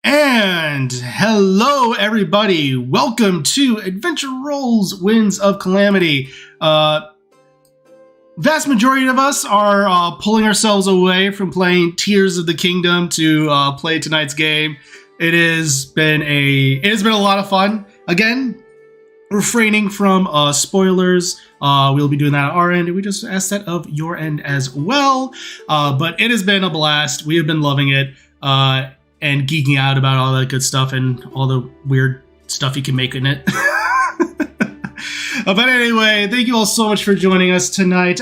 And hello, everybody. Welcome to Adventure Rolls Winds of Calamity. Vast majority of us are pulling ourselves away from playing Tears of the Kingdom to play tonight's game. It has been a lot of fun. Again, refraining from spoilers. We'll be doing that on our end, and we just ask that of your end as well. But it has been a blast. We have been loving it. And geeking out about all that good stuff and all the weird stuff you can make in it. But anyway, thank you all so much for joining us tonight.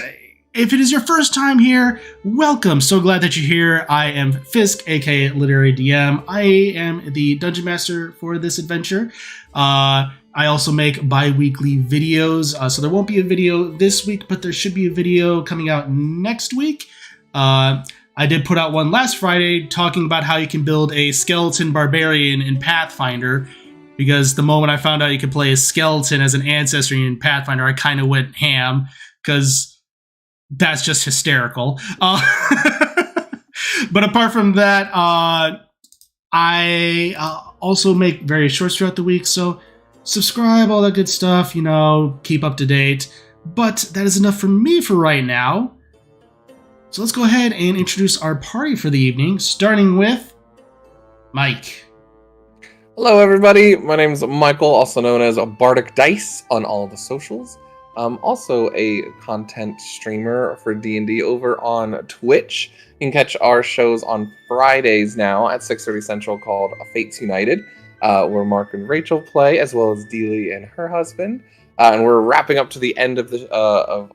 If it is your first time here, welcome. So glad that you're here. I am Fisk, aka Literary DM. I am the Dungeon Master for this adventure. I also make bi-weekly videos, so there won't be a video this week, but there should be a video coming out next week. I did put out one last Friday talking about how you can build a skeleton barbarian in Pathfinder, because the moment I found out you could play a skeleton as an ancestry in Pathfinder, I kind of went ham, because that's just hysterical. But apart from that, I also make various shorts throughout the week, so subscribe, all that good stuff, keep up to date. But that is enough from me for right now. So let's go ahead and introduce our party for the evening, starting with Mike. Hello, everybody. My name is Michael, also known as Bardic Dice on all of the socials. I'm also a content streamer for D&D over on Twitch. You can catch our shows on Fridays now at 6:30 Central called Fates United, where Mark and Rachel play, as well as Dealey and her husband. And we're wrapping up to the end of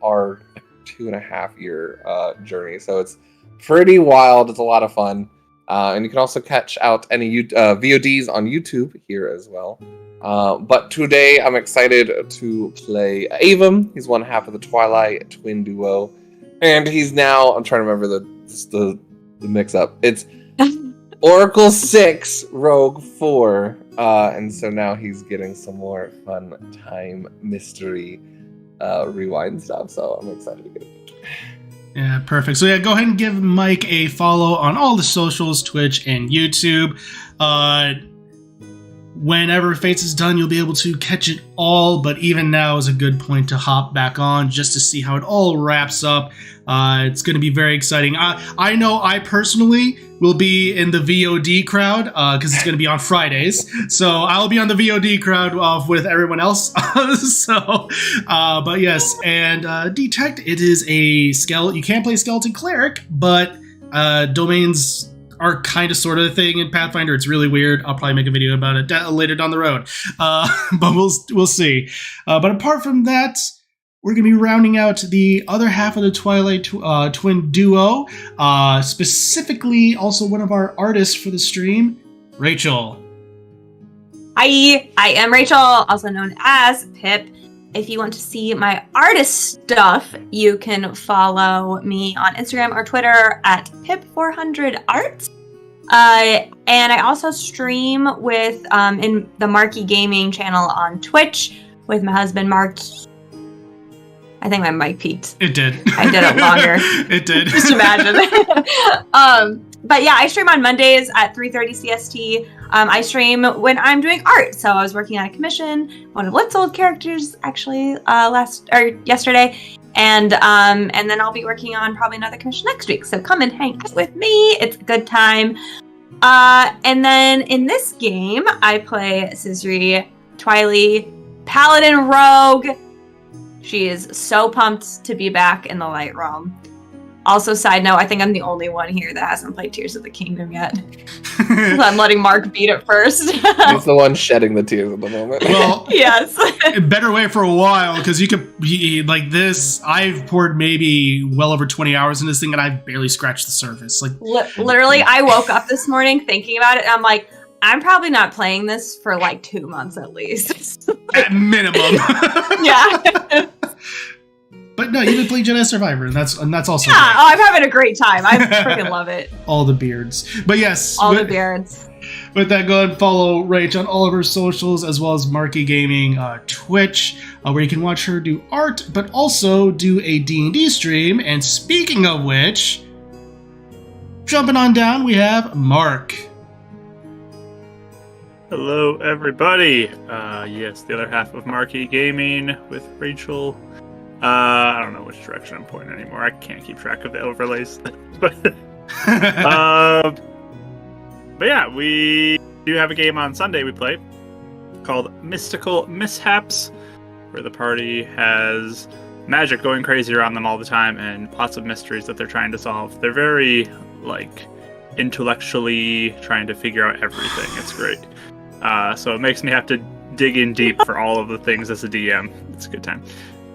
our 2.5-year journey, so it's pretty wild. It's a lot of fun, and you can also catch out any VODs on YouTube here as well. But today I'm excited to play Avum. He's one half of the Twilight twin duo, and he's now, I'm trying to remember the mix-up. It's Oracle 6, Rogue 4, and so now he's getting some more fun time mystery rewind stuff, so I'm excited to get it. Yeah, perfect. So yeah, go ahead and give Mike a follow on all the socials, Twitch and YouTube. Whenever Fates is done, you'll be able to catch it all, but even now is a good point to hop back on just to see how it all wraps up. It's going to be very exciting. I know I personally will be in the VOD crowd because it's going to be on Fridays. So I'll be on the VOD crowd with everyone else. But yes, and Detect, it is a skeleton. You can't play Skeleton Cleric, but domains are kind of sort of a thing in Pathfinder. It's really weird. I'll probably make a video about it later down the road. But we'll see. But apart from that, we're going to be rounding out the other half of the Twilight twin duo. Specifically, also one of our artists for the stream, Rachel. Hi, I am Rachel, also known as Pip. If you want to see my artist stuff, you can follow me on Instagram or Twitter at Pip400Art. And I also stream with in the Marky Gaming channel on Twitch with my husband Marky. I think my mic peaked. It did. I did it longer. It did. Just imagine. But yeah, I stream on Mondays at 3:30 CST. I stream when I'm doing art. So I was working on a commission, one of Let's Old characters actually yesterday, and then I'll be working on probably another commission next week. So come and hang out with me. It's a good time. And then in this game, I play Cizri, Twilight, Paladin Rogue. She is so pumped to be back in the Light Realm. Also, side note, I think I'm the only one here that hasn't played Tears of the Kingdom yet. I'm letting Mark beat it first. He's the one shedding the tears at the moment. Well, yes. Better wait for a while, because you could be like this. I've poured maybe well over 20 hours in this thing, and I've barely scratched the surface. Like literally, I woke up this morning thinking about it, and I'm like, I'm probably not playing this for like 2 months at least. At minimum. Yeah. But no, you can play Jedi Survivor, and that's also yeah. great. Oh, I'm having a great time. I freaking love it. All the beards. But yes. All the beards. With that, go ahead and follow Rach on all of her socials, as well as Marky Gaming Twitch, where you can watch her do art, but also do a D&D stream. And speaking of which, jumping on down, we have Mark. Hello, everybody. Yes, the other half of Marquee Gaming with Rachel. I don't know which direction I'm pointing anymore. I can't keep track of the overlays. but yeah, we do have a game on Sunday we play called Mystical Mishaps, where the party has magic going crazy around them all the time and lots of mysteries that they're trying to solve. They're very, intellectually trying to figure out everything. It's great. So it makes me have to dig in deep for all of the things as a DM. It's a good time.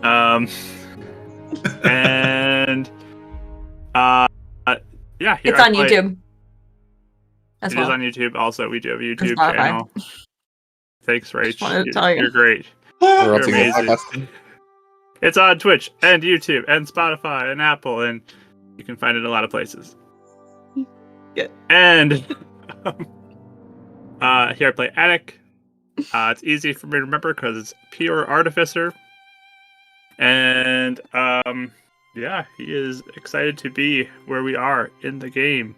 Yeah, it's on YouTube. It is on YouTube. Also, we do have a YouTube channel. Thanks, Rach. You're great. You're amazing. It's on Twitch and YouTube and Spotify and Apple, and you can find it in a lot of places. Yeah. And here I play Attic. It's easy for me to remember because it's pure Artificer. And yeah, he is excited to be where we are in the game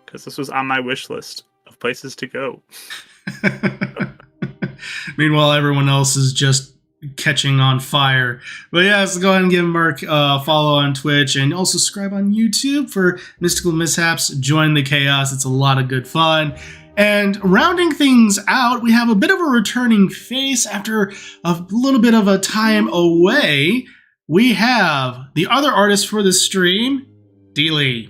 because this was on my wish list of places to go. Meanwhile, everyone else is just catching on fire. But yeah, let's go ahead and give Mark a follow on Twitch and also subscribe on YouTube for Mystical Mishaps. Join the chaos. It's a lot of good fun. And rounding things out, we have a bit of a returning face after a little bit of a time away. We have the other artist for the stream, Deely.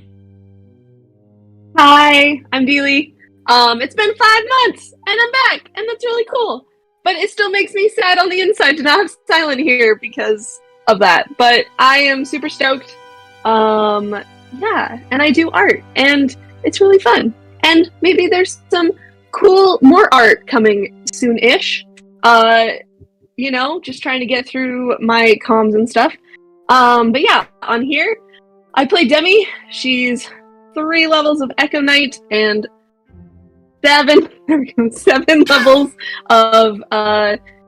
Hi, I'm Deely. It's been 5 months, and I'm back, and that's really cool. But it still makes me sad on the inside to not have Silent here because of that. But I am super stoked. Yeah, and I do art, and it's really fun. And maybe there's some cool more art coming soon-ish. Just trying to get through my comms and stuff. But yeah, on here, I play Demi. She's 3 levels of Echo Knight and 7 levels of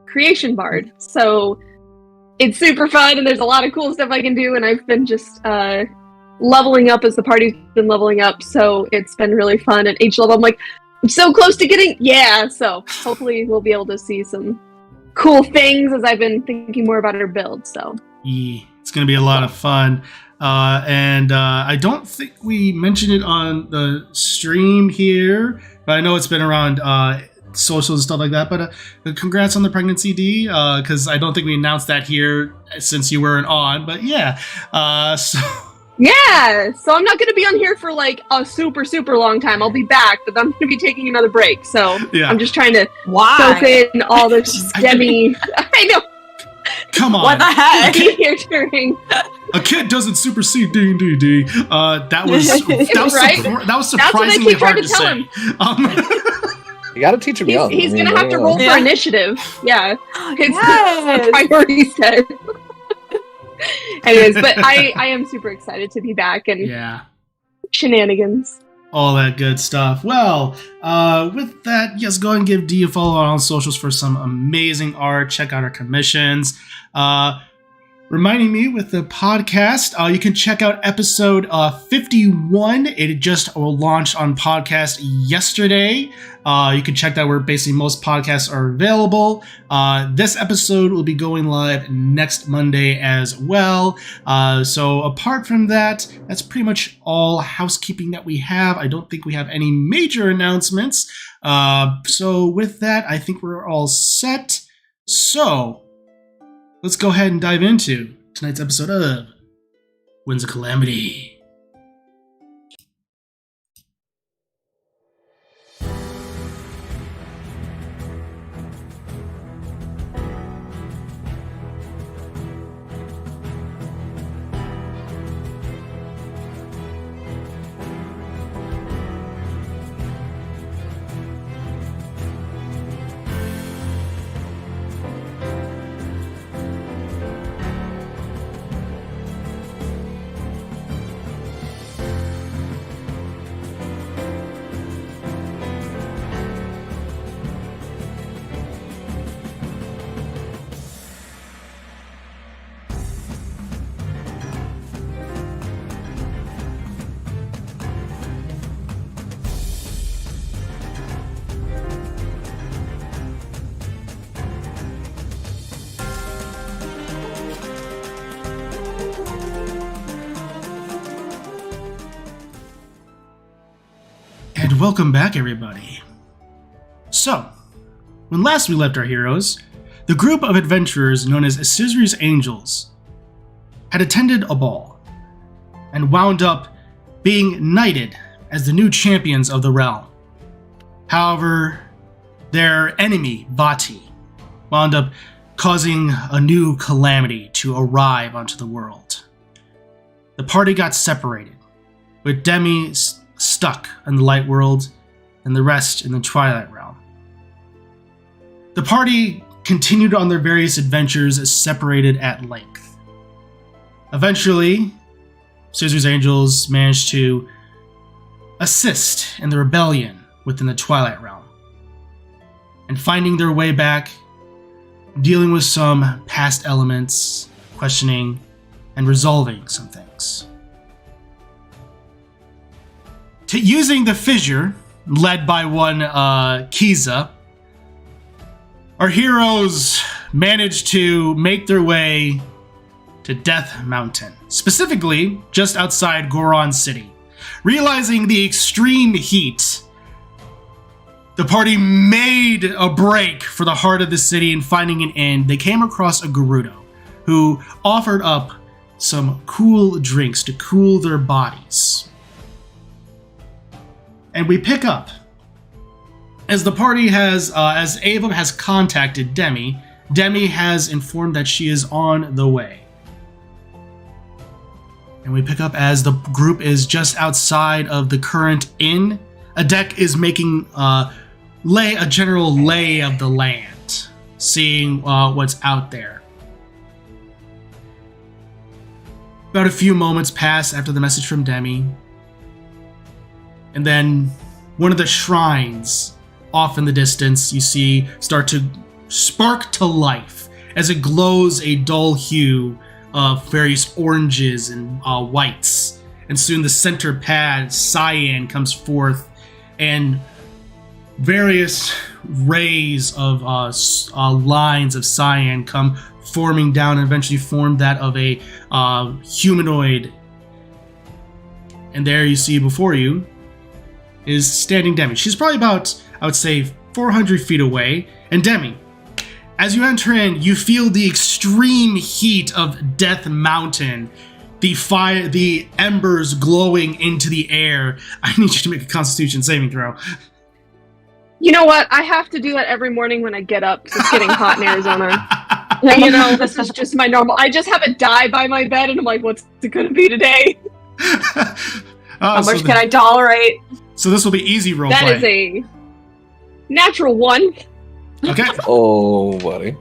Creation Bard. So it's super fun, and there's a lot of cool stuff I can do, and I've been just leveling up as the party's been leveling up, so it's been really fun. At each level, I'm like, I'm so close to getting, so hopefully we'll be able to see some cool things as I've been thinking more about her build, so. Yeah, it's going to be a lot of fun. And I don't think we mentioned it on the stream here, but I know it's been around socials and stuff like that. But congrats on the pregnancy, D, because I don't think we announced that here since you weren't on. But yeah, Yeah, so I'm not going to be on here for like a super, super long time. I'll be back, but I'm going to be taking another break. So yeah. I'm just trying to soak in all this Demi. I know. Come on. What the heck? Here during. A kid doesn't supersede D&D. That was surprisingly hard to say. You gotta teach him young. He's gonna have to roll for initiative. Yeah. His priority set. Anyways, but I am super excited to be back and shenanigans. All that good stuff. Well, with that, yes, go ahead and give D a follow on all socials for some amazing art. Check out our commissions. Reminding me with the podcast, you can check out episode 51. It just launched on podcast yesterday. You can check that where basically most podcasts are available. This episode will be going live next Monday as well. So apart from that, that's pretty much all housekeeping that we have. I don't think we have any major announcements. So with that, I think we're all set. So let's go ahead and dive into tonight's episode of Winds of Calamity. And welcome back, everybody. So, when last we left our heroes, the group of adventurers known as Cizri's Angels had attended a ball and wound up being knighted as the new champions of the realm. However, their enemy, Vati, wound up causing a new calamity to arrive onto the world. The party got separated, with Demi stuck in the light world and the rest in the twilight realm. The party continued on their various adventures separated at length. Eventually, Cizri's Angels managed to assist in the rebellion within the twilight realm, and finding their way back, dealing with some past elements, questioning, and resolving some things. Using the fissure, led by one Kiza, our heroes managed to make their way to Death Mountain, specifically just outside Goron City. Realizing the extreme heat, the party made a break for the heart of the city, and finding an inn, they came across a Gerudo who offered up some cool drinks to cool their bodies. And we pick up as the party has, as Ava has contacted Demi. Demi has informed that she is on the way. And we pick up as the group is just outside of the current inn. Adek is making a general lay of the land, seeing what's out there. About a few moments pass after the message from Demi, and then one of the shrines off in the distance you see start to spark to life as it glows a dull hue of various oranges and whites, and soon the center pad cyan comes forth, and various rays of lines of cyan come forming down and eventually form that of a humanoid. And there you see before you is standing Demi. She's probably about, I would say, 400 feet away. And Demi, as you enter in, you feel the extreme heat of Death Mountain, the fire, the embers glowing into the air. I need you to make a Constitution saving throw. You know what? I have to do that every morning when I get up. It's getting hot in Arizona. And, you know, this is just my normal. I just have a die by my bed, and I'm like, what's it going to be today? How much can I tolerate? So this will be easy roleplay. That is a natural 1. Okay. Oh, buddy.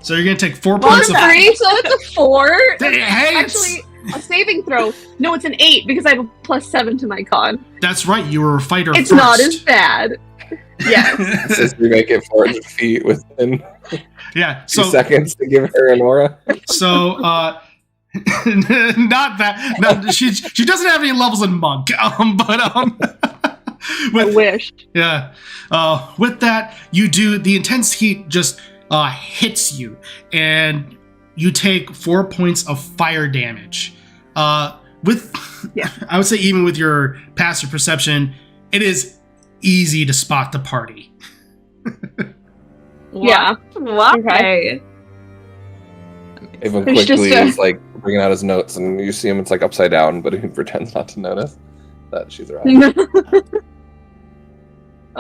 So you're going to take 4 points of... 3, so it's a 4. Hey, Actually, a saving throw. No, it's an 8 because I have a +7 to my con. That's right, you were a fighter It's first. not as bad. Yes. Since we make it 400 feet within 2 seconds to give her an aura. So, not that. No, she doesn't have any levels in Monk. I wish. Yeah. With that, you do, the intense heat just hits you, and you take 4 points of fire damage. I would say even with your passive perception, it is easy to spot the party. Yeah. Why? Okay. Avon quickly is like bringing out his notes, and you see him, it's like upside down, but he pretends not to notice that she's around. Did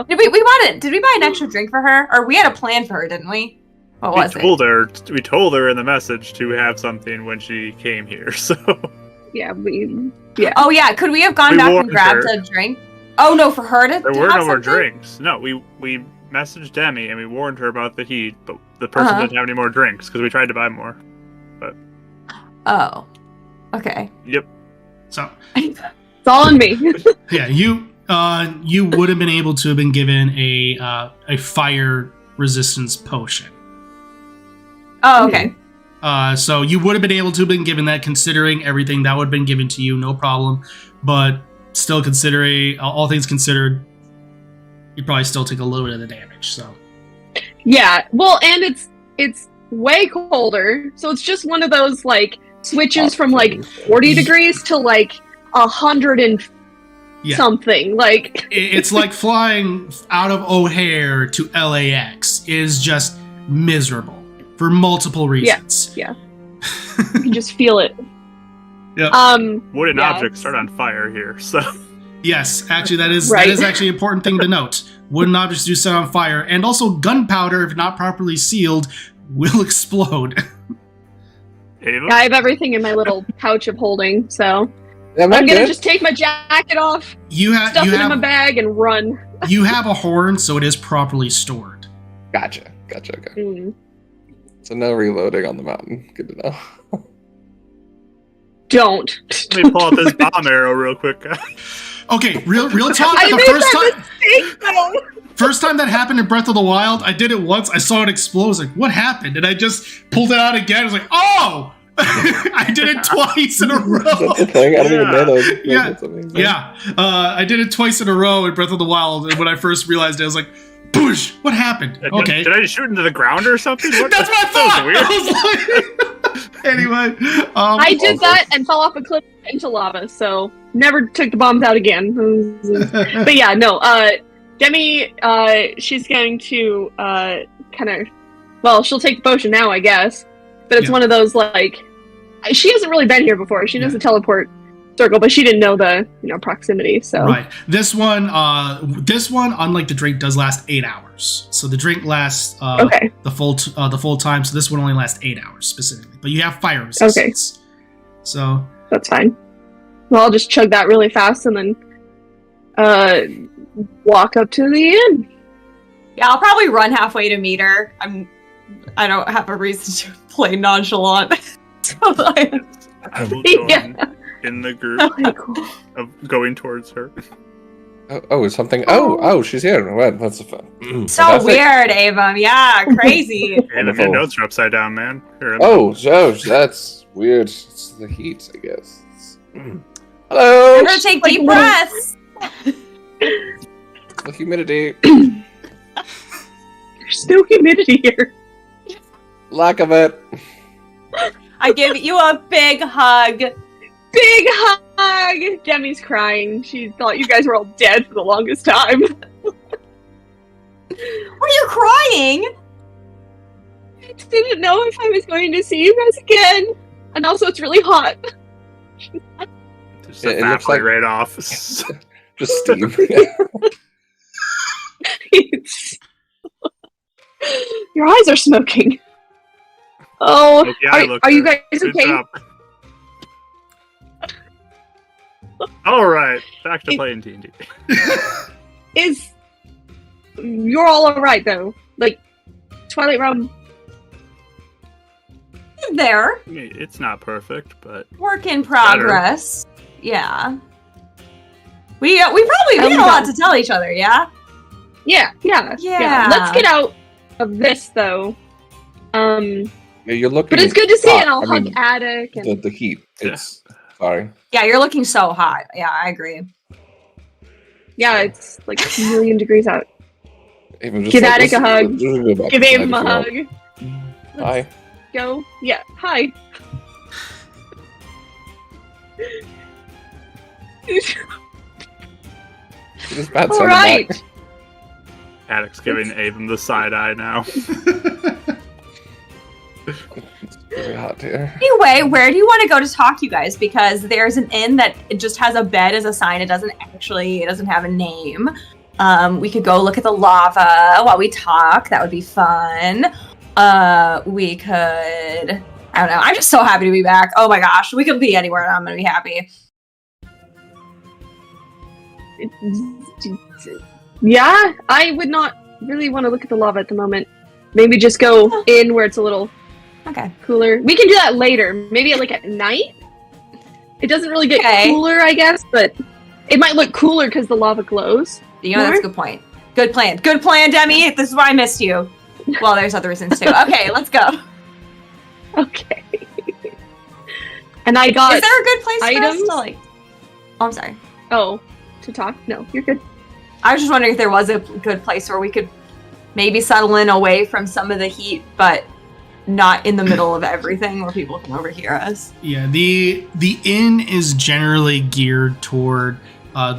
we buy an extra drink for her? Or we had a plan for her, didn't we? What was it? We told her in the message to have something when she came here, so... Yeah. Oh, yeah. Could we have gone back and grabbed a drink? Oh, no, for her to There were no more drinks. No, we messaged Demi, and we warned her about the heat, but the person didn't have any more drinks, because we tried to buy more. But... Oh. Okay. Yep. So... It's all on me. Yeah, you would have been able to have been given a fire resistance potion. Oh, okay. So you would have been able to have been given that, considering everything that would have been given to you, no problem. But still, considering all things considered, you'd probably still take a little bit of the damage. So. Yeah, well, and it's way colder, so it's just one of those like switches from like 40 degrees to like 100 and something. Like it's like flying out of O'Hare to LAX is just miserable for multiple reasons. Yeah. You can just feel it. Yep. Wooden objects start on fire here, so. Yes, actually, that is actually an important thing to note. Wooden objects do set on fire, and also gunpowder, if not properly sealed, will explode. Yeah, I have everything in my little pouch of holding, so I'm gonna just take my jacket off, stuff it in my bag, and run. You have a horn, so it is properly stored. Gotcha. Okay. So no reloading on the mountain. Good to know. Don't. Let me pull out this bomb arrow real quick. Okay, real talk. First time that happened in Breath of the Wild, I did it once. I saw it explode. I was like, "What happened?" And I just pulled it out again. I was like, "Oh!" I did it twice in a row. That's the thing. I don't even know those. I did it twice in a row in Breath of the Wild, and when I first realized it, I was like, "Boosh! What happened?" Okay, did I just shoot into the ground or something? That's what I thought. Anyway, I did that and fell off a cliff into lava, so never took the bombs out again. But yeah, no. Demi, she's going to she'll take the potion now, I guess. But it's one of those, like, she hasn't really been here before. She knows the teleport circle, but she didn't know the proximity. So right, this one, unlike the drink, does last 8 hours. So the drink lasts the full time. So this one only lasts 8 hours specifically. But you have fire resistance. Okay. So that's fine. Well, I'll just chug that really fast and then walk up to the inn. Yeah, I'll probably run halfway to meet her. I don't have a reason to play nonchalant. I will join in the group of going towards her. Something. Oh, she's here. What? That's fun. So weird, Avum. Yeah, crazy. And if your notes are upside down, man. That's weird. It's the heat, I guess. Hello. Remember to take deep breaths. The humidity. There's no humidity here. Lack of it. I give you a big hug. Big hug! Demi's crying. She thought you guys were all dead for the longest time. Why are you crying? I didn't know if I was going to see you guys again. And also, it's really hot. Just it looks like right off. Just steam. Your eyes are smoking. Oh, are you guys okay? All right, back to playing D&D. You're all right though? Like Twilight Realm. There. I mean, it's not perfect, but work in progress. Better. Yeah. We probably have a lot to tell each other. Yeah. Yeah. Let's get out of this though. You're looking. But it's good to see it. I'll hug Attic and the heat. It's sorry. Yeah, you're looking so hot. Yeah, I agree. Yeah, it's like a million degrees out. Give Attic a hug. Give Avum a hug. Hi. Go. Yeah. Hi. All right. Attic's giving Avum the side eye now. It's very hot here. Anyway, where do you want to go to talk, you guys? Because there's an inn that it just has a bed as a sign. It doesn't have a name. We could go look at the lava while we talk. That would be fun. We could, I don't know. I'm just so happy to be back. Oh my gosh. We could be anywhere and I'm going to be happy. Yeah, I would not really want to look at the lava at the moment. Maybe just go in where it's a little cooler. We can do that later. Maybe at night? It doesn't really get cooler, I guess, but it might look cooler because the lava glows. That's a good point. Good plan. Good plan, Demi. This is why I missed you. Well, there's other reasons too. Okay, let's go. Okay. And I got Is there a good place items? For us to Oh, I'm sorry. Oh, to talk? No, you're good. I was just wondering if there was a good place where we could maybe settle in away from some of the heat, but not in the middle of everything where people can overhear us. Yeah, the inn is generally geared toward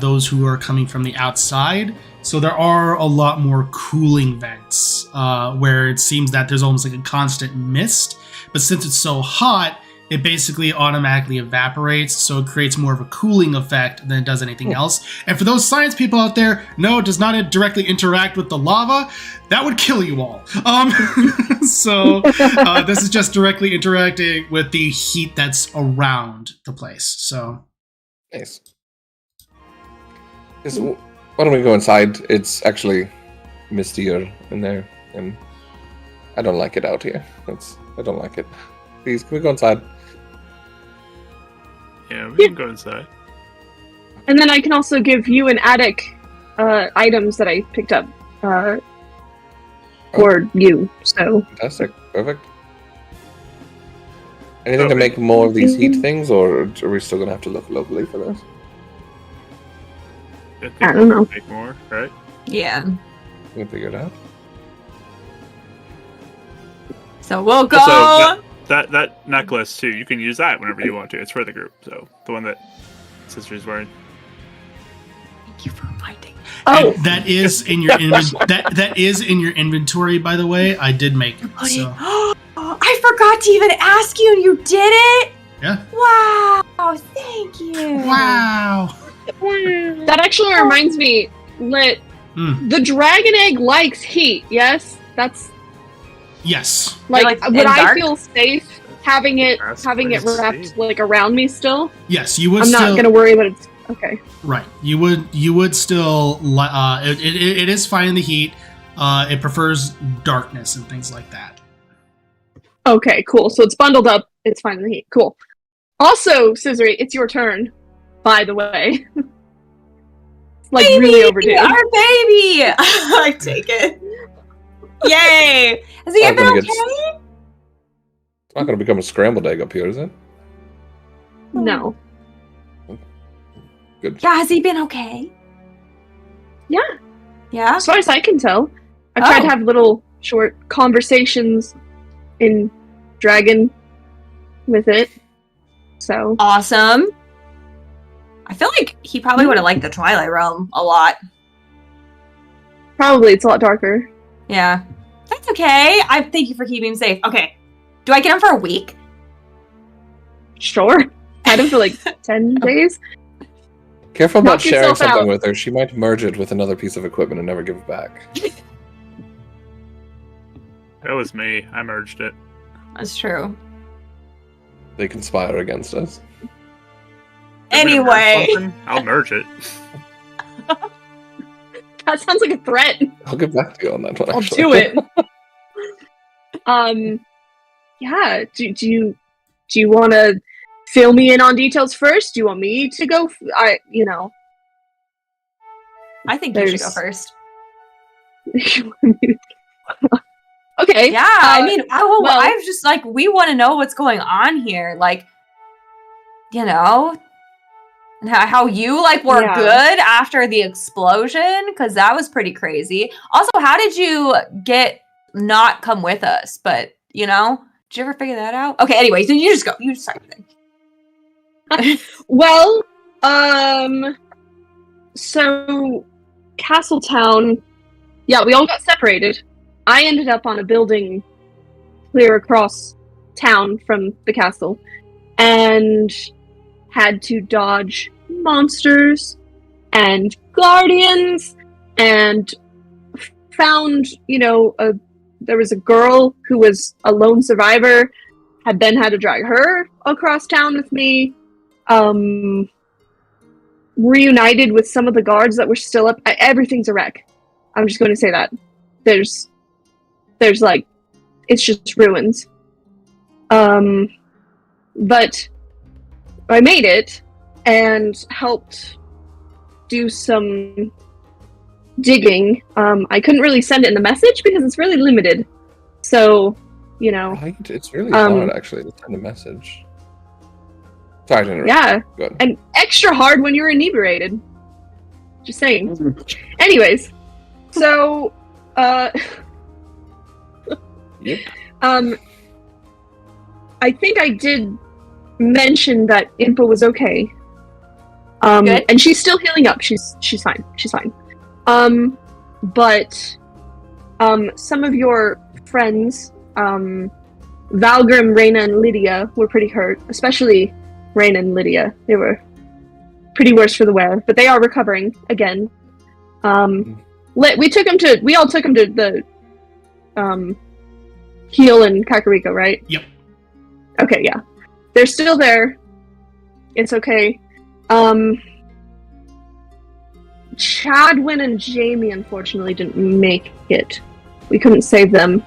those who are coming from the outside. So there are a lot more cooling vents where it seems that there's almost like a constant mist. But since it's so hot, it basically automatically evaporates, so it creates more of a cooling effect than it does anything else. And for those science people out there, no, it does not directly interact with the lava. That would kill you all. So this is just directly interacting with the heat that's around the place. So nice. Why don't we go inside? It's actually mistier in there, and I don't like it out here. I don't like it. Please, can we go inside? Yeah, we can go inside. And then I can also give you an attic items that I picked up for you. So fantastic, perfect. Anything to make more of these heat things, or are we still gonna have to look locally for this? I don't know. Make more, right? Yeah. We can figure it out. So we'll go. Also, that necklace too. You can use that whenever you want to. It's for the group. So the one that Cizri's wearing. Thank you for reminding me. Oh, and that is in your that is in your inventory, by the way. I did make it. So. I forgot to even ask you, and you did it. Yeah. Wow! Thank you. Wow. That actually reminds me. The dragon egg likes heat. Yes, that's. Yes. Like would I feel safe having it That's wrapped safe. like around me still? Yes, you would. I'm not gonna worry that it's okay. Right. You would still. It is fine in the heat. It prefers darkness and things like that. Okay, cool. So it's bundled up. It's fine in the heat. Cool. Also, Cizri, it's your turn. By the way, it's like baby, really overdue. Our baby. I take it. Yay! Has he been okay? It's not going to become a scrambled egg up here, is it? No. Good. Yeah, has he been okay? Yeah. Yeah? As far as I can tell. I've tried to have little short conversations in Dragon with it. So. Awesome. I feel like he probably would have liked the Twilight Realm a lot. Probably, it's a lot darker. Yeah. That's okay. I thank you for keeping him safe. Okay. Do I get him for a week? Sure. Had him for like 10 days. Careful about sharing something with her. She might merge it with another piece of equipment and never give it back. That was me. I merged it. That's true. They conspire against us. Anyway. I'll merge it. That sounds like a threat. I'll get back to you on that one. I'll do it. Yeah. Do you want to fill me in on details first? Do you want me to go? I think you should go first. Okay. Yeah. I mean, I was just like, we want to know what's going on here. Like, you know. And how you were good after the explosion, because that was pretty crazy. Also, how did you not come with us? But did you ever figure that out? Okay, anyway, so you just go. You start everything. Well, so Castletown, yeah, we all got separated. I ended up on a building clear across town from the castle, and had to dodge monsters and guardians, and found, there was a girl who was a lone survivor, had to drag her across town with me, reunited with some of the guards that were still up. Everything's a wreck. I'm just going to say that. There's it's just ruins. But I made it and helped do some digging. I couldn't really send it in the message because it's really limited. So, Right? It's really hard, actually, to send a message. Sorry to interrupt. Yeah. Go ahead. And extra hard when you're inebriated. Just saying. Anyways, so, Yep. I think I did mention that Impa was okay. And she's still healing up. She's fine. She's fine. But some of your friends, Valgrim, Reyna, and Lydia were pretty hurt, especially Reyna and Lydia. They were pretty worse for the wear, but they are recovering again. We all took them to the heal in Kakariko, right? Yep. Okay, yeah. They're still there. It's okay. Chadwin and Jamie unfortunately didn't make it. We couldn't save them.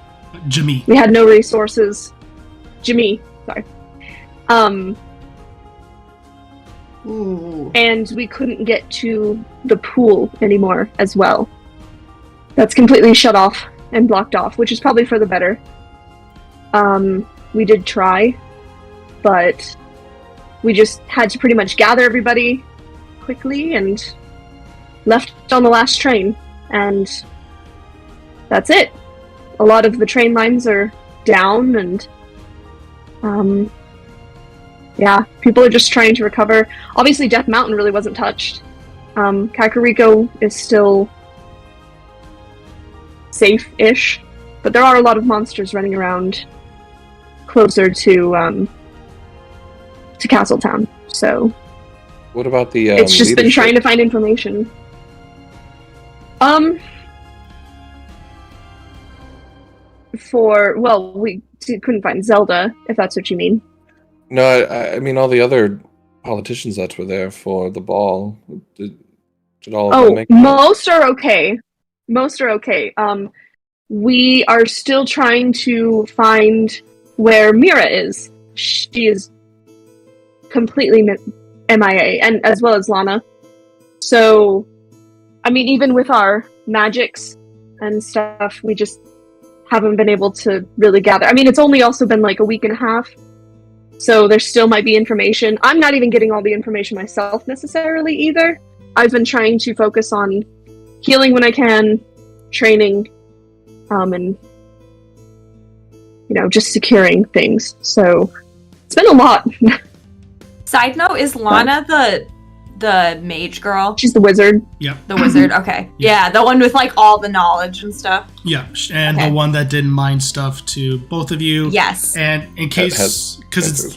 Jimmy. We had no resources. Jimmy, sorry. Ooh. And we couldn't get to the pool anymore as well. That's completely shut off and blocked off, which is probably for the better. We did try, but we just had to pretty much gather everybody quickly and left on the last train, and that's it. A lot of the train lines are down, and yeah, people are just trying to recover. Obviously, Death Mountain really wasn't touched. Kakariko is still safe-ish, but there are a lot of monsters running around closer to Castletown. So, what about the? It's just been leadership? trying to find information. We couldn't find Zelda, if that's what you mean. No, I mean all the other politicians that were there for the ball. Did all of them make it? Most are okay. Most are okay. We are still trying to find where Mira is. She is completely MIA, and as well as Lana. So, I mean, even with our magics and stuff, we just haven't been able to really gather. I mean, it's only also been like a week and a half, so there still might be information. I'm not even getting all the information myself necessarily either. I've been trying to focus on healing when I can, training, and just securing things. So it's been a lot. Side note, is Lana the mage girl? She's the wizard. Yep. The wizard, okay. Yeah, the one with like all the knowledge and stuff. Yeah, and the one that didn't mind stuff to both of you. Yes. And in case, because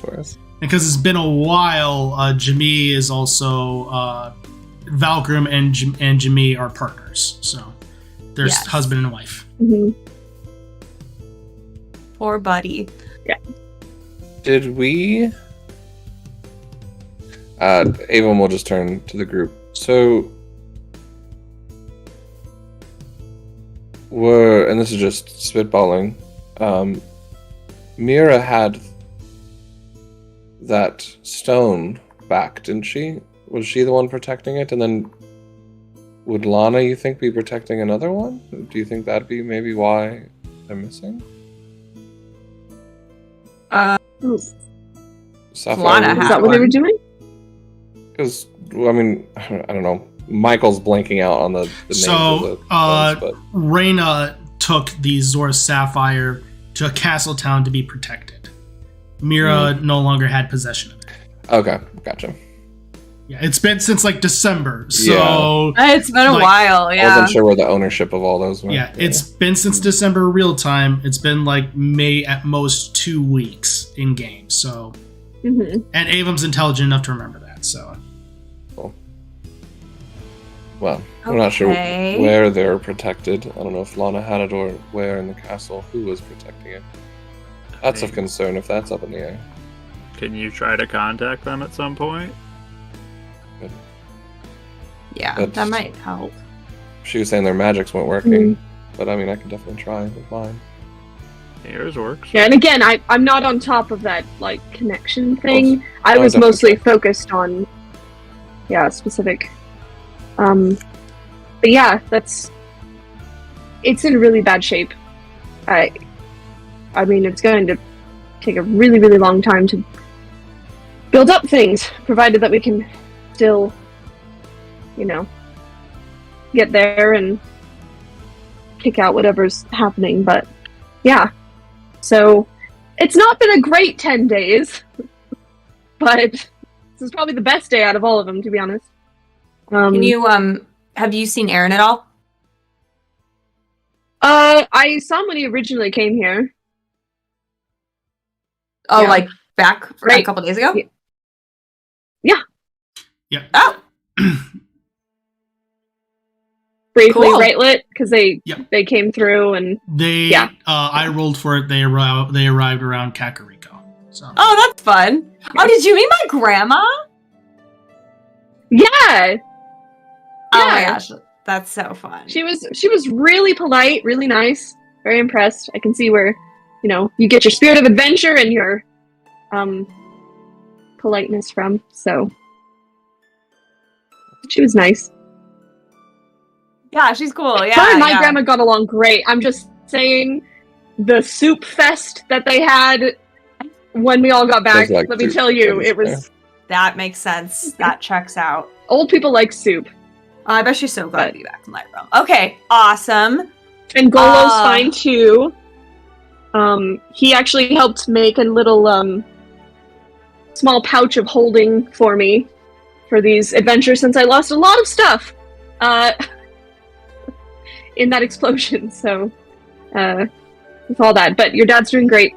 it's been a while, Jimmy is also Valgrim and Jimmy are partners, so they're husband and wife. Mm-hmm. Poor buddy. Yeah. Did we? Avon will just turn to the group. So, and this is just spitballing, Mira had that stone back, didn't she? Was she the one protecting it? And then would Lana, you think, be protecting another one? Do you think that'd be maybe why they're missing? Lana is that what they were doing? Because, I mean, I don't know. Michael's blanking out on the names of the ones, but Reyna took the Zora Sapphire to Castletown to be protected. Mira no longer had possession of it. Okay, gotcha. Yeah, it's been since like December, so it's been a while. Yeah, I wasn't sure where the ownership of all those were. Yeah, it's been since December real time. It's been like May at most 2 weeks in game. So, and Avon's intelligent enough to remember that. So, cool. Well, we're not sure where they're protected. I don't know if Lana had it or where in the castle. Who was protecting it? That's of concern if that's up in the air. Can you try to contact them at some point? Good. Yeah, that might help. She was saying their magics weren't working, but I mean, I can definitely try with mine. Yours works. Yeah, and again, I'm not on top of that like connection thing. I was mostly focused on specific. But yeah, it's in really bad shape. I mean, it's going to take a really, really long time to build up things, provided that we can still, get there and kick out whatever's happening. But yeah, so it's not been a great 10 days, but this is probably the best day out of all of them, to be honest. Can you have you seen Aaron at all? I saw him when he originally came here. Oh, yeah. Like back a couple days ago? Yeah. Yeah. Oh. Briefly, cool. Right-lit, because they came through and I rolled for it. They arrived around Kakariko. So. Oh, that's fun. Yeah. Oh, did you meet my grandma? Yeah. Oh my gosh, that's so fun. She was really polite, really nice, very impressed. I can see where, you get your spirit of adventure and your politeness from. So she was nice. Yeah, she's cool. Yeah, her and my grandma got along great. I'm just saying, the soup fest that they had when we all got back. Let me tell you, it was. That makes sense. That checks out. Old people like soup. I bet she's so glad to be back in Lightroom. Okay, awesome. And Golo's fine too. He actually helped make a little small pouch of holding for me for these adventures since I lost a lot of stuff in that explosion. So with all that, but your dad's doing great.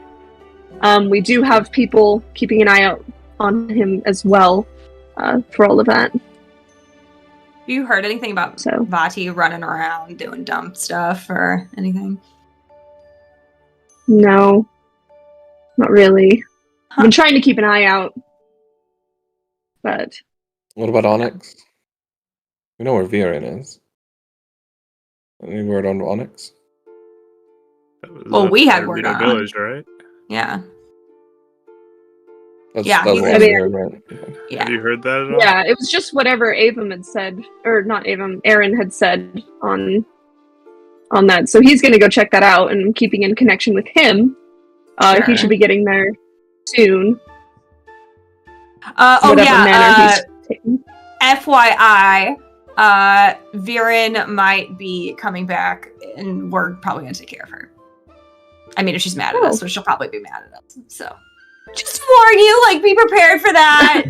We do have people keeping an eye out on him as well for all of that. Have you heard anything about Vati running around doing dumb stuff or anything? No, not really. I've been trying to keep an eye out, but... What about Onyx? We know where Viren is. Any word on Onyx? Well, we had word on Village, right? Yeah. That's yeah, right. Yeah. Have you heard that at all? Yeah, it was just whatever Avum had said, or not Avum, Aaron had said on that. So he's going to go check that out, and keeping in connection with him. Sure. He should be getting there soon. FYI, Viren might be coming back, and we're probably going to take care of her. I mean, if she's mad at us, so she'll probably be mad at us. So, just warn you, be prepared for that.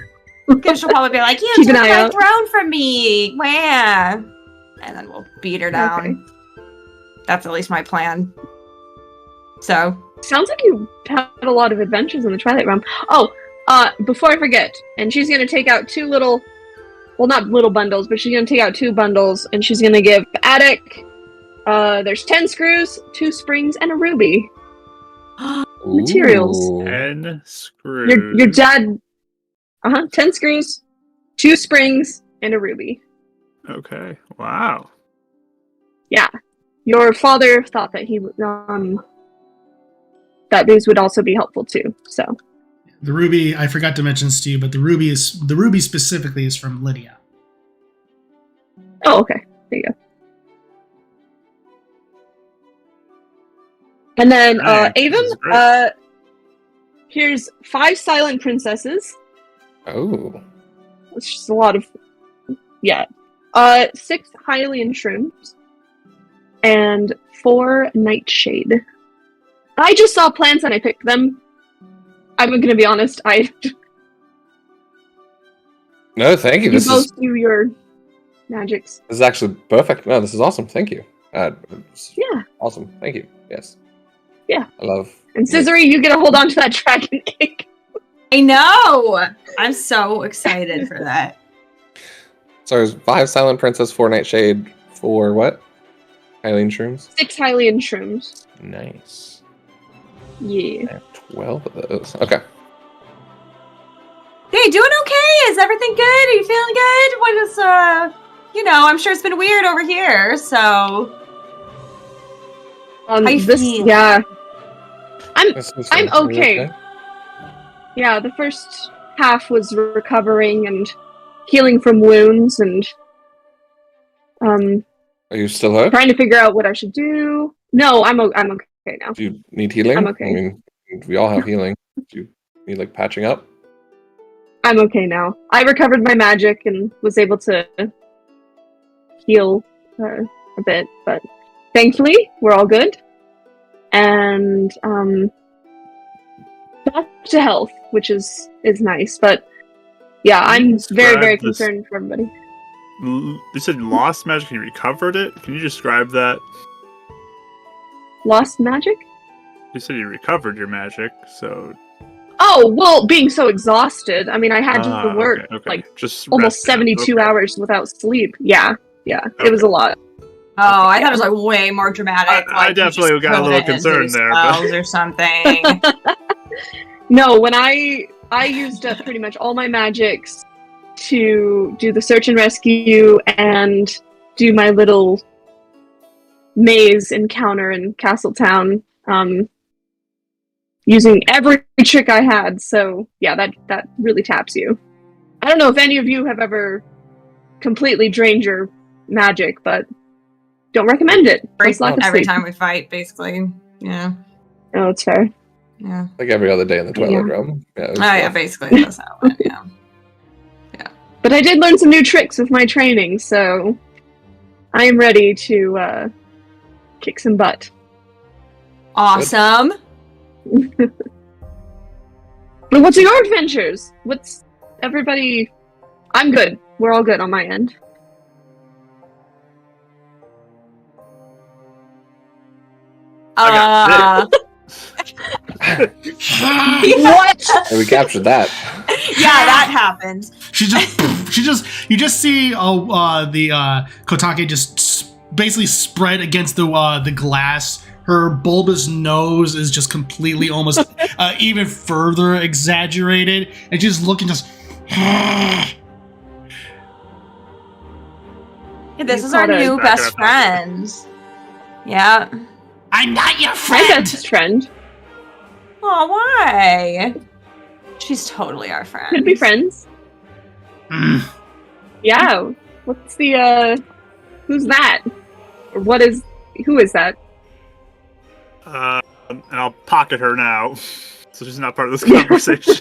Because she'll probably be like, "You took my throne from me, wah!" And then we'll beat her down. Okay. That's at least my plan. So, sounds like you had a lot of adventures in the Twilight Realm. Oh, before I forget, and she's going to take out two little, well, not little bundles, but she's going to take out 2 bundles, and she's going to give Attic, there's 10 screws, 2 springs, and a ruby. Materials. 10 screws. Your dad, 10 screws, 2 springs, and a ruby. Okay, wow. Yeah. Your father thought that that these would also be helpful too, so. The ruby, I forgot to mention this to you, but the ruby specifically is from Lydia. Oh, okay. There you go. And then Avon, here's 5 silent princesses. Oh. It's just a lot of 6 Hylian shrooms. And 4 nightshade. I just saw plants and I picked them. I'm gonna be honest, No, thank you. You both do your magics. This is actually perfect. No, this is awesome. Thank you. Yeah. Awesome. Thank you. Yes. Yeah. I love. And Cizri, you get to hold on to that dragon cake. I know! I'm so excited for that. So there's 5 silent princess, 4 nightshade, 4 what? Hylian shrooms? 6 Hylian shrooms. Nice. Yeah. I have 12 of those. Okay. Hey, doing okay? Is everything good? Are you feeling good? What is, I'm sure it's been weird over here, so... how you feel? Yeah. I'm okay. Yeah, the first half was recovering and healing from wounds and... Are you still hurt? Trying to figure out what I should do. No, I'm okay now. Do you need healing? I'm okay. I mean, we all have healing. Do you need, patching up? I'm okay now. I recovered my magic and was able to heal a bit, but thankfully, we're all good. And back to health, which is nice. But yeah, I'm very, very concerned for everybody. you said lost magic, you recovered it? Can you describe that? Lost magic? You said you recovered your magic, so... Oh, well, being so exhausted. I mean, I had to work like just almost 72 hours without sleep. Yeah. It was a lot. Oh, I thought it was like way more dramatic. I definitely got a little concerned there. But... or something. No, when I used up pretty much all my magics to do the search and rescue and do my little maze encounter in Castletown, using every trick I had. So yeah, that really taps you. I don't know if any of you have ever completely drained your magic, but don't recommend it. Every time we fight, basically. Yeah. Oh, it's fair. Yeah. Like every other day in the Twilight Realm. Yeah, basically that's how it went, yeah. But I did learn some new tricks with my training, so I am ready to kick some butt. Awesome. But what's your adventures? What's everybody? I'm good. We're all good on my end. What? And we captured that. Yeah, that happened. You just see the Kotake just basically spread against the glass. Her bulbous nose is just completely almost even further exaggerated, and she's looking just. This is our new best friend. Yeah. I'm not your friend. My best friend. Oh, why? She's totally our friend. Could be friends. Yeah. What's the who's that? Or who is that? And I'll pocket her now, so she's not part of this conversation.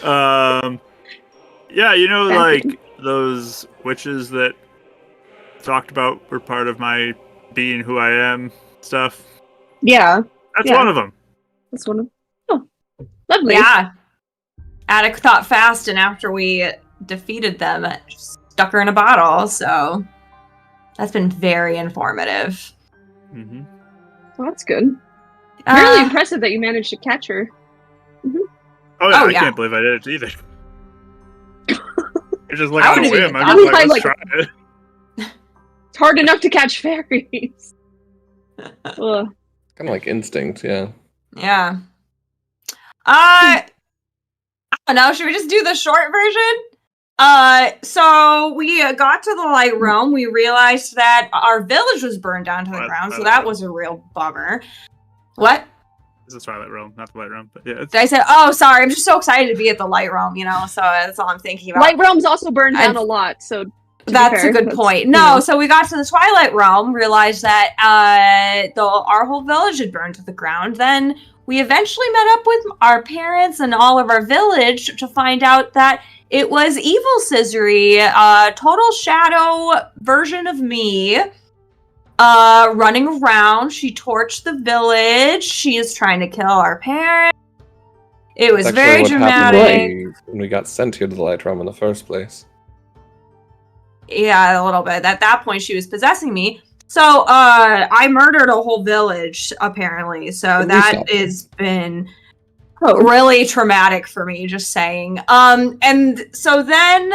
Yeah, you know, like those witches that talked about were part of my being who I am stuff. Yeah, that's one of them. That's one of. Oh, lovely. Yeah. Attic thought fast, and after we defeated them, stuck her in a bottle. So that's been very informative. Mm-hmm. Well, that's good. Really impressive that you managed to catch her. Mm-hmm. Oh yeah, I can't believe I did it either. It's just like on a whim. I'm just like, let's try it. It's hard enough to catch fairies. Kind of like instinct, yeah. Yeah. I don't know. Should we just do the short version? So we got to the light realm. We realized that our village was burned down to the ground, so that was a real bummer. What? It's the Twilight Realm, not the Light Realm, but yeah. I said, oh, sorry. I'm just so excited to be at the Light Realm, you know, so that's all I'm thinking about. Light Realm's also burned down a lot, so... That's a good point. No, so we got to the Twilight Realm, realized that our whole village had burned to the ground. Then we eventually met up with our parents and all of our village to find out that it was evil Cizri, a total shadow version of me, running around. She torched the village. She is trying to kill our parents. It was very dramatic. When we got sent here to the Light Realm in the first place. Yeah, a little bit. At that point, she was possessing me. So, I murdered a whole village, apparently. So that has been really traumatic for me, just saying. And so then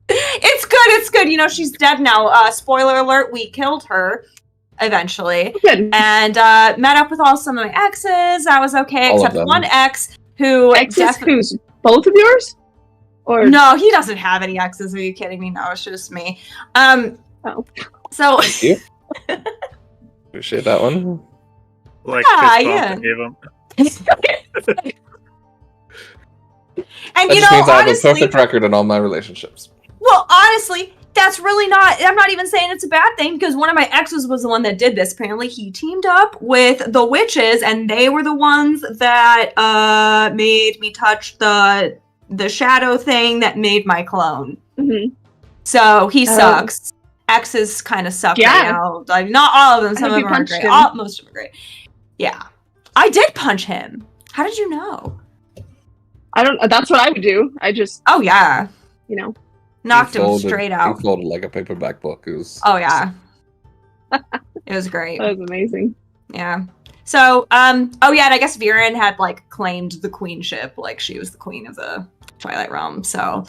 It's good. You know, she's dead now. Spoiler alert, we killed her eventually. Good. And met up with some of my exes. That was okay, except one ex who... Exes who's both of yours? Or... No, he doesn't have any exes. Are you kidding me? No, it's just me. So thank you. Appreciate that one. Like gave him. And that you just know, means honestly, I have a perfect record in all my relationships. Well, honestly, that's really not. I'm not even saying it's a bad thing, because one of my exes was the one that did this. Apparently, he teamed up with the witches, and they were the ones that made me touch the shadow thing that made my clone. Mm-hmm. So he sucks. Exes kind of suck right now. Like, not all of them. Some of them are great. Most of them are great. Yeah, I did punch him. How did you know? I don't. That's what I would do. I just. Oh yeah. You know. Knocked him straight out. He folded like a paperback book. It was. Oh yeah. It was great. That was amazing. Yeah. So, and I guess Viren had like claimed the queenship, like she was the queen of the Twilight Realm. So,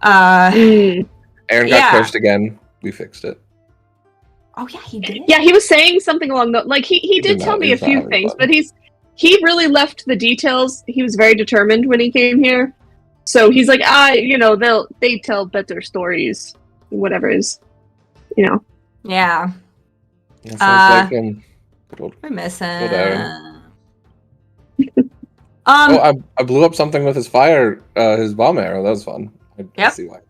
Aaron got cursed again. We fixed it. Oh yeah, he did. Yeah, he was saying something along the like he did tell me a few things, but he really left the details. He was very determined when he came here, so he's like, they tell better stories, whatever is, Yeah. It sounds like we're missing. I blew up something with his fire, his bomb arrow. That was fun. I see why.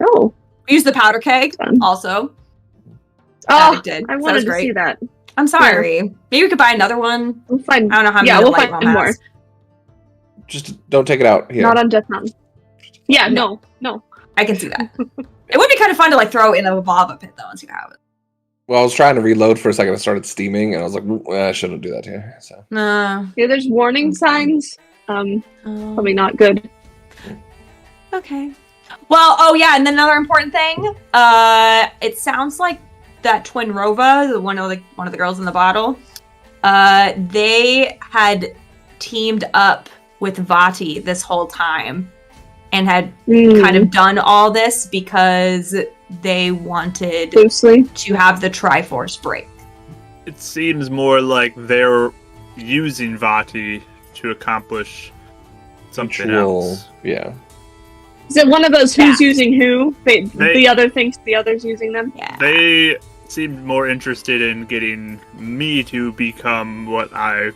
Oh, we used the powder keg also. Oh, I wanted to see that. I'm sorry. Yeah. Maybe we could buy another one. We'll find. I don't know how many. Yeah, we'll find more. Just don't take it out here. Not on Death Mountain. Yeah, no. I can see that. It would be kind of fun to like throw in a lava pit though once you have it. Well, I was trying to reload for a second. It started steaming, and I was like, I shouldn't do that here. So. No. Yeah, there's warning signs. Probably not good. Okay. Well, and then another important thing. It sounds like that Twin Rova, one of the girls in the bottle, they had teamed up with Vati this whole time and had kind of done all this because they wanted to have the Triforce break. It seems more like they're using Vati to accomplish something else. Yeah. Is it one of those who's using who? The other thinks the other's using them? Yeah. They seemed more interested in getting me to become what I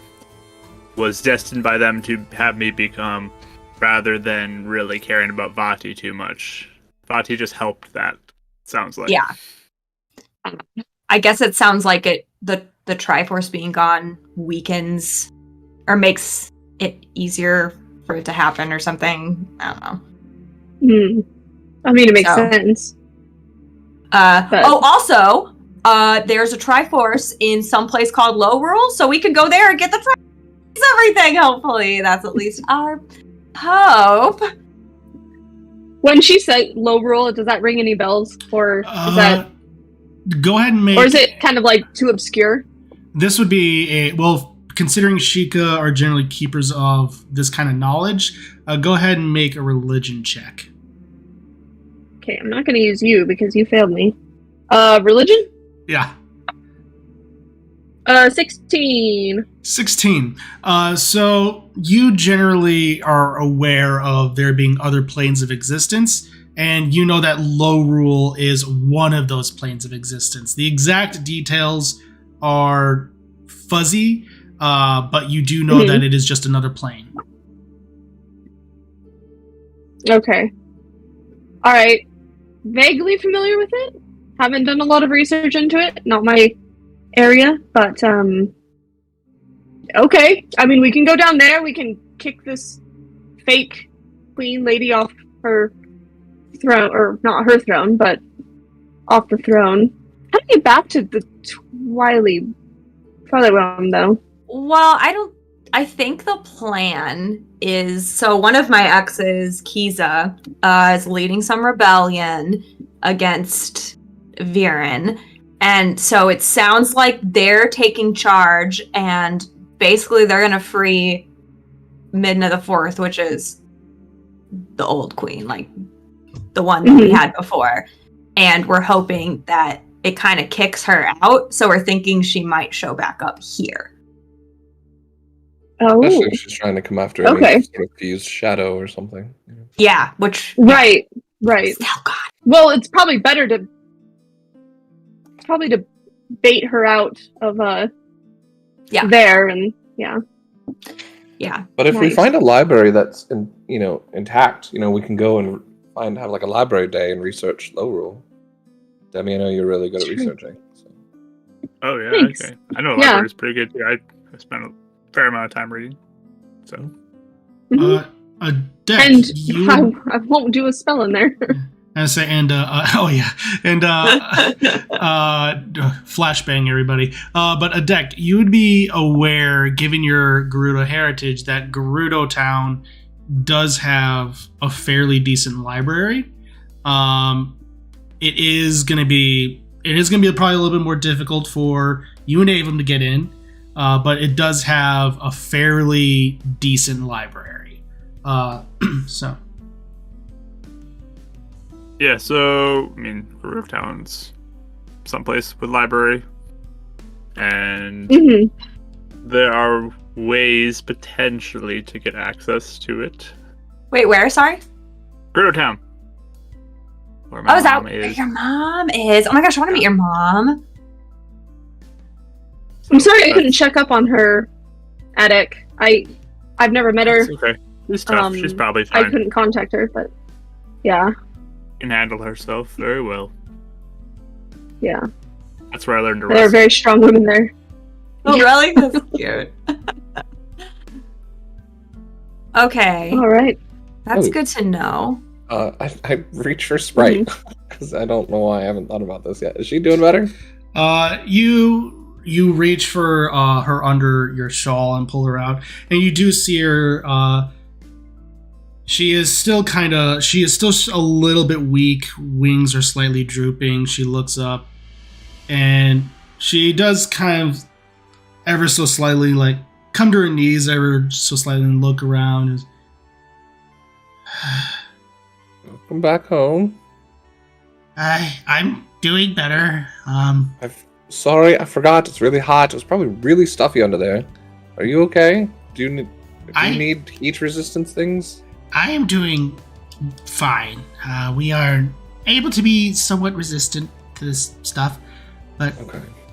was destined by them to have me become, rather than really caring about Vati too much. Vati just helped that, sounds like. Yeah. I guess it sounds like the Triforce being gone weakens or makes it easier for it to happen or something. I don't know. I mean, it makes sense. Also, there's a Triforce in some place called Low Rule, so we could go there and get the Triforce everything, hopefully. That's at least our hope. When she said Low Rule, does that ring any bells? Or is that... Go ahead and make... Or is it kind of like too obscure? This would be considering Sheikah are generally keepers of this kind of knowledge, go ahead and make a religion check. Okay, I'm not going to use you because you failed me. Religion? Yeah. 16. 16. So you generally are aware of there being other planes of existence, and you know that Low Rule is one of those planes of existence. The exact details are fuzzy, but you do know that it is just another plane. Okay. Alright. Vaguely familiar with it. Haven't done a lot of research into it. Not my area, but okay. I mean, we can go down there. We can kick this fake queen lady off her throne, or not her throne, but off the throne. How do you get back to the Twilight Realm, though? Well, I think the plan is, so one of my exes, Kiza, is leading some rebellion against Viren. And so it sounds like they're taking charge, and basically they're going to free Midna the Fourth, which is the old queen, like the one that we had before. And we're hoping that it kind of kicks her out. So we're thinking she might show back up here. Oh. Especially if she's trying to come after any sort of fused shadow or something. Yeah, which... Right. Oh, God. Well, it's probably better to bait her out of there, and yeah. But if we find a library that's intact, we can go and have like a library day and research Low Rule. Demi, I know you're really good at researching. So. Oh yeah, Thanks. Okay. I know library's pretty good too. I spent a fair amount of time reading. So. A deck. And I won't do a spell in there. Flashbang everybody. But Adek, you would be aware, given your Gerudo heritage, that Gerudo Town does have a fairly decent library. it is going to be probably a little bit more difficult for you and Avon to get in, but it does have a fairly decent library. So. Yeah, so, I mean, Roof Town's someplace with library, and there are ways potentially to get access to it. Wait, where? Sorry? Grotto Town. Oh, is that where your mom is? Oh my gosh, I want to meet your mom. I'm sorry I couldn't check up on her attic. I've never met her. It's okay. She's tough. She's probably fine. I couldn't contact her, but yeah. Can handle herself very well. Yeah. That's where I learned to There are very strong women there. Oh, really? That's cute. Okay. All right. That's good to know. I reach for Sprite because I don't know why I haven't thought about this yet. Is she doing better? You reach for her under your shawl and pull her out, and you do see her. She is still a little bit weak. Wings are slightly drooping. She looks up, and she does kind of ever so slightly like come to her knees ever so slightly and look around. Welcome back home. I'm doing better. Sorry, I forgot. It's really hot. It was probably really stuffy under there. Are you okay? Do you need heat resistance things? I am doing fine. We are able to be somewhat resistant to this stuff, but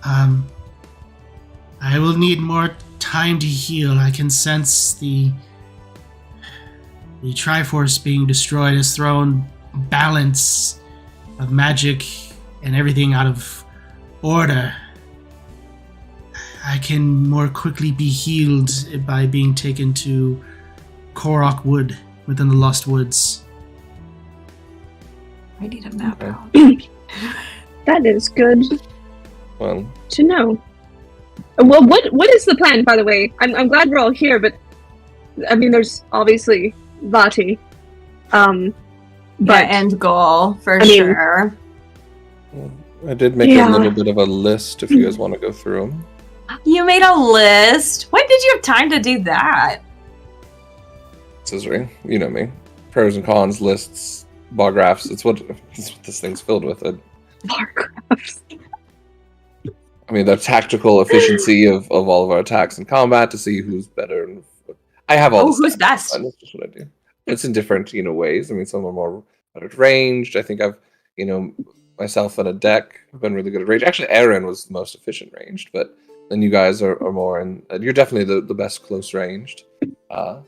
I will need more time to heal. I can sense the Triforce being destroyed has thrown balance of magic and everything out of order. I can more quickly be healed by being taken to Korok Wood within the Lost Woods. I need a map out. That is good Well, to know. Well, what is the plan, by the way? I'm glad we're all here, but I mean, there's obviously Vati. But end goal for sure. I did make a little bit of a list if you guys want to go through them. You made a list? When did you have time to do that? Cizri, you know me. Pros and cons, lists, bar graphs. It's what this thing's filled with. Bar graphs. I mean, the tactical efficiency of all of our attacks in combat to see who's better. And I have all. Who's best? That's just what I do. It's in different, ways. I mean, some are more better at ranged. I think I've, myself and a deck have been really good at range. Actually, Aaron was the most efficient ranged, but then you guys are more, and you're definitely the best close ranged. You're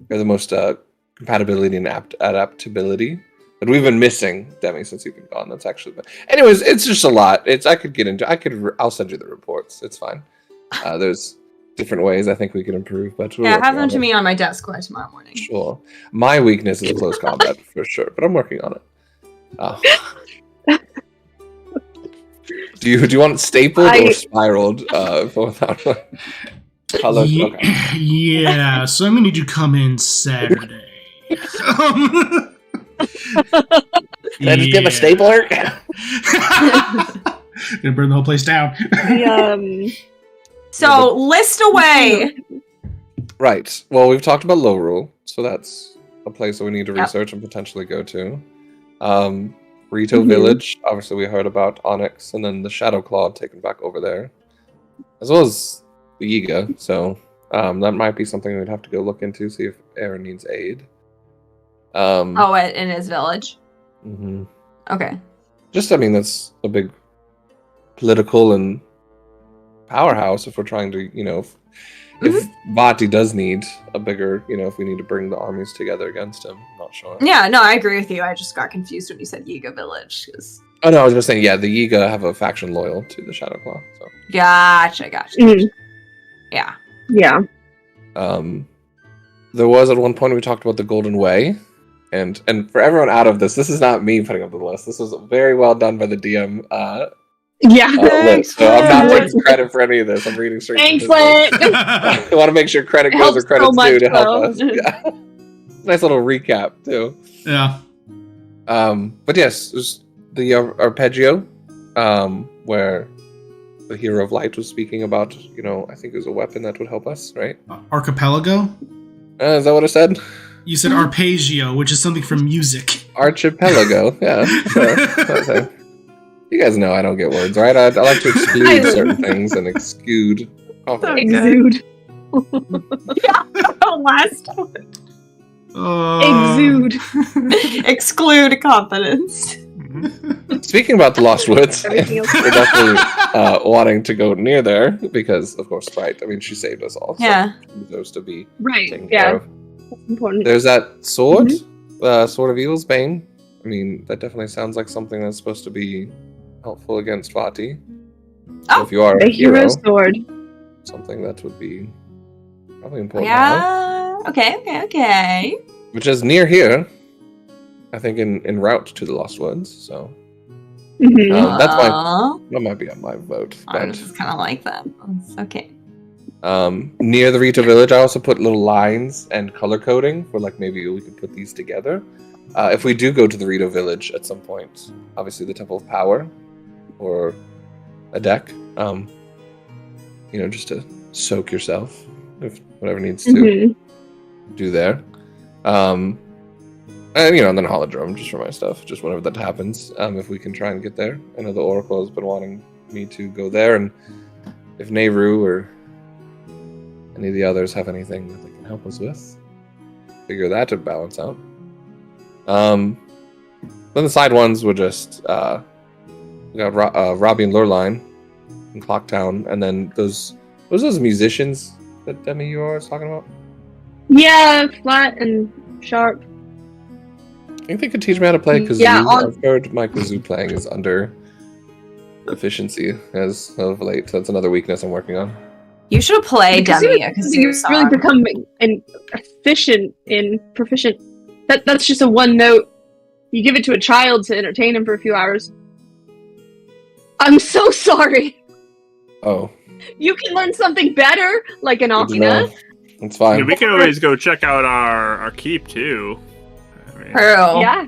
the most compatibility and adaptability. But we've been missing Demi since you've been gone. That's actually been. Anyways, it's just a lot. I'll send you the reports. It's fine. There's different ways I think we can improve, but have them to me on my desk by tomorrow morning. Sure. My weakness is close combat for sure, but I'm working on it. Do you want it stapled or spiraled? Color? Okay. Yeah, so I'm gonna need you to come in Saturday. Can I just give a stapler? Gonna burn the whole place down. So list away. Right. Well, we've talked about Low Rule, so that's a place that we need to research and potentially go to. Rito Village. Obviously, we heard about Onyx, and then the Shadow Claw taken back over there, as well as the Yiga. So that might be something we'd have to go look into, see if Aaron needs aid. In his village. Mm-hmm. Okay. That's a big political and powerhouse if we're trying to, if Vati does need a bigger, if we need to bring the armies together against him. I'm not sure. Yeah, no, I agree with you. I just got confused when you said Yiga Village. Oh, no, I was just saying, the Yiga have a faction loyal to the Shadow Claw. So. Gotcha. Mm-hmm. Yeah. Yeah. There was at one point we talked about the Golden Way. And for everyone out of this is not me putting up the list. This was very well done by the DM. List. So I'm not taking credit for any of this. I'm reading straight. Thanks, Lit. I want to make sure credit goes where credit's due to help us. Yeah. Nice little recap too. Yeah. But yes, there's the arpeggio, where the Hero of Light was speaking about, I think it was a weapon that would help us, right? Archipelago? Is that what I said? You said arpeggio, which is something from music. Archipelago, yeah. You guys know I don't get words, right? I like to exclude certain things and exude. Exude. Yeah, last one. Exude. Exclude confidence. Speaking about the Lost Woods, we're definitely wanting to go near there because, of course, right? I mean, she saved us all. Yeah. So she deserves to be taken care of. That's important. There's that sword, Sword of Evil's Bane. I mean, that definitely sounds like something that's supposed to be helpful against Vati. So if you are the hero sword, something that would be probably important. Yeah. Okay. Which is near here, I think, en route to the Lost Woods. So that might be on my vote. I just kind of like that. It's okay. Near the Rito Village, I also put little lines and color coding for maybe we could put these together. If we do go to the Rito Village at some point, obviously the Temple of Power or a deck, just to soak yourself, if whatever needs to do there. And then Holodrome, just for my stuff, just whenever that happens, if we can try and get there. I know the Oracle has been wanting me to go there, and if Nehru or any of the others have anything that they can help us with, figure that to balance out. Then the side ones were just we got Robbie and Lurline in Clocktown, and then those musicians that Demi you were talking about. Yeah, Flat and Sharp. I think they could teach me how to play kazoo. Yeah, I've heard my kazoo playing is under efficiency as of late. So that's another weakness I'm working on. You should play Demi a kazoo song. Really become proficient. That's just a one note. You give it to a child to entertain him for a few hours. I'm so sorry. Oh. You can learn something better, like an Akina. It's fine. Yeah, we can always go check out our keep too. Yeah.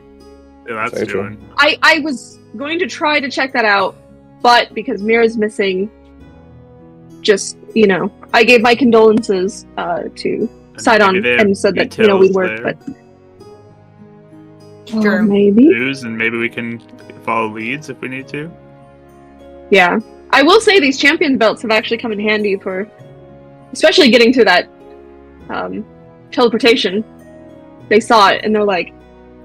That's doing. I was going to try to check that out, but because Mira's missing, just I gave my condolences to Sidon and said that we worked, but sure. Maybe news, and maybe we can follow leads if we need to. Yeah, I will say these champion belts have actually come in handy for, especially getting to that teleportation. They saw it and they're like,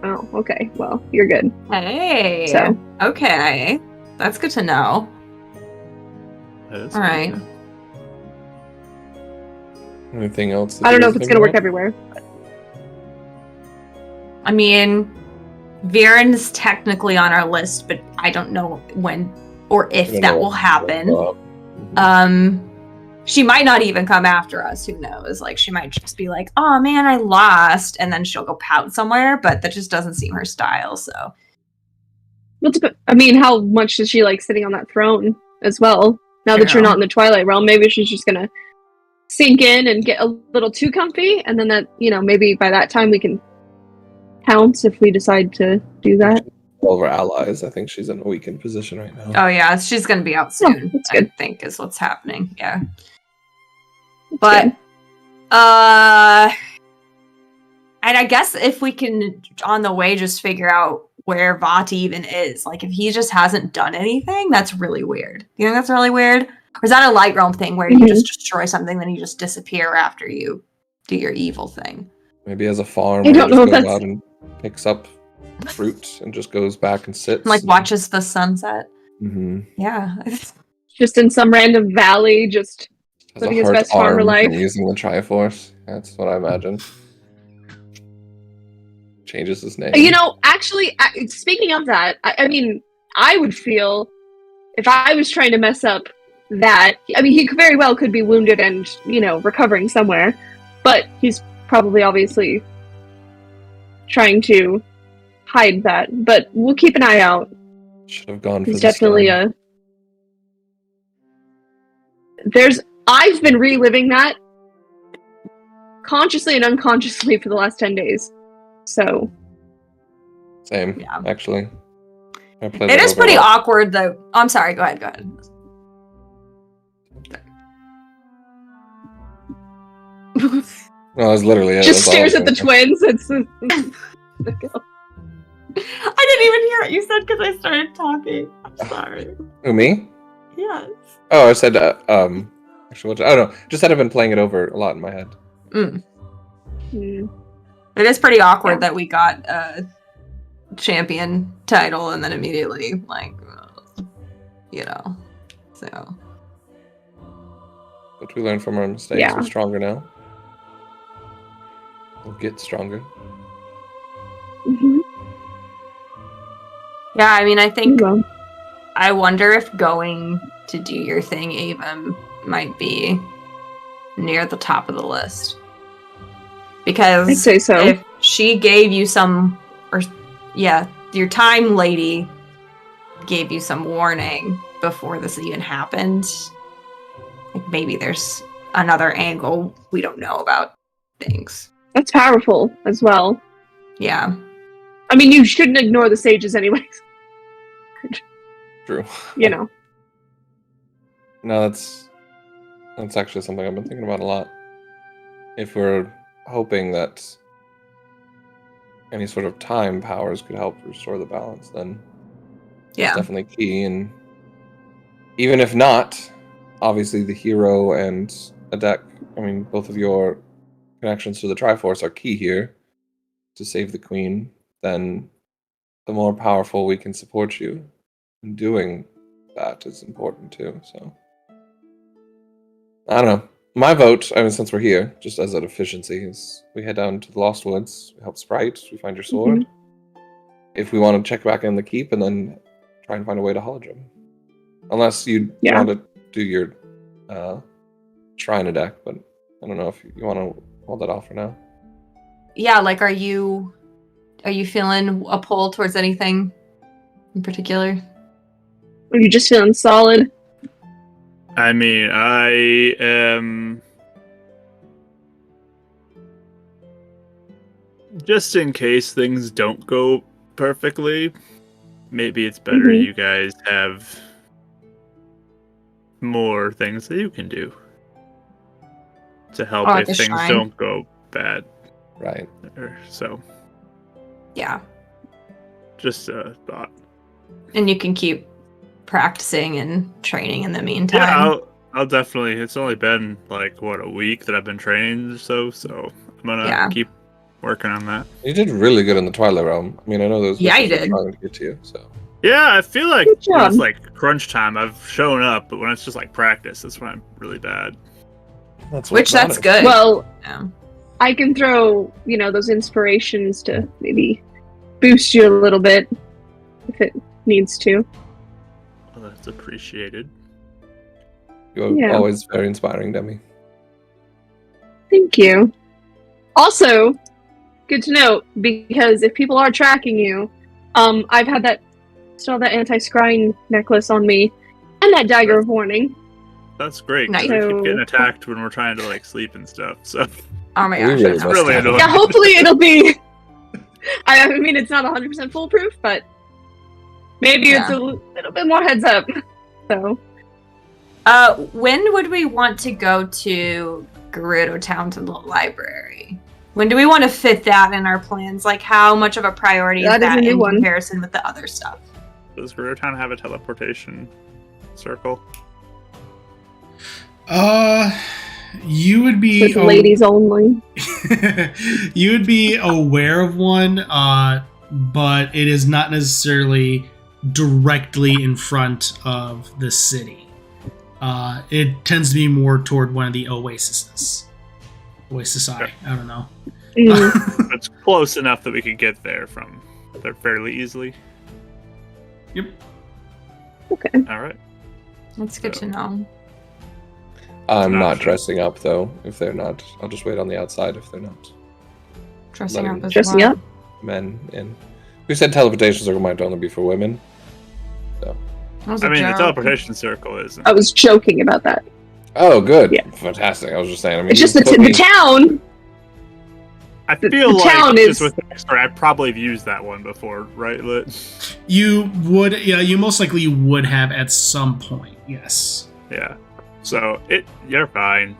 "Oh, okay, well, you're good." Hey, so okay, that's good to know. All right. Anything else? I don't know if it's gonna work everywhere. But... I mean, Viren's technically on our list, but I don't know when or if that will happen. She might not even come after us. Who knows? She might just be like, "Oh man, I lost," and then she'll go pout somewhere. But that just doesn't seem her style. So, I mean, how much does she like sitting on that throne as well? Now that you're not in the Twilight Realm, maybe she's just gonna sink in and get a little too comfy, and then that maybe by that time we can pounce if we decide to do that. All of our allies, I think she's in a weakened position right now. Oh yeah, she's gonna be out soon. That's good. I think is what's happening. Yeah. But, and I guess if we can, on the way, just figure out where Vati even is. If he just hasn't done anything, that's really weird. You think that's really weird? Or is that a Light Realm thing where you just destroy something, then you just disappear after you do your evil thing? Maybe as a farm, I don't know if goes out and picks up fruit and just goes back and sits. Watches the sunset. Mm-hmm. Yeah. Just in some random valley, just living his best farmer life. Using the Triforce. That's what I imagine. Changes his name. Actually, speaking of that, I mean, I would feel if I was trying to mess up that. I mean, he very well could be wounded and, recovering somewhere, but he's probably obviously trying to hide that. But we'll keep an eye out. Should have gone for He's definitely I've been reliving that consciously and unconsciously for the last 10 days. So Same, actually. It is pretty awkward, though. Oh, I'm sorry. Go ahead. No, it's literally it. Just stares at the twins. It's. I didn't even hear what you said because I started talking. I'm sorry. Who, me? Yes. Oh, I said, actually, I don't know. Just said I've been playing it over a lot in my head. It is pretty awkward that we got a champion title and then immediately, so. But we learn from our mistakes. Yeah. We're stronger now. We'll get stronger. Mm-hmm. Yeah, I mean, I think... I wonder if going to do your thing, Ava, might be near the top of the list. Because I'd say so. If she gave you some... your time lady gave you some warning before this even happened. Like, maybe there's another angle we don't know about things. That's powerful as well. Yeah. I mean, you shouldn't ignore the sages anyways. True. You know. No, that's actually something I've been thinking about a lot. If we're hoping that any sort of time powers could help restore the balance, then it's definitely key. And even if not, obviously the hero and a deck, I mean, both of your connections to the Triforce are key here to save the queen. Then the more powerful we can support you in doing that is important too. So I don't know. My vote, I mean, since we're here, just as an efficiency, is we head down to the Lost Woods, we help Sprite, we find your sword. Mm-hmm. If we want to check back in the keep and then try and find a way to Holodrum. Unless you want to do your Shrine deck, but I don't know if you want to hold that off for now. Yeah, like, are you feeling a pull towards anything in particular? Are you just feeling solid? I mean, I am... Just in case things don't go perfectly, maybe it's better you guys have more things that you can do to help if things don't go bad. Right. So. Yeah. Just a thought. And you can keep practicing and training in the meantime. Yeah, I'll definitely. It's only been a week that I've been training, so I'm gonna keep working on that. You did really good in the Twilight Realm. I mean, I know those. Yeah, you did. Trying to get to you, so. Yeah, I feel like when it's crunch time, I've shown up, but when it's just practice, that's when I'm really bad. That's good. Well, I can throw those inspirations to maybe boost you a little bit if it needs to. Well, that's appreciated. You're always very inspiring, Demi. Thank you. Also, good to know, because if people are tracking you, I've had still that anti-scrying necklace on me, and that dagger of warning. That's great. Nice. We keep getting attacked when we're trying to sleep and stuff. So. Oh my gosh, it's really annoying. Yeah, hopefully it'll be. I mean, it's not 100% foolproof, but maybe it's a little bit more heads up. So. When would we want to go to Gerudo Town to the library? When do we want to fit that in our plans? How much of a priority is that in comparison with the other stuff? Does Gerudo Town have a teleportation circle? You would be ladies only. You would be aware of one, but it is not necessarily directly in front of the city. It tends to be more toward one of the oases. I don't know. It's close enough that we could get there fairly easily. Yep. Okay. All right. That's good to know. I'm not dressing up, though, if they're not. I'll just wait on the outside if they're not. Dressing up as dressing up? Men in. We said teleportation circle might only be for women. So. I mean, the teleportation circle isn't. I was joking about that. Oh, good. Yeah. Fantastic. I was just saying. I mean, it's just the town. I feel like just with backstory, I probably have used that one before, right, Lit? You would, yeah, you most likely would have at some point, yes. Yeah. So you're fine.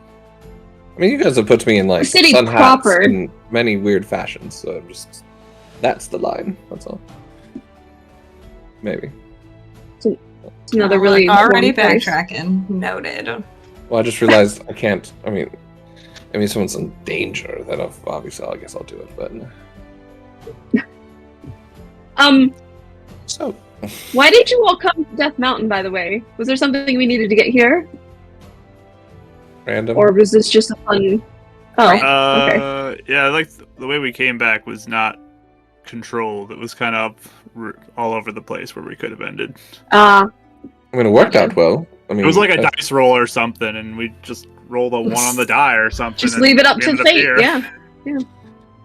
I mean, you guys have put me in like city sun hats proper. in many weird fashions, so that's the line. That's all. Maybe. It's another really already backtracking. Noted. Well, I just realized I can't. I mean, someone's in danger. Then obviously, I guess I'll do it. But So, why did you all come to Death Mountain? By the way, was there something we needed to get here? Random. Or was this just a fun? Oh, okay. Yeah, like the way we came back was not controlled. It was kind of all over the place where we could have ended. I mean, it worked out well. I mean, it was like a dice roll or something, and we just rolled a 1 on the die or something. Just leave it up to fate. Yeah.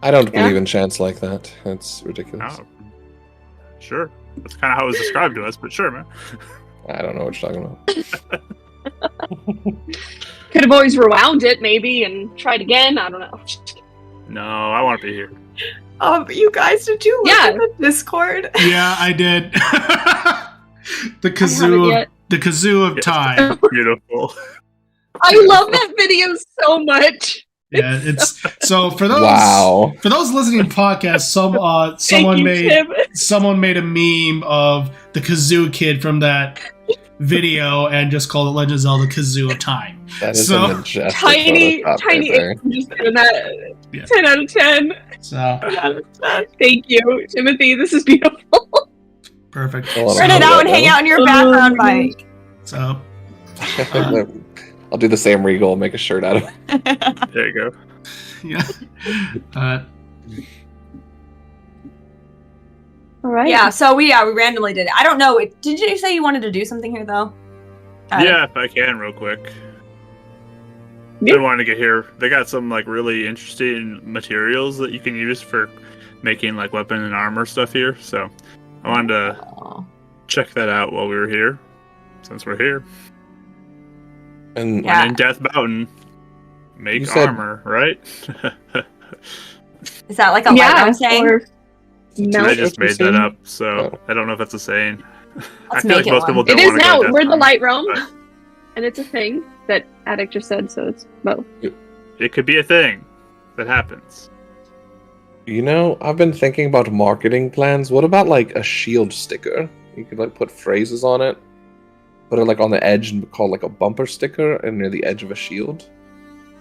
I don't believe in chance like that. That's ridiculous. Oh. Sure, that's kind of how it was described to us. But sure, man. I don't know what you're talking about. Could have always rewound it, maybe, and tried again. I don't know. No, I want to be here. You guys, did you look at the Discord? Yeah, I did. The kazoo of time. Beautiful. I love that video so much. Yeah, it's so for those listening to podcasts, someone made a meme of the kazoo kid from that video and just called it Legend of Zelda Kazoo of Time. That is so tiny just in that 10 out of 10. So thank you, Timothy. This is beautiful. Perfect. Print it out and hang out in your background, Mike. So I'll do the Sam Riegel, make a shirt out of it. There you go. Yeah. All right. Yeah, so we randomly did it. I don't know. Did you say you wanted to do something here, though? Yeah, if I can, real quick. Been wanting to get here. They got some like really interesting materials that you can use for making like weapon and armor stuff here. So I wanted to check that out while we were here, since we're here. And when in Death Mountain, make armor, right? Is that like a light saying? I just made that up, so I don't know if that's a saying. I feel like most people don't. It is now. We're the Light Realm, and it's a thing that Attic just said, so it's both. It could be a thing that happens. You know, I've been thinking about marketing plans. What about like a shield sticker? You could like put phrases on it, put it like on the edge and call like a bumper sticker and near the edge of a shield.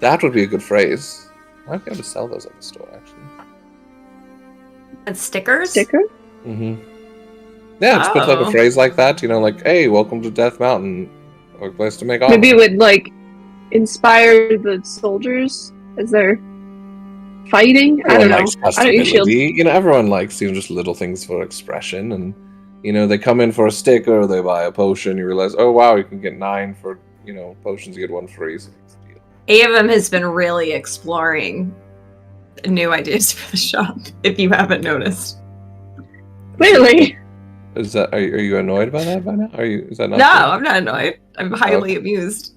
That would be a good phrase. I might be able to sell those at the store, actually. And stickers? Mm-hmm. Yeah, just put like a phrase like that, you know, like, hey, welcome to Death Mountain. A place to make armor. Maybe it would like inspire the soldiers as they're fighting. I don't know. I don't use shields. You know, everyone likes, you know, just little things for expression, and you know, they come in for a sticker, they buy a potion, you realize, oh wow, you can get 9 for, you know, potions, you get 1 free. So Avum has been really exploring new ideas for the shop, if you haven't noticed. Clearly. Is that are you annoyed by that by now? Is that not? No, I'm not annoyed. I'm highly amused.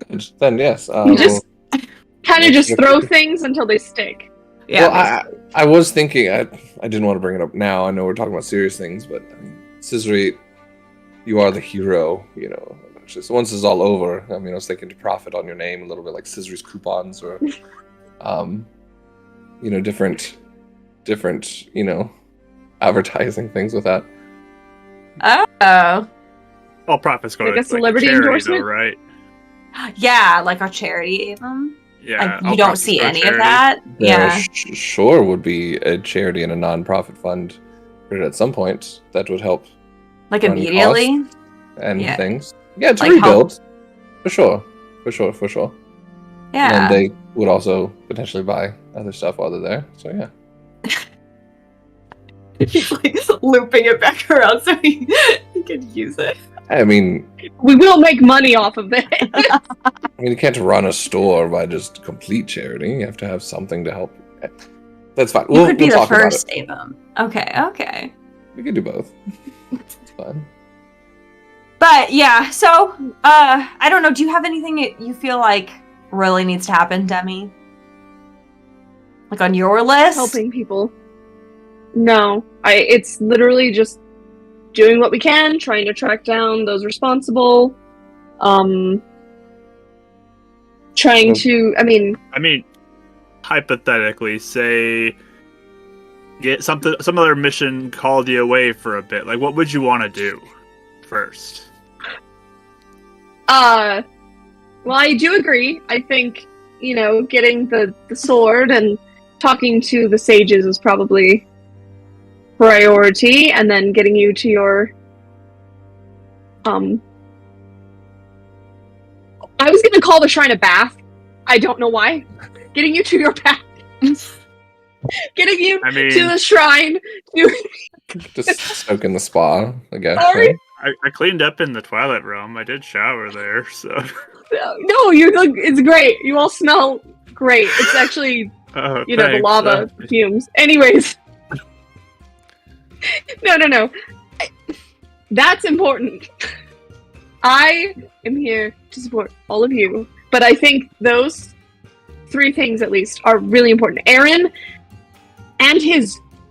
Good. Then yes. You just kind of just throw things until they stick. Yeah. Well, I was thinking I didn't want to bring it up now. I know we're talking about serious things, but I mean, Cizri, you are the hero, you know. So once this is all over, I mean, I was thinking to profit on your name a little bit, like Cizri's coupons or, you know, different, you know, advertising things with that. Oh. All profits go to a celebrity endorsement, though, right? Yeah, like our charity, Avum. Yeah, like, you don't see any of that. Yeah, sure would be a charity and a non-profit fund at some point that would help. Like immediately. And things. Yeah, to like rebuild. For sure. Yeah. And then they would also potentially buy other stuff while they're there. So yeah. He's like looping it back around so he could use it. I mean, we will make money off of it. I mean, you can't run a store by just complete charity. You have to have something to help. That's fine. You could be the first, Avum. Okay. We could do both. It's fine. But yeah, so I don't know. Do you have anything you feel like really needs to happen, Demi? Like on your list? Helping people. No. It's literally just doing what we can, trying to track down those responsible. Trying to, I mean, hypothetically, say get some other mission called you away for a bit. Like, what would you want to do first? Well, I do agree. I think, getting the sword and talking to the sages is probably priority, and then getting you to your I was gonna call the shrine a bath. I don't know why. Getting you to your bath. Getting you to the shrine. Just soak in the spa, I guess. Sorry. Right? I cleaned up in the Twilight Realm. I did shower there, so. No, you look. It's great. You all smell great. It's actually, the lava fumes. Anyways. No. That's important. I am here to support all of you, but I think those 3 things at least are really important. Aaron and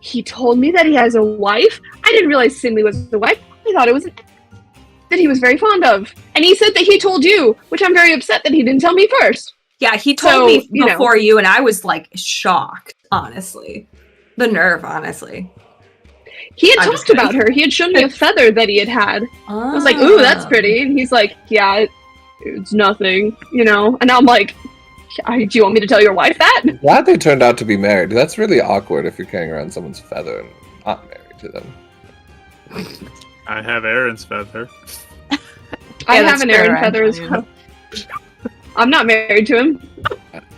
he told me that he has a wife. I didn't realize Cindy was the wife. I thought it was that he was very fond of. And he said that he told you, which I'm very upset that he didn't tell me first. Yeah, he told me before you, and I was like shocked, honestly. The nerve, honestly. He had talked about her. He had shown me a feather that he had. I was like, ooh, that's pretty. And he's like, yeah, it's nothing, And I'm like, do you want me to tell your wife that? Glad they turned out to be married. That's really awkward if you're carrying around someone's feather and not married to them. I have Aaron's feather. I have an Aaron feather as well. I'm not married to him.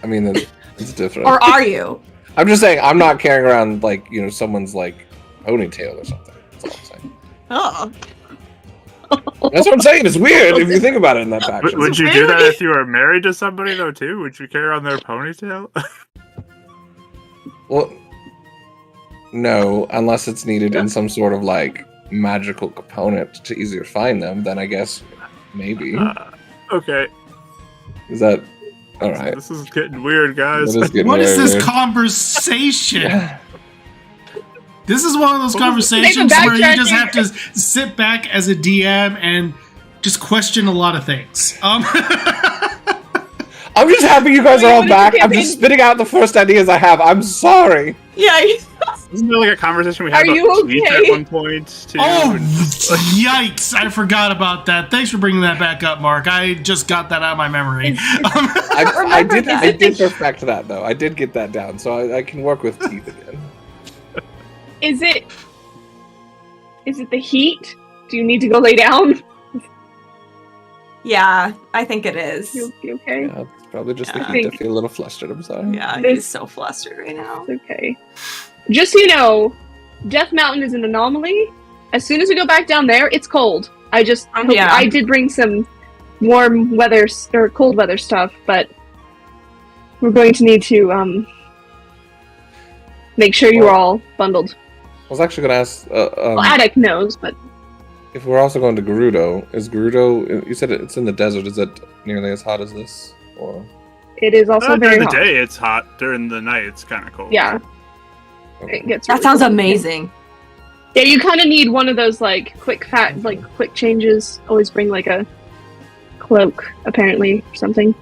I mean, it's different. Or are you? I'm just saying, I'm not carrying around, someone's, ponytail or something. That's all I'm saying. Oh. That's what I'm saying. It's weird if you think about it in that fashion. Would you do that if you were married to somebody, though, too? Would you carry on their ponytail? Well, no, unless it's needed in some sort of, magical component to easier find them, then I guess maybe. Okay. Is that... Alright. This is getting weird, guys. What is this conversation? Yeah. This is one of those conversations where you just have to sit back as a DM and just question a lot of things. I'm just happy you guys are all back. I'm just spitting out the first ideas I have. I'm sorry. Yeah. Isn't there a conversation we had about teeth at one point? Too? Oh, yikes. I forgot about that. Thanks for bringing that back up, Mark. I just got that out of my memory. I did perfect that, though. I did get that down, so I can work with teeth again. Is it the heat? Do you need to go lay down? Yeah, I think it is. You okay? Yeah, it's probably just the heat. I feel a little flustered. I'm sorry. Yeah, he's so flustered right now. It's okay. Just so you know, Death Mountain is an anomaly. As soon as we go back down there, it's cold. I did bring some warm weather or cold weather stuff, but we're going to need to make sure you're all bundled. I was actually going to ask... Attic knows, but... If we're also going to Gerudo, is Gerudo... You said it's in the desert. Is it nearly as hot as this? Or... It is also very hot. During the day, it's hot. During the night, it's kind of cold. Yeah. Okay. It gets that sounds amazing. Yeah, you kind of need one of those, quick changes. Always bring, a cloak, apparently, or something.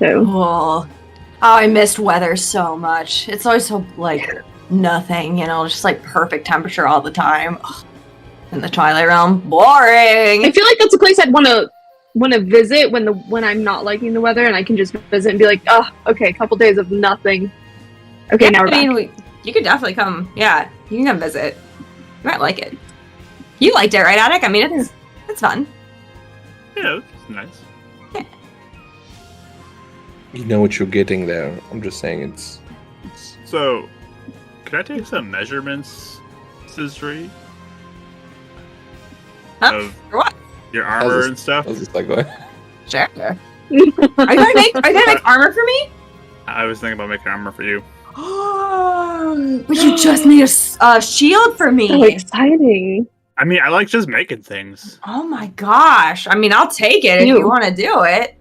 So... Oh, I missed weather so much. It's always so, nothing, just perfect temperature all the time. Ugh. In the Twilight Realm, boring. I feel like that's a place I'd want to visit when I'm not liking the weather, and I can just visit and be like, oh, okay, a couple days of nothing. Okay, yeah, now we're back. You could definitely come. Yeah, you can come visit. You might like it. You liked it, right, Attic? I mean, it's fun. Yeah, it's nice. Yeah. You know what you're getting there. I'm just saying it's... So, can I take some measurements, Cizri? Huh? Of for what? Your armor and stuff? I was just like, what? Sure. Are you gonna make armor for me? I was thinking about making armor for you. But you just made a shield for me. So exciting. I mean, I like just making things. Oh my gosh. I mean, I'll take it if you want to do it.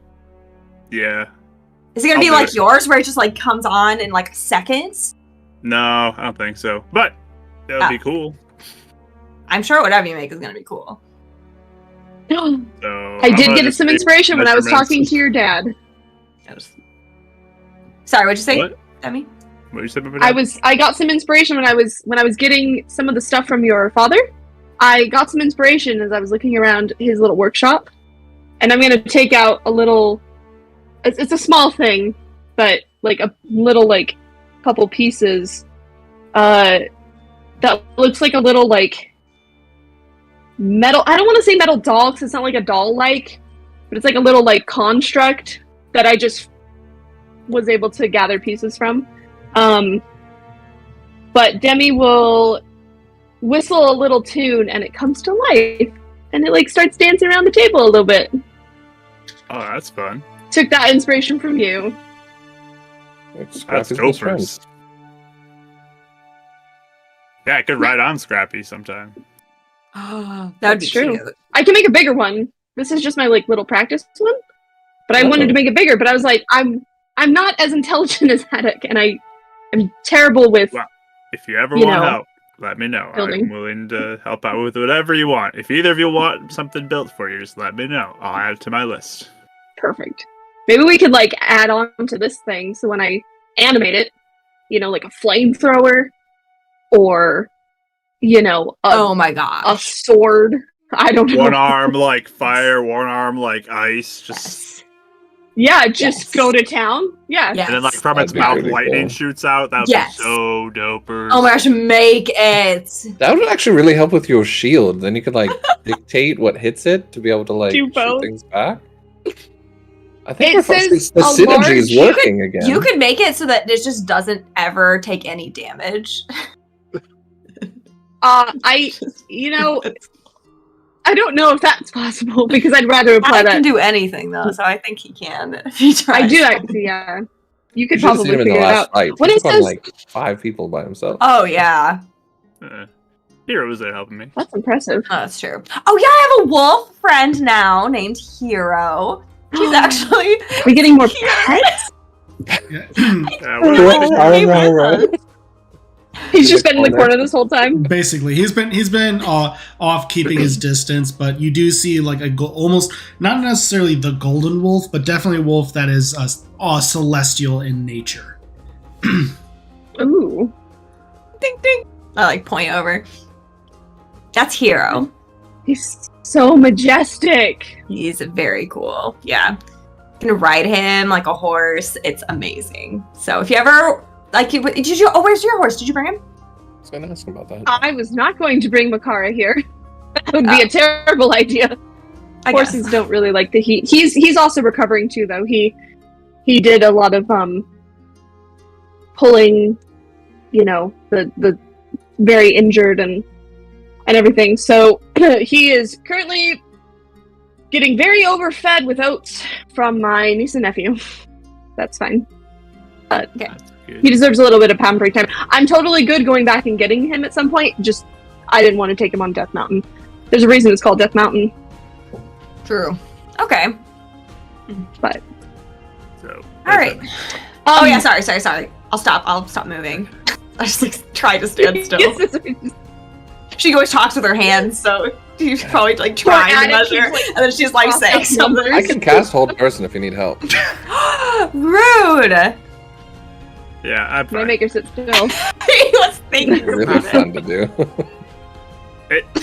Yeah. Is it gonna be like yours, where it just like comes on in like seconds? No, I don't think so. But that would be cool. I'm sure whatever you make is gonna be cool. So, I did get some inspiration when I was talking to your dad. Sorry, what'd you say, what? Demi? What you said about I got some inspiration when I was getting some of the stuff from your father. I got some inspiration as I was looking around his little workshop, and I'm gonna take out a little. It's a small thing, but like a little like couple pieces. That looks like a little like metal. I don't want to say metal doll because it's not like a doll-like, but it's like a little like construct that I just was able to gather pieces from. But Demi will whistle a little tune and it comes to life, and it like starts dancing around the table a little bit. Oh, that's fun. Took that inspiration from you. That's dopers. Yeah, I could ride on Scrappy sometime. That's true. Cute. I can make a bigger one. This is just my like little practice one, but I wanted to make it bigger. But I was like, I'm not as intelligent as Haddock, and I'm terrible with. Well, if you ever want help, let me know. Building. I'm willing to help out with whatever you want. If either of you want something built for you, just let me know. I'll add it to my list. Perfect. Maybe we could like add on to this thing, so when I animate it, like a flamethrower, or oh my god, a sword. I don't know. One arm like fire, one arm like ice. Just go to town. Yeah, and then like from its mouth, lightning shoots out. That would be so doper. Oh my gosh, make it. That would actually really help with your shield. Then you could like dictate what hits it to be able to like shoot things back. I think the synergy is working again. You could make it so that it just doesn't ever take any damage. I don't know if that's possible because I'd rather apply that. He can do anything though, so I think he can. If he tries. I do actually, yeah. You could probably figure it out. When it says like 5 people by himself. Oh yeah. Hero was there helping me. That's impressive. Oh, that's true. Oh yeah, I have a wolf friend now named Hero. He's actually. We're getting more pets. He's just been in the corner this whole time. Basically, he's been off keeping his distance, but you do see like almost not necessarily the golden wolf, but definitely a wolf that is celestial in nature. Ooh, ding ding! I like point over. That's Hero. He's so majestic. He's very cool. Yeah, you can ride him like a horse. It's amazing. So if you ever. Where's your horse? Did you bring him? I was going to ask him about that. I was not going to bring Makara here. That would be a terrible idea. Horses don't really like the heat. He's also recovering too, though. He did a lot of pulling, the very injured and everything. So he is currently getting very overfed with oats from my niece and nephew. That's fine. Okay. He deserves a little bit of pampering time. I'm totally good going back and getting him at some point. Just, I didn't want to take him on Death Mountain. There's a reason it's called Death Mountain. True. Okay. But. So. All right. Oh yeah. Sorry. I'll stop moving. I just try to stand still. She always talks with her hands, so she's probably trying to measure, and then she's saying something. I can cast Hold Person if you need help. Rude. Yeah, I'm fine. I make her sit still. He was thinking really fun to do.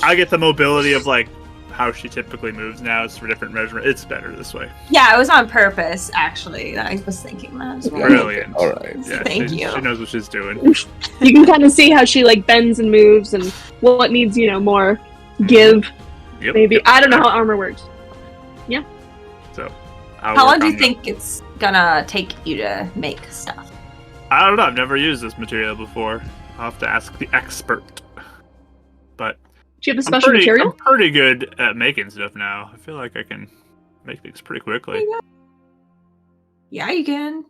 I get the mobility of how she typically moves now. It's for different measurement. It's better this way. Yeah, it was on purpose, actually. I was thinking that as well. Brilliant. All right. Yeah, Thank you. She knows what she's doing. You can kind of see how she bends and moves and what needs, more give. Yep, maybe. Yep. I don't know how armor works. Yeah. So, how long do you think it's gonna take you to make stuff? I don't know. I've never used this material before. I'll have to ask the expert. But do you have a special material? I'm pretty good at making stuff now. I feel like I can make things pretty quickly. Yeah, you can.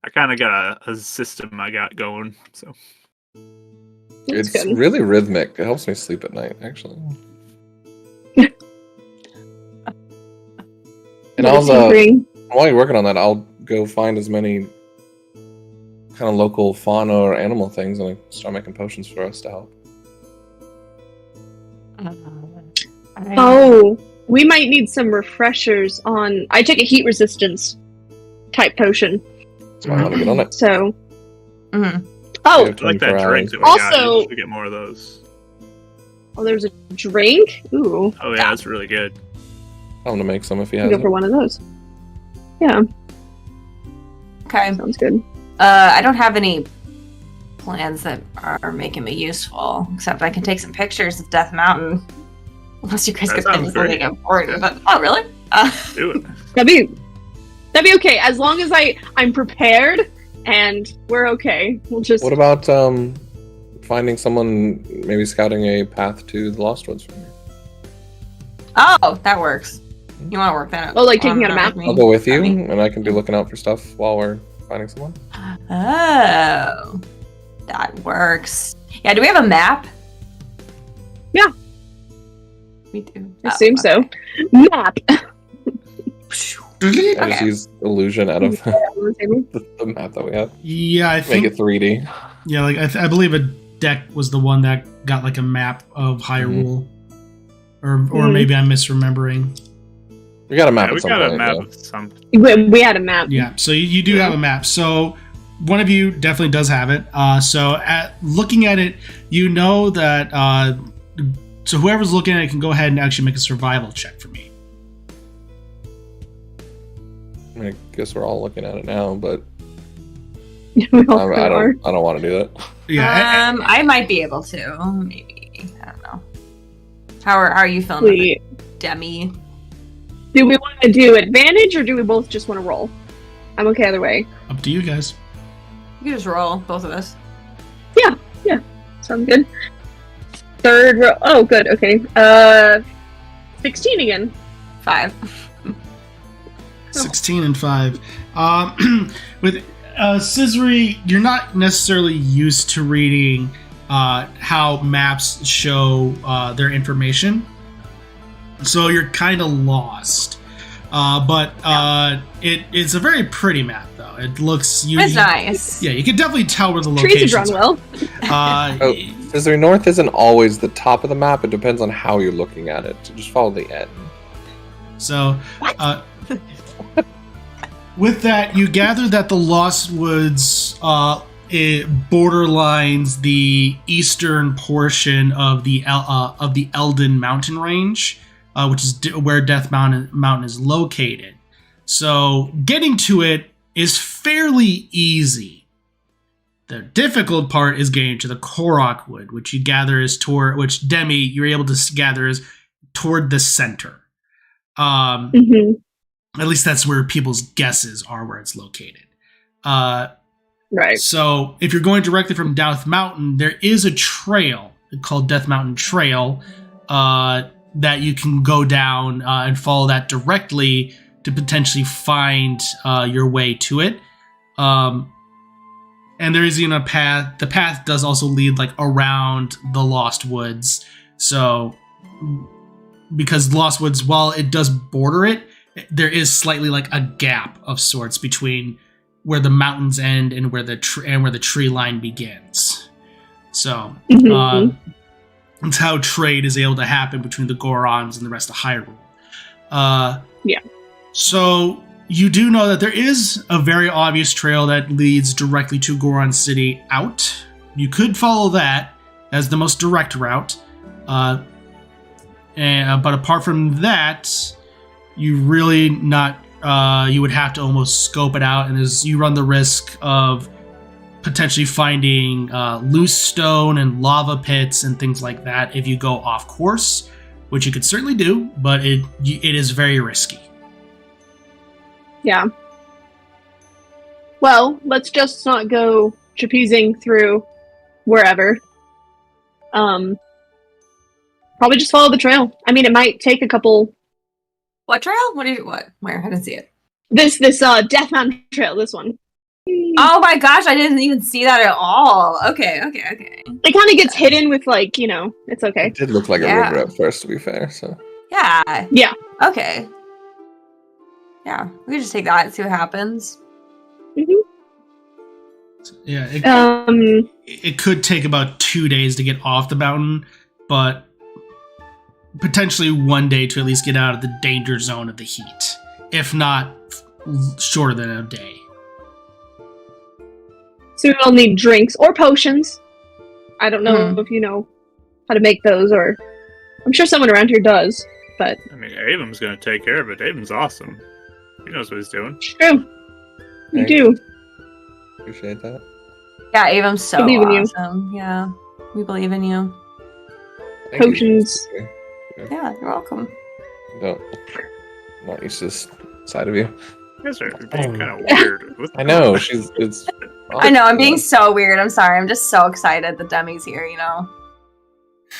I kind of got a system I got going, so. It's really rhythmic. It helps me sleep at night, actually. And While you're working on that, I'll go find as many kind of local fauna or animal things and start making potions for us to help. Oh, we might need some refreshers on. I take a heat resistance type potion. So I want to get on it. So. Mm-hmm. Oh, I like that drink that we also, got. You should get more of those. Oh, there's a drink? Ooh. Oh, yeah, that's really good. I'm going to make some if he I'll has go for one of those. Yeah. Okay. Sounds good. I don't have any plans that are making me useful, except I can take some pictures of Death Mountain. Unless you guys could think of something important. But, oh, really? Do it. That'd be okay, as long as I'm prepared and we're okay. We'll just. What about finding someone, maybe scouting a path to the Lost Woods from here? Oh, that works. You want to work that out? Oh, like taking out a map? I'll go with you, and I can be looking out for stuff while we're finding someone. Oh, that works. Yeah, do we have a map? Yeah. We do. I assume so. Map! I just use illusion out of the map that we have. Yeah, I think. Make it 3D. Yeah, like I believe a deck was the one that got like a map of Hyrule. Or maybe I'm misremembering. We got a map. Yeah, we got a map of something. We had a map. Yeah, so you do have a map. So one of you definitely does have it. So looking at it, you know that. So whoever's looking at it can go ahead and actually make a survival check for me. I guess we're all looking at it now, but I don't want to do that. Yeah, I might be able to. Maybe, I don't know. How are you feeling, Demi? Do we want to do advantage, or do we both just want to roll? I'm okay either way. Up to you guys. You can just roll, both of us. Yeah, sounds good. Third row. Oh, good. Okay. 16 again. 5. 16 and 5. With Cizri, you're not necessarily used to reading how maps show their information, so you're kind of lost. But it's a very pretty map, though. It looks. It's nice. Yeah, you can definitely tell where the locations Trees are drawn well. Cizri North isn't always the top of the map. It depends on how you're looking at it. So just follow the end. So, with that, you gather that the Lost Woods it borderlines the eastern portion of the Elden Mountain Range, which is where Death Mountain is located. So, getting to it is fairly easy. The difficult part is getting to the Korok Wood, which you gather is which Demi you're able to gather is toward the center. At least that's where people's guesses are where it's located. Right. So if you're going directly from Death Mountain, there is a trail called Death Mountain Trail that you can go down and follow that directly to potentially find your way to it. And there is even a path. The path does also lead like around the Lost Woods. So because Lost Woods, while it does border it, there is slightly like a gap of sorts between where the mountains end and where the tree line begins. So that's how trade is able to happen between the Gorons and the rest of Hyrule. Yeah. So you do know that there is a very obvious trail that leads directly to Goron City out. You could follow that as the most direct route. But apart from that, you really not. You would have to almost scope it out, and you run the risk of potentially finding loose stone and lava pits and things like that if you go off course, which you could certainly do, but it is very risky. Yeah. Well, let's just not go trapezing through wherever. Probably just follow the trail. I mean, it might take a couple. What trail? What? Where? I didn't see it. This Death Mountain Trail. This one. Oh my gosh! I didn't even see that at all. Okay. It kind of gets hidden with it's okay. It did look like a river at first, to be fair. So. Yeah. Yeah. Okay. Yeah, we could just take that and see what happens. Yeah, it could take about 2 days to get off the mountain, but potentially 1 day to at least get out of the danger zone of the heat, if not shorter than a day. So we'll need drinks or potions. I don't know if you know how to make those, or I'm sure someone around here does, but... I mean, Avon's going to take care of it. Avon's awesome. He knows what he's doing. True. You do. Appreciate that. Yeah, Avon's so awesome. Yeah, we believe in you. Potions. Yeah, you're welcome. I'm not used to this side of you. You guys are being kind of weird. I know, I know, I'm being so weird. I'm sorry. I'm just so excited that Demi's here, you know?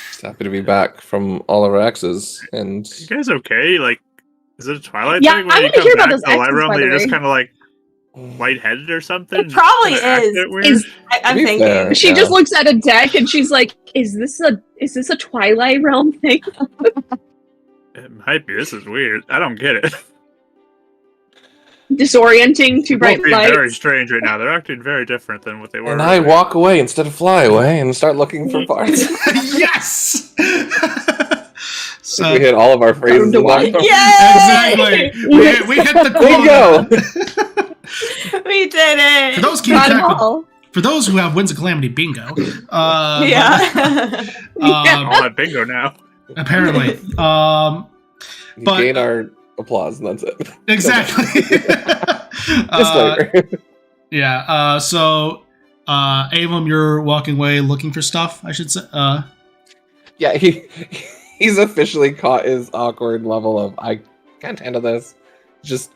Just happy to be back from all of our exes. And you guys okay? Like, is it a Twilight thing? When I want to hear about those exes, light realm, by the you're way. just kind of like lightheaded or something? It probably is. I'm thinking. Fair, she just looks at a deck and she's like, is this a Twilight Realm thing? It might be. This is weird. I don't get it. Disorienting, too bright lights. Very strange right now. They're acting very different than what they were. And I walk away instead of fly away and start looking for parts. Yes! So we hit all of our phrases. Exactly. We hit the quota. We did it. For those keeping track, for those who have Winds of Calamity bingo. All that bingo now. Apparently. You gain our applause, and that's it. Exactly. Disclaimer. Yeah. So, Avon, you're walking away looking for stuff, I should say. Yeah, he's officially caught his awkward level of I can't handle this. Just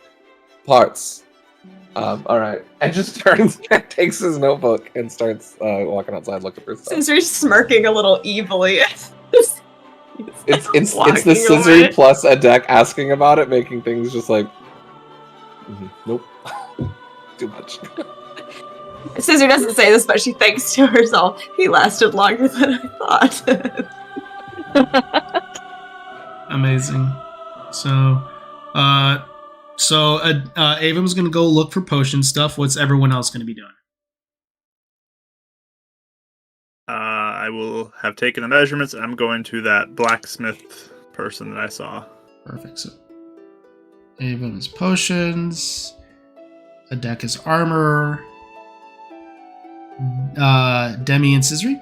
parts. All right, and just takes his notebook and starts walking outside looking for stuff. Cizri's smirking a little evilly. It's the Cizri plus a deck asking about it, making things just like, nope, too much. Cizri doesn't say this, but she thinks to herself, he lasted longer than I thought. Amazing. So, Avon's gonna go look for potion stuff. What's everyone else gonna be doing? I will have taken the measurements, and I'm going to that blacksmith person that I saw. Perfect. So, Avon is potions. A deck is armor. Demi and Cizri.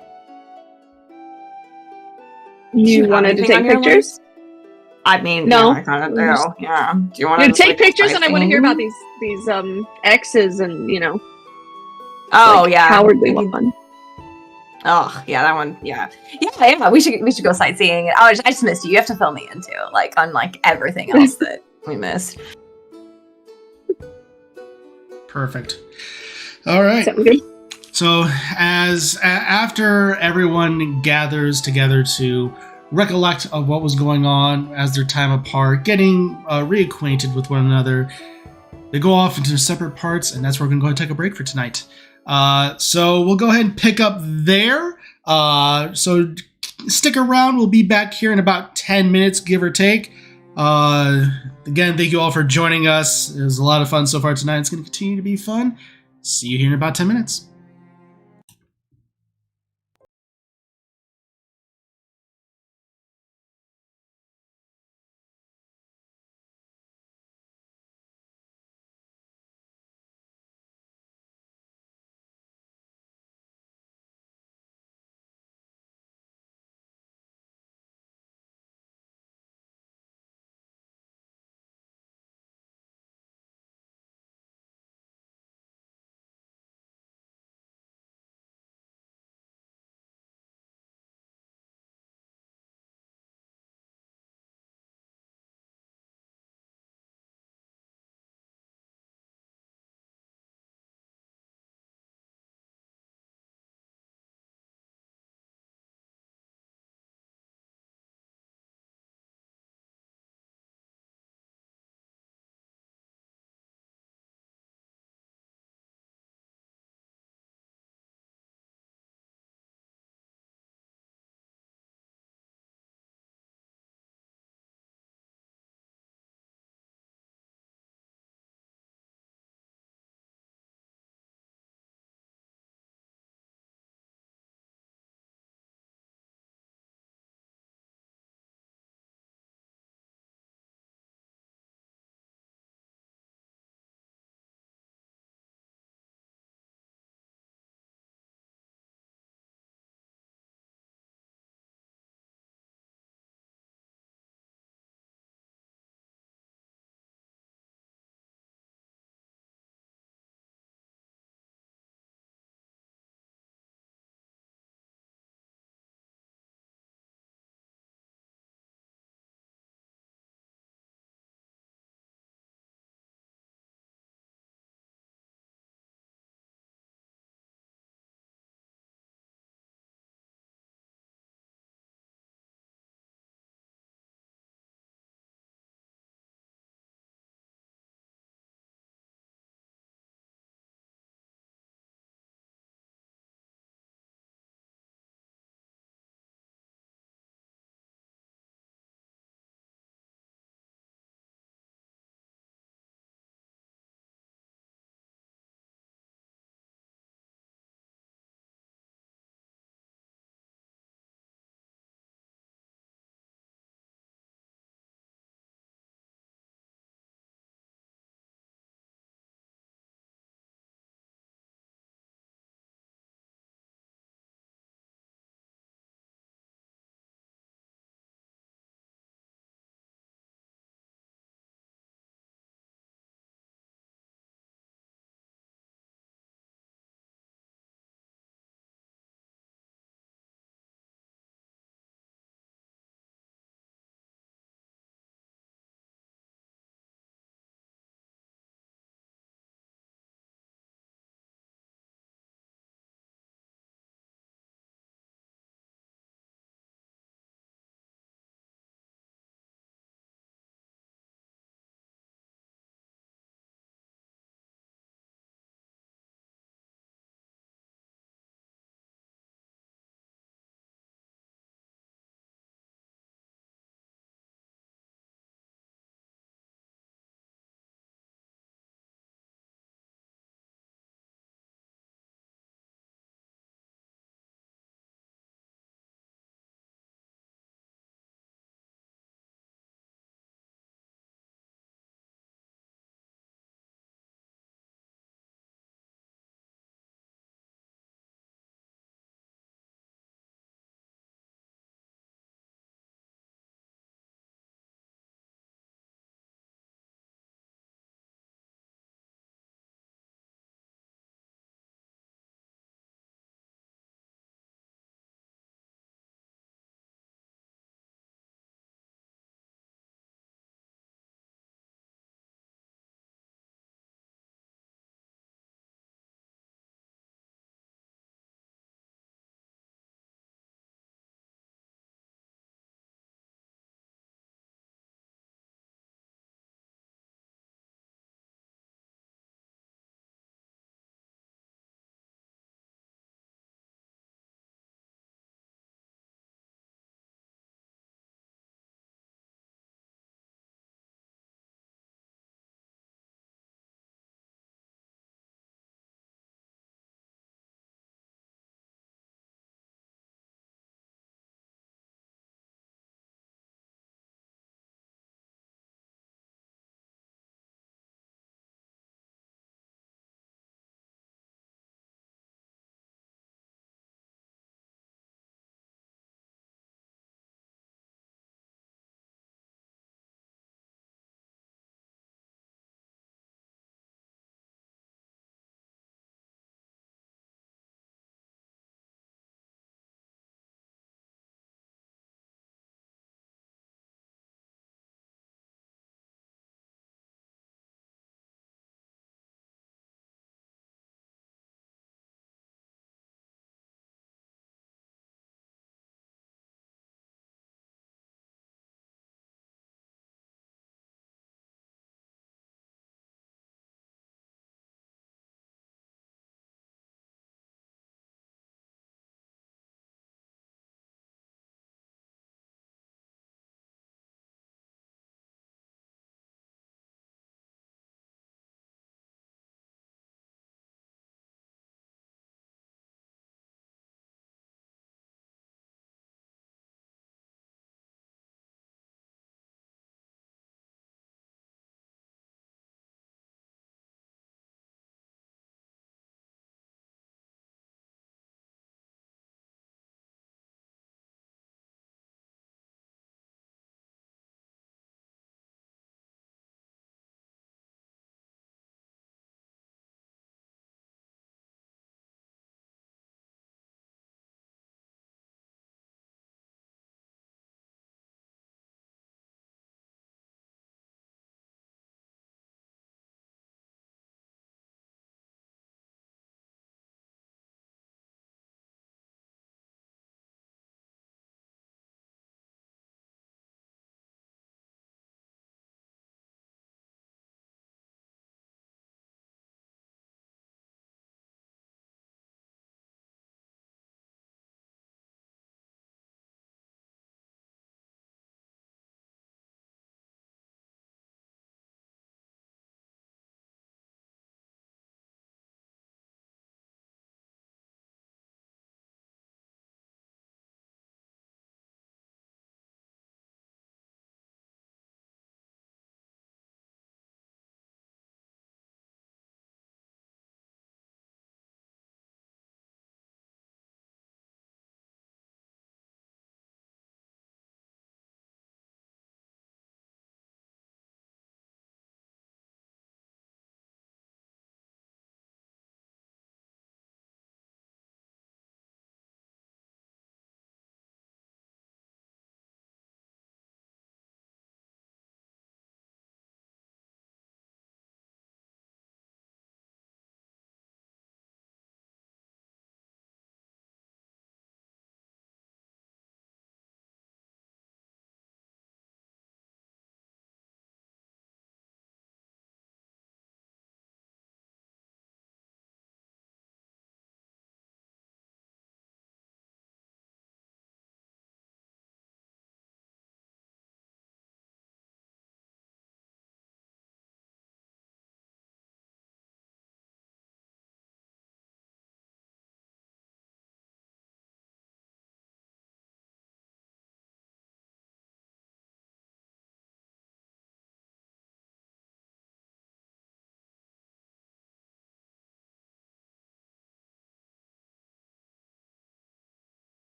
You wanted to take pictures? I mean, no. Yeah, I kind of do. Yeah. Do you want to take pictures? And I want to hear about these X's and Oh yeah, cowardly one. Oh yeah, that one. Yeah. We should go sightseeing. I just missed you. You have to fill me in too, like on like everything else that we missed. Perfect. All right. Good. So after everyone gathers together to recollect of what was going on as their time apart, getting reacquainted with one another, they go off into separate parts, and that's where we're going to go and take a break for tonight. So we'll go ahead and pick up there. So stick around. We'll be back here in about 10 minutes, give or take. Again, thank you all for joining us. It was a lot of fun so far tonight. It's going to continue to be fun. See you here in about 10 minutes.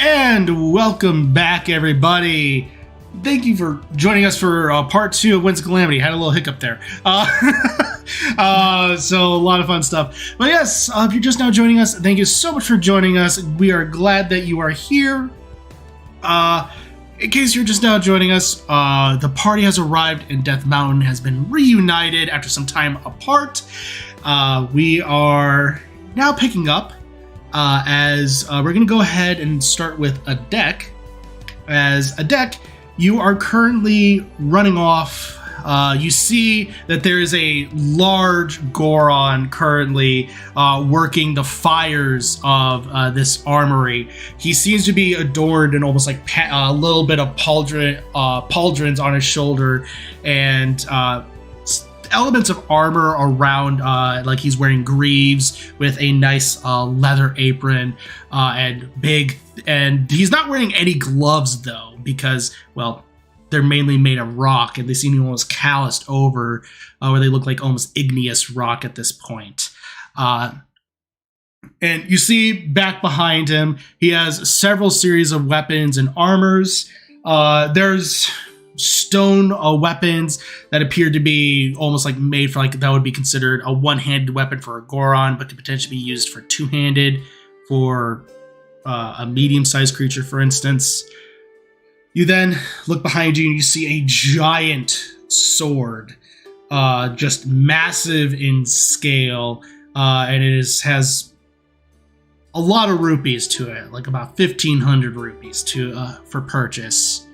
And welcome back, everybody. Thank you for joining us for part 2 of Winds of Calamity. Had a little hiccup there. So a lot of fun stuff. But yes, if you're just now joining us, thank you so much for joining us. We are glad that you are here. In case you're just now joining us, the party has arrived and Death Mountain has been reunited after some time apart. We are now picking up as we're going to go ahead and start with a deck. As a deck, you are currently running off. You see that there is a large Goron currently working the fires of this armory. He seems to be adorned in almost like a little bit of pauldrons on his shoulder and elements of armor around, like he's wearing greaves with a nice leather apron and he's not wearing any gloves though, because, well, they're mainly made of rock and they seem almost calloused over, where they look like almost igneous rock at this point. And you see back behind him, he has several series of weapons and armors. There's stone weapons that appear to be almost like made for, like, that would be considered a one-handed weapon for a Goron, but could potentially be used for two-handed for a medium-sized creature, for instance. You then look behind you and you see a giant sword, just massive in scale, and it has a lot of rupees to it, like about 1,500 rupees for purchase.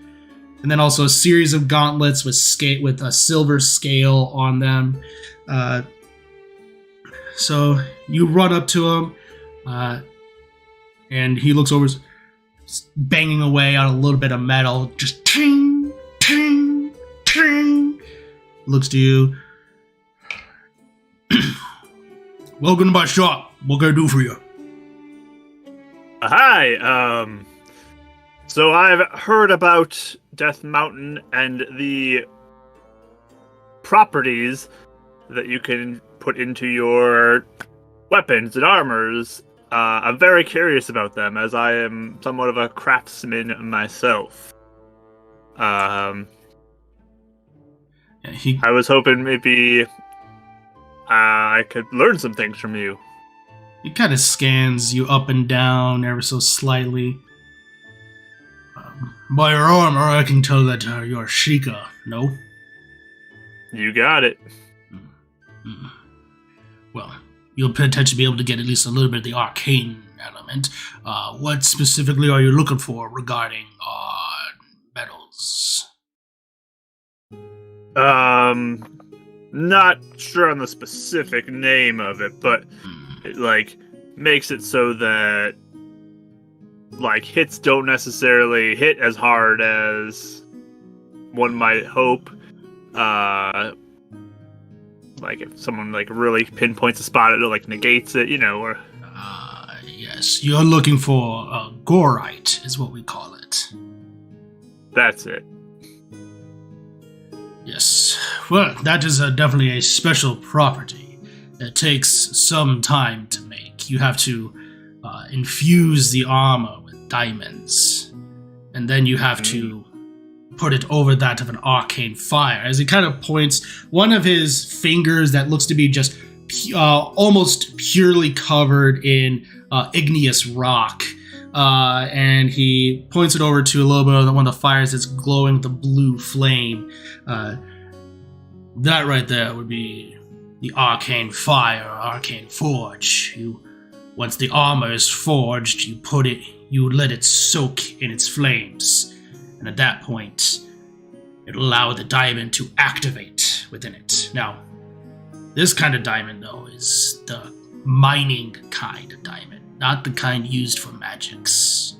And then also a series of gauntlets with a silver scale on them. So you run up to him, and he looks over, banging away on a little bit of metal, just ting, ting, ting. Looks to you. Welcome to my shop. What can I do for you? Hi. So I've heard about Death Mountain and the properties that you can put into your weapons and armors. I'm very curious about them, as I am somewhat of a craftsman myself. I was hoping maybe I could learn some things from you. He kind of scans you up and down ever so slightly. By your armor, I can tell that you're Sheikah, no? You got it. Well, you'll potentially be able to get at least a little bit of the arcane element. What specifically are you looking for regarding metals? Not sure on the specific name of it, but it, like, makes it so that, like, hits don't necessarily hit as hard as one might hope. Like, if someone, like, really pinpoints a spot, it, like, negates it, you know, or... Yes, you're looking for gorite, is what we call it. That's it. Yes. Well, that is definitely a special property. It takes some time to make. You have to infuse the armor with diamonds, and then you have to put it over that of an arcane fire. As he kind of points one of his fingers that looks to be just almost purely covered in igneous rock, and he points it over to a little bit of one of the fires that's glowing with a blue flame. That right there would be the arcane fire, arcane forge. Once the armor is forged, you let it soak in its flames. And at that point, it'll allow the diamond to activate within it. Now, this kind of diamond, though, is the mining kind of diamond, not the kind used for magics.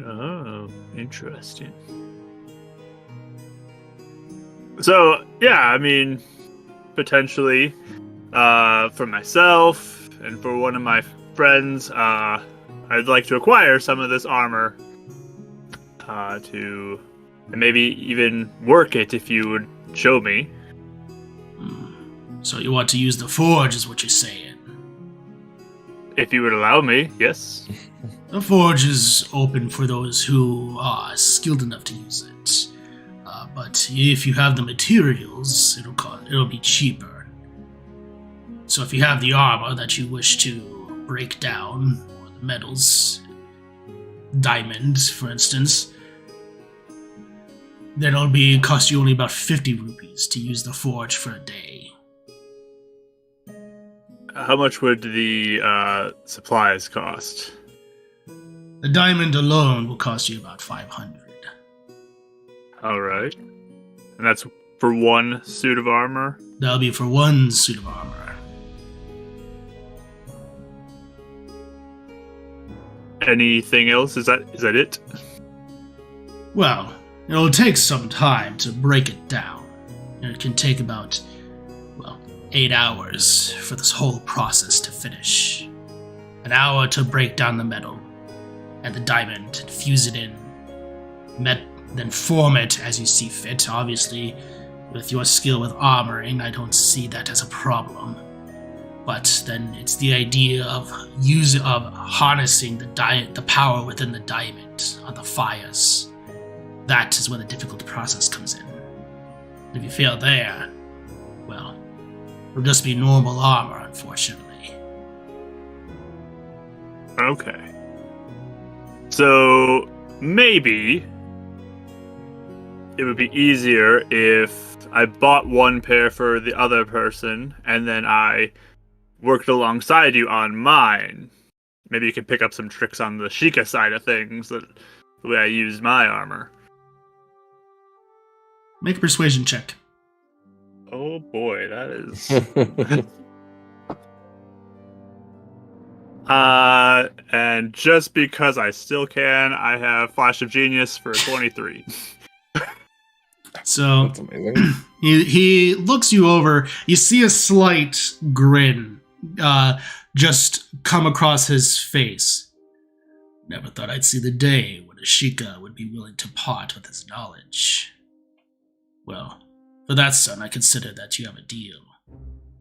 Oh, interesting. So, yeah, I mean, potentially, for myself and for one of my friends, I'd like to acquire some of this armor to maybe even work it if you would show me. So you want to use the forge, is what you're saying? If you would allow me, yes. The forge is open for those who are skilled enough to use it. But if you have the materials, it'll be cheaper. So if you have the armor that you wish to break down, or the metals, diamonds, for instance, then it'll cost you only about 50 rupees to use the forge for a day. How much would the supplies cost? The diamond alone will cost you about 500. All right. And that's for one suit of armor? That'll be for one suit of armor. Anything else? Is that it? Well, it'll take some time to break it down. It can take about, 8 hours for this whole process to finish. An hour to break down the metal and the diamond and fuse it in. Then form it as you see fit. Obviously, with your skill with armoring, I don't see that as a problem. But then it's the idea of harnessing the power within the diamond on the fires. That is where the difficult process comes in. If you fail there, well, it'll just be normal armor, unfortunately. Okay. So, maybe it would be easier if I bought one pair for the other person, and then I worked alongside you on mine. Maybe you could pick up some tricks on the Sheikah side of things, the way I use my armor. Make a persuasion check. Oh boy, that is... And just because I still can, I have Flash of Genius for 23. So that's amazing. He looks you over. You see a slight grin just come across his face. Never thought I'd see the day when a Sheikah would be willing to part with his knowledge. Well, for that, son, I consider that you have a deal.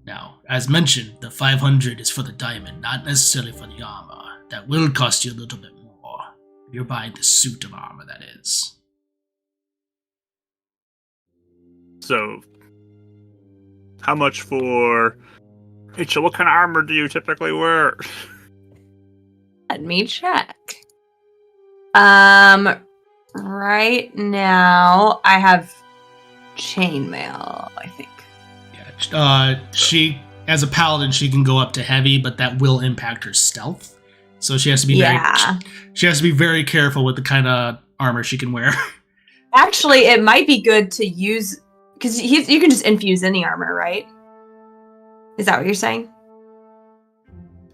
Now, as mentioned, the 500 is for the diamond, not necessarily for the armor. That will cost you a little bit more. If you're buying the suit of armor, that is. So, how much for... Rachel, what kind of armor do you typically wear? Let me check. Right now, I have chainmail, I think. Yeah, she, as a paladin, she can go up to heavy, but that will impact her stealth. So she has to be she has to be very careful with the kind of armor she can wear. Actually, it might be good to use... Because you can just infuse any armor, right? Is that what you're saying?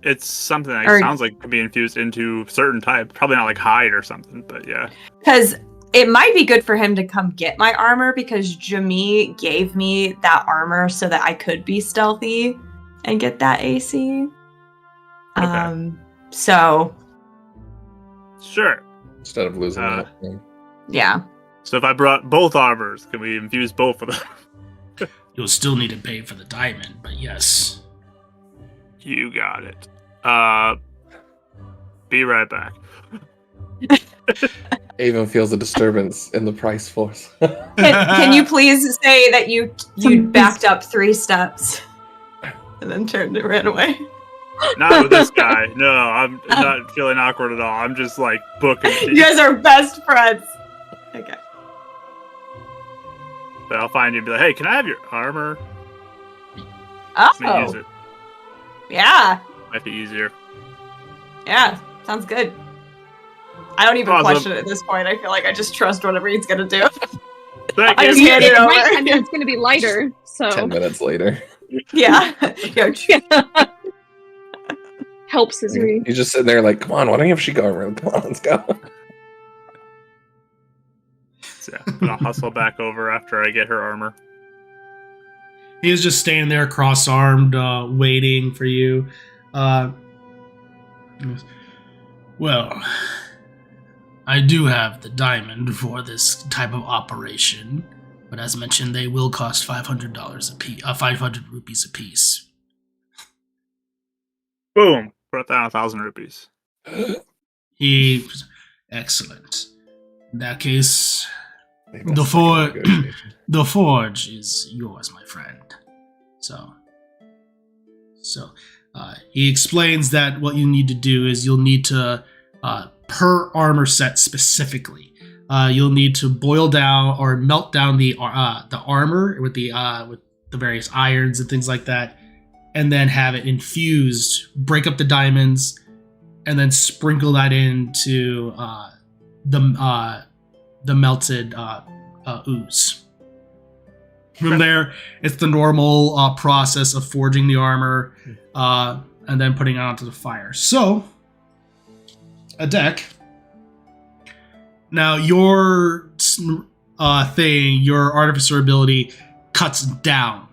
It's something that sounds like could be infused into certain type. Probably not like hide or something, but yeah. Because it might be good for him to come get my armor, because Jami gave me that armor so that I could be stealthy and get that AC. Okay. So... Sure. Instead of losing that. Yeah. So if I brought both armors, can we infuse both of them? You'll still need to pay for the diamond, but yes. You got it. Be right back. Avon feels a disturbance in the price force. Can you please say that you backed up 3 steps and then turned and ran away? Not with this guy. No, I'm not feeling awkward at all. I'm just like booking. You guys are best friends. Okay. But I'll find you and be like, hey, can I have your armor? Oh. Let me use it. Yeah. Might be easier. Yeah, sounds good. I don't even Awesome. question it at this point. I feel like I just trust whatever he's gonna do. Thank I you. just hand it over. I mean, it's going to be lighter, so 10 minutes later. Yeah. help Cizri. He's just sitting there like, come on, why don't you have Sheikah armor? Come on, let's go. Yeah, I'll hustle back over after I get her armor. He was just standing there cross-armed, waiting for you. Well, I do have the diamond for this type of operation, but as mentioned, they will cost $500 a piece, 500 rupees a piece. Boom! Put down 1,000 rupees. Excellent. In that case, the forge is yours, my friend. So he explains that what you need to do is you'll need to, per armor set specifically, you'll need to boil down or melt down the armor with the various irons and things like that, and then have it infused, break up the diamonds, and then sprinkle that into the melted ooze. From there, it's the normal process of forging the armor and then putting it onto the fire. So, a deck. Now, your your artificer ability cuts down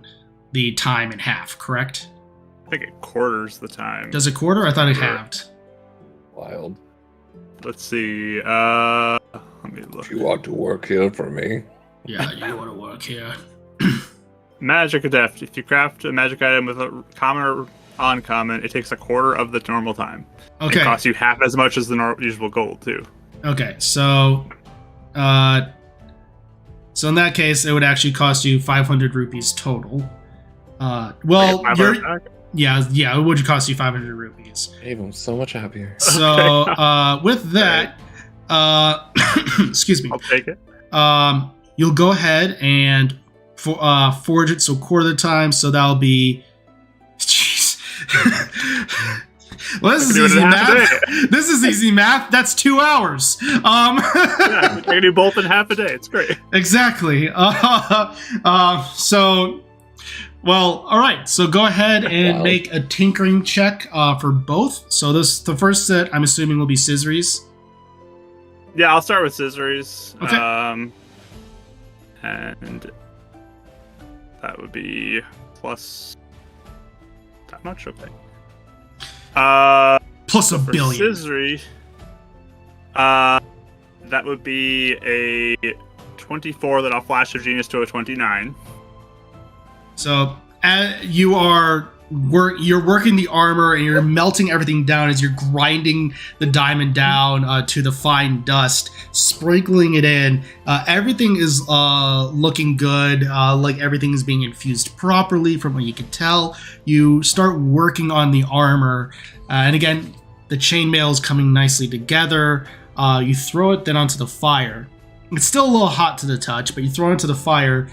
the time in half, correct? I think it quarters the time. Does it quarter? I thought it halved. Wild. Let's see. Let me look. You want to work here for me? Yeah, you want to work here. Magic Adept. If you craft a magic item with a common or uncommon, it takes a quarter of the normal time. Okay. It costs you half as much as the usual gold, too. Okay, so in that case, it would actually cost you 500 rupees total. It would cost you 500 rupees. Dave, I'm so much happier. So, with that, excuse me. I'll take it. You'll go ahead and forge it, so quarter the time, so that'll be... Jeez. Well, this is easy math. This is easy math. That's 2 hours. Yeah, I can do both in half a day. It's great. Exactly. All right. So go ahead and make a tinkering check for both. So the first set, I'm assuming, will be Cizri's. Yeah, I'll start with Cizri's. Okay. And that would be plus that much, okay. Plus a billion. Cizri, that would be a 24 that I'll flash of genius to a 29. So you're working the armor and you're melting everything down as you're grinding the diamond down to the fine dust, sprinkling it in. Everything is looking good, like everything is being infused properly from what you can tell. You start working on the armor, and again, the chainmail is coming nicely together. You throw it then onto the fire. It's still a little hot to the touch, but you throw it into the fire,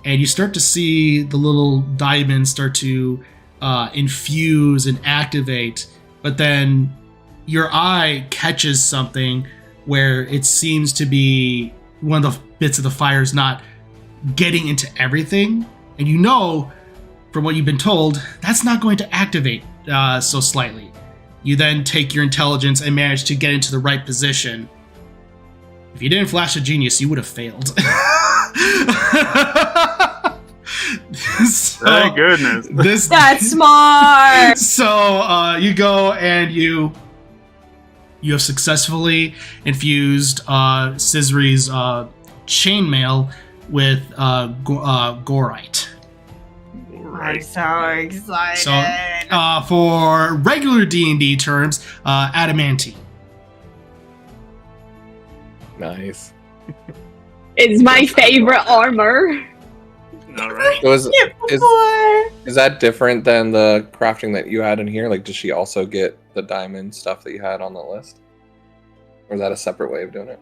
and you start to see the little diamonds start to infuse and activate, but then your eye catches something where it seems to be one of the bits of the fire is not getting into everything, and you know from what you've been told that's not going to activate so slightly. You then take your intelligence and manage to get into the right position. If you didn't flash a genius, you would have failed. Thank goodness. That's smart. So you go and you have successfully infused Cizri's chainmail with gorite. I'm so excited. So for regular D&D terms, adamantine. Nice. It's my favorite armor. All right. So is that different than the crafting that you had in here? Like, does she also get the diamond stuff that you had on the list? Or is that a separate way of doing it?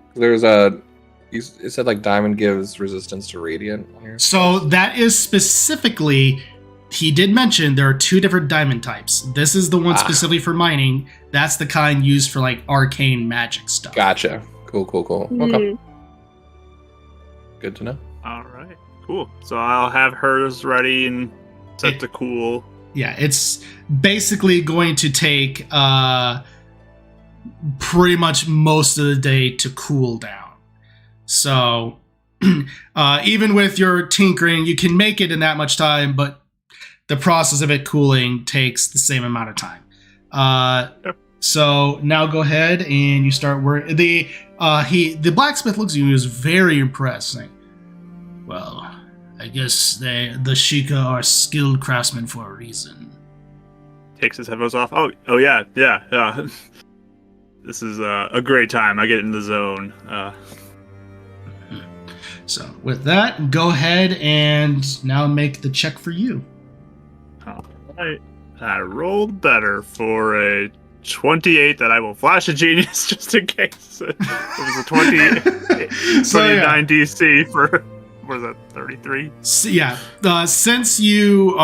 It said like diamond gives resistance to radiant on here. So that is specifically, he did mention there are 2 different diamond types. This is the one specifically for mining. That's the kind used for like arcane magic stuff. Gotcha. Cool. Okay. Good to know. All right. Cool. So I'll have hers ready and set to cool. Yeah, it's basically going to take pretty much most of the day to cool down. So even with your tinkering, you can make it in that much time, but the process of it cooling takes the same amount of time. Yep. So now go ahead and you start working. The blacksmith looks at you and is very impressed, saying, "Well, I guess the Sheikah are skilled craftsmen for a reason." Takes his headphones off. Oh yeah. This is a great time. I get in the zone. So with that, go ahead and now make the check for you. All right. I rolled better for a 28 that I will flash a genius just in case. It was a 29 DC for, what was that, 33? So, yeah. Since you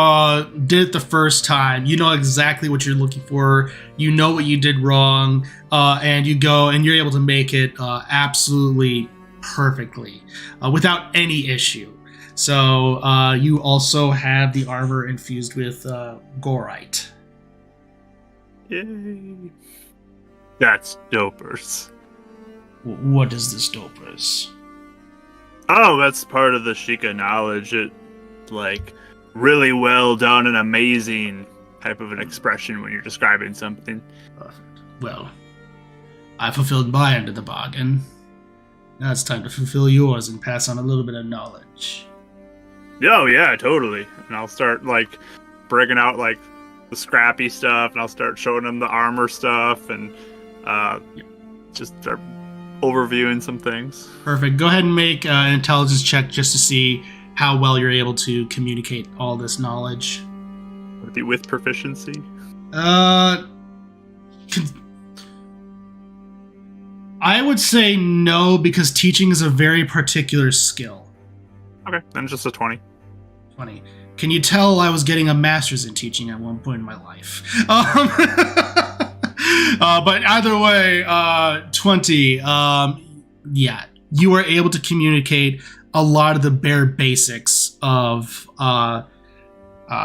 did it the first time, you know exactly what you're looking for. You know what you did wrong. And you go and you're able to make it absolutely perfectly without any issue. So you also have the armor infused with gorite. Yay. That's dopers. What is this dopers? Oh, that's part of the Sheikah knowledge. It, like, really well done and amazing type of an expression when you're describing something. Well, I fulfilled my end of the bargain. Now it's time to fulfill yours and pass on a little bit of knowledge. Oh, yeah, totally. And I'll start, like, breaking out, like, the scrappy stuff, and I'll start showing them the armor stuff, and just start overviewing some things. Perfect. Go ahead and make an intelligence check just to see how well you're able to communicate all this knowledge. Would it be with proficiency? I would say no, because teaching is a very particular skill. Okay, then just a 20. 20. Can you tell I was getting a master's in teaching at one point in my life? But either way, 20. Yeah, you were able to communicate a lot of the bare basics of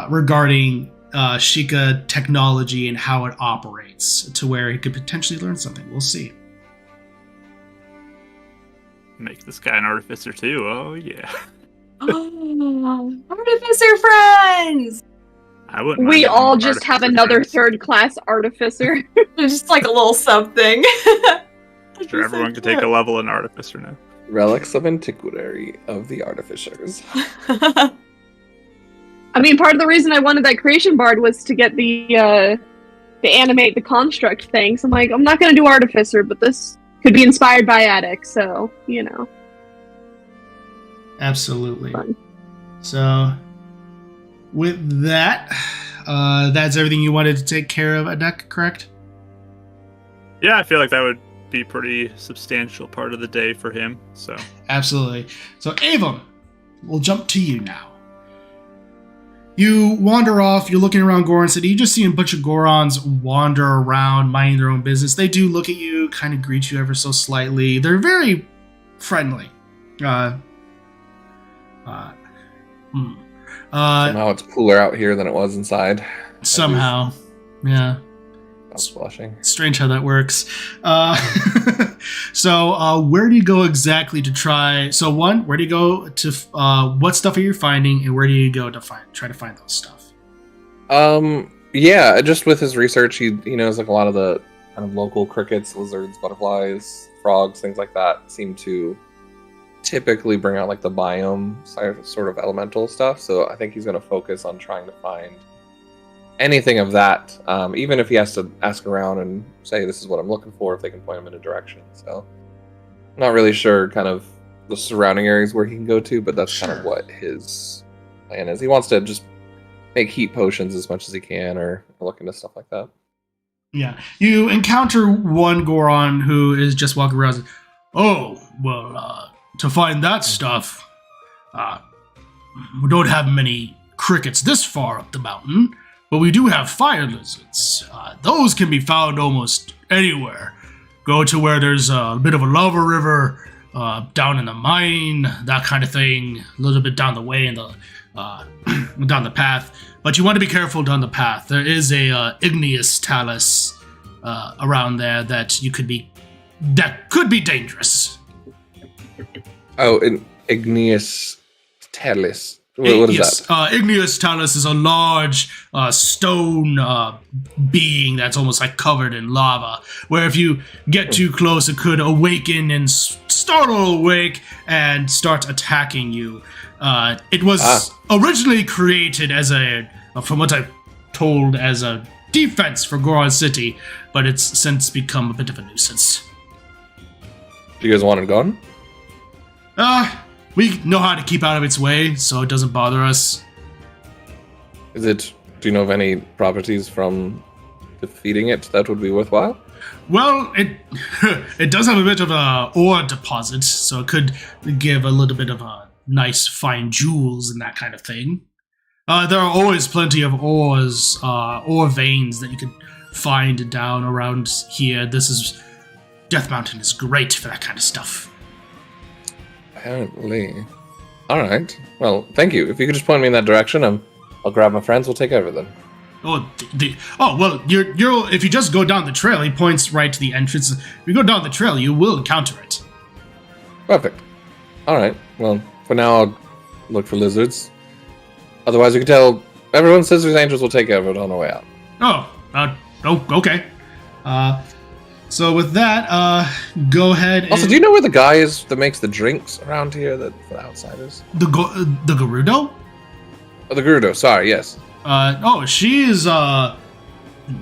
regarding Sheikah technology and how it operates, to where he could potentially learn something. We'll see. Make this guy an artificer too. Oh yeah. Oh, artificer friends! I wouldn't. We all just have another third-class artificer. Just like a little something. Sure, everyone can take a level in artificer now. Relics of Antiquity of the Artificers. I mean, part of the reason I wanted that creation bard was to get to animate the construct thing. So I'm like, I'm not going to do artificer, but this could be inspired by Attic, so, you know. Absolutely. Fun. So, with that, that's everything you wanted to take care of, Adek, correct? Yeah, I feel like that would be pretty substantial part of the day for him, so. Absolutely. So, Avon, we'll jump to you now. You wander off, you're looking around Goron City, you just see a bunch of Gorons wander around, minding their own business. They do look at you, kind of greet you ever so slightly. They're very friendly. Somehow it's cooler out here than it was inside. Somehow. Yeah. Stop splashing. Strange how that works. So, where do you go exactly to try? So, one, where do you go to? What stuff are you finding, and where do you go to try to find those stuff? Yeah, just with his research, he knows like a lot of the kind of local crickets, lizards, butterflies, frogs, things like that seem to typically bring out like the biome sort of elemental stuff. So I think he's going to focus on trying to find anything of that, even if he has to ask around and say, this is what I'm looking for, if they can point him in a direction. So I'm not really sure kind of the surrounding areas where he can go to, but that's kind of what his plan is. He wants to just make heat potions as much as he can, or look into stuff like that. Yeah. You encounter one Goron who is just walking around. Oh, well, to find that stuff, we don't have many crickets this far up the mountain. But we do have fire lizards. Those can be found almost anywhere. Go to where there's a bit of a lava river, down in the mine, that kind of thing. A little bit down the way in the down the path. But you want to be careful down the path. There is a igneous talus around there that could be dangerous. Oh, an igneous talus. What is that? Igneous talus is a large stone being that's almost like covered in lava, where if you get too close, it could awaken and startle awake and start attacking you. It was originally created as from what I've told, as a defense for Goron City, but it's since become a bit of a nuisance. Do you guys want it gone? We know how to keep out of its way, so it doesn't bother us. Do you know of any properties from defeating it that would be worthwhile? Well, it does have a bit of a ore deposit, so it could give a little bit of a nice fine jewels and that kind of thing. There are always plenty of ores, ore veins that you could find down around here. Death Mountain is great for that kind of stuff. Apparently. All right. Well, thank you. If you could just point me in that direction, I'll grab my friends. We'll take care of it then. Well, you're if you just go down the trail, he points right to the entrance. If you go down the trail, you will encounter it. Perfect. All right. Well, for now, I'll look for lizards. Otherwise, you can tell everyone Cizri's Angels will take care of it on the way out. Okay. So with that, go ahead and... Also, do you know where the guy is that makes the drinks around here that for the outsiders? The Gerudo? Oh, the Gerudo, sorry, yes.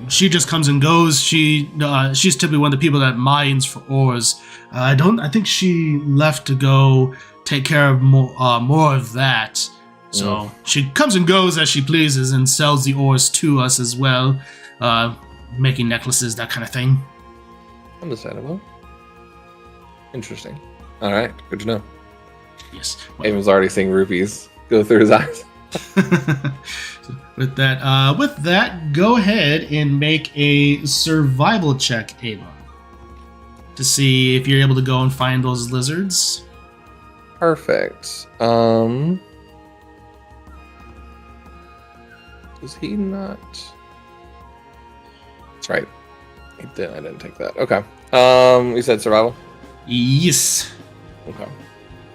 She just comes and goes. She's typically one of the people that mines for ores. I think she left to go take care of more of that. So she comes and goes as she pleases and sells the ores to us as well, making necklaces, that kind of thing. Understandable. Interesting. All right, good to know. Yes. Avon's already seeing rupees go through his eyes. With that, go ahead and make a survival check, Avon, to see if you're able to go and find those lizards. Perfect. Does he not? That's right. I didn't take that. Okay. You said survival? Yes. Okay.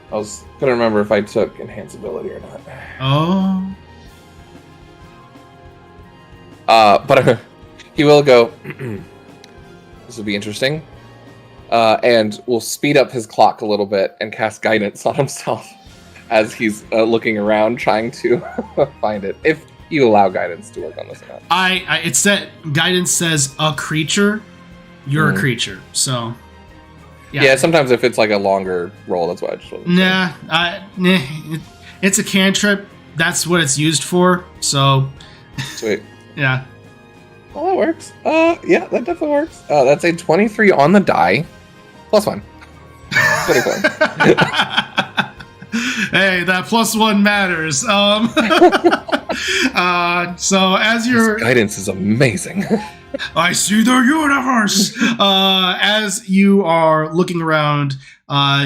Couldn't remember if I took enhanceability or not. Oh. But he will go. This will be interesting. And we'll speed up his clock a little bit and cast guidance on himself as he's looking around, trying to find it. If you allow guidance to work on this or not. It's that guidance says a creature. You're a creature, so. Yeah, sometimes if it's like a longer roll, that's why I just wasn't. It's a cantrip. That's what it's used for. So. Sweet. Yeah. Well, that works. Yeah, that definitely works. That's a 23 on the die, +1. 24. Hey, that +1 matters. So as your guidance is amazing. I see the universe. As you are looking around,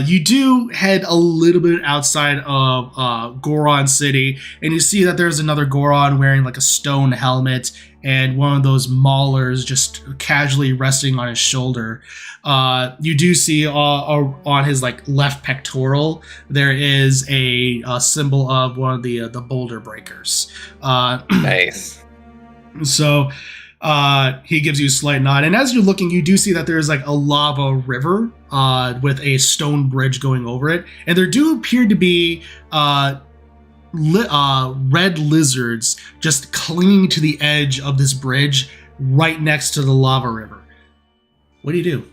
you do head a little bit outside of Goron City, and you see that there's another Goron wearing like a stone helmet and one of those maulers just casually resting on his shoulder. You do see on his like left pectoral there is a symbol of one of the boulder breakers. Nice. So he gives you a slight nod, and as you're looking, you do see that there's like a lava river with a stone bridge going over it, and there do appear to be red lizards just clinging to the edge of this bridge right next to the lava river. What do you do?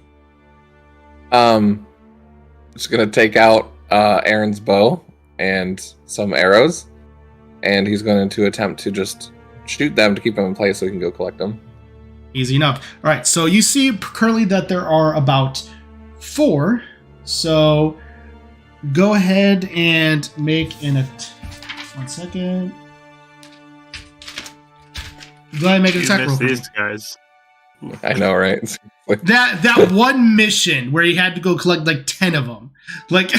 Just gonna take out Aaron's bow and some arrows, and he's going to attempt to just shoot them to keep them in place so we can go collect them. Easy enough. All right, so you see currently that there are about 4. So go ahead and make an 1 second. Go ahead and make an attack roll. These guys. I know, right? that one mission where he had to go collect like 10 of them. Like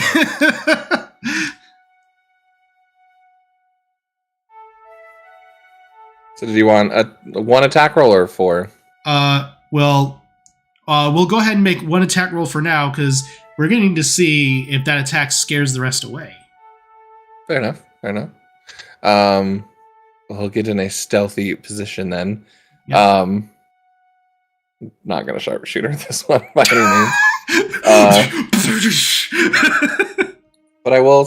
So did you want a 1 attack roll or 4? We'll go ahead and make 1 attack roll for now because we're getting to see if that attack scares the rest away. Fair enough. We'll get in a stealthy position then. Yep. Not gonna sharpshooter this one by any means. But I will.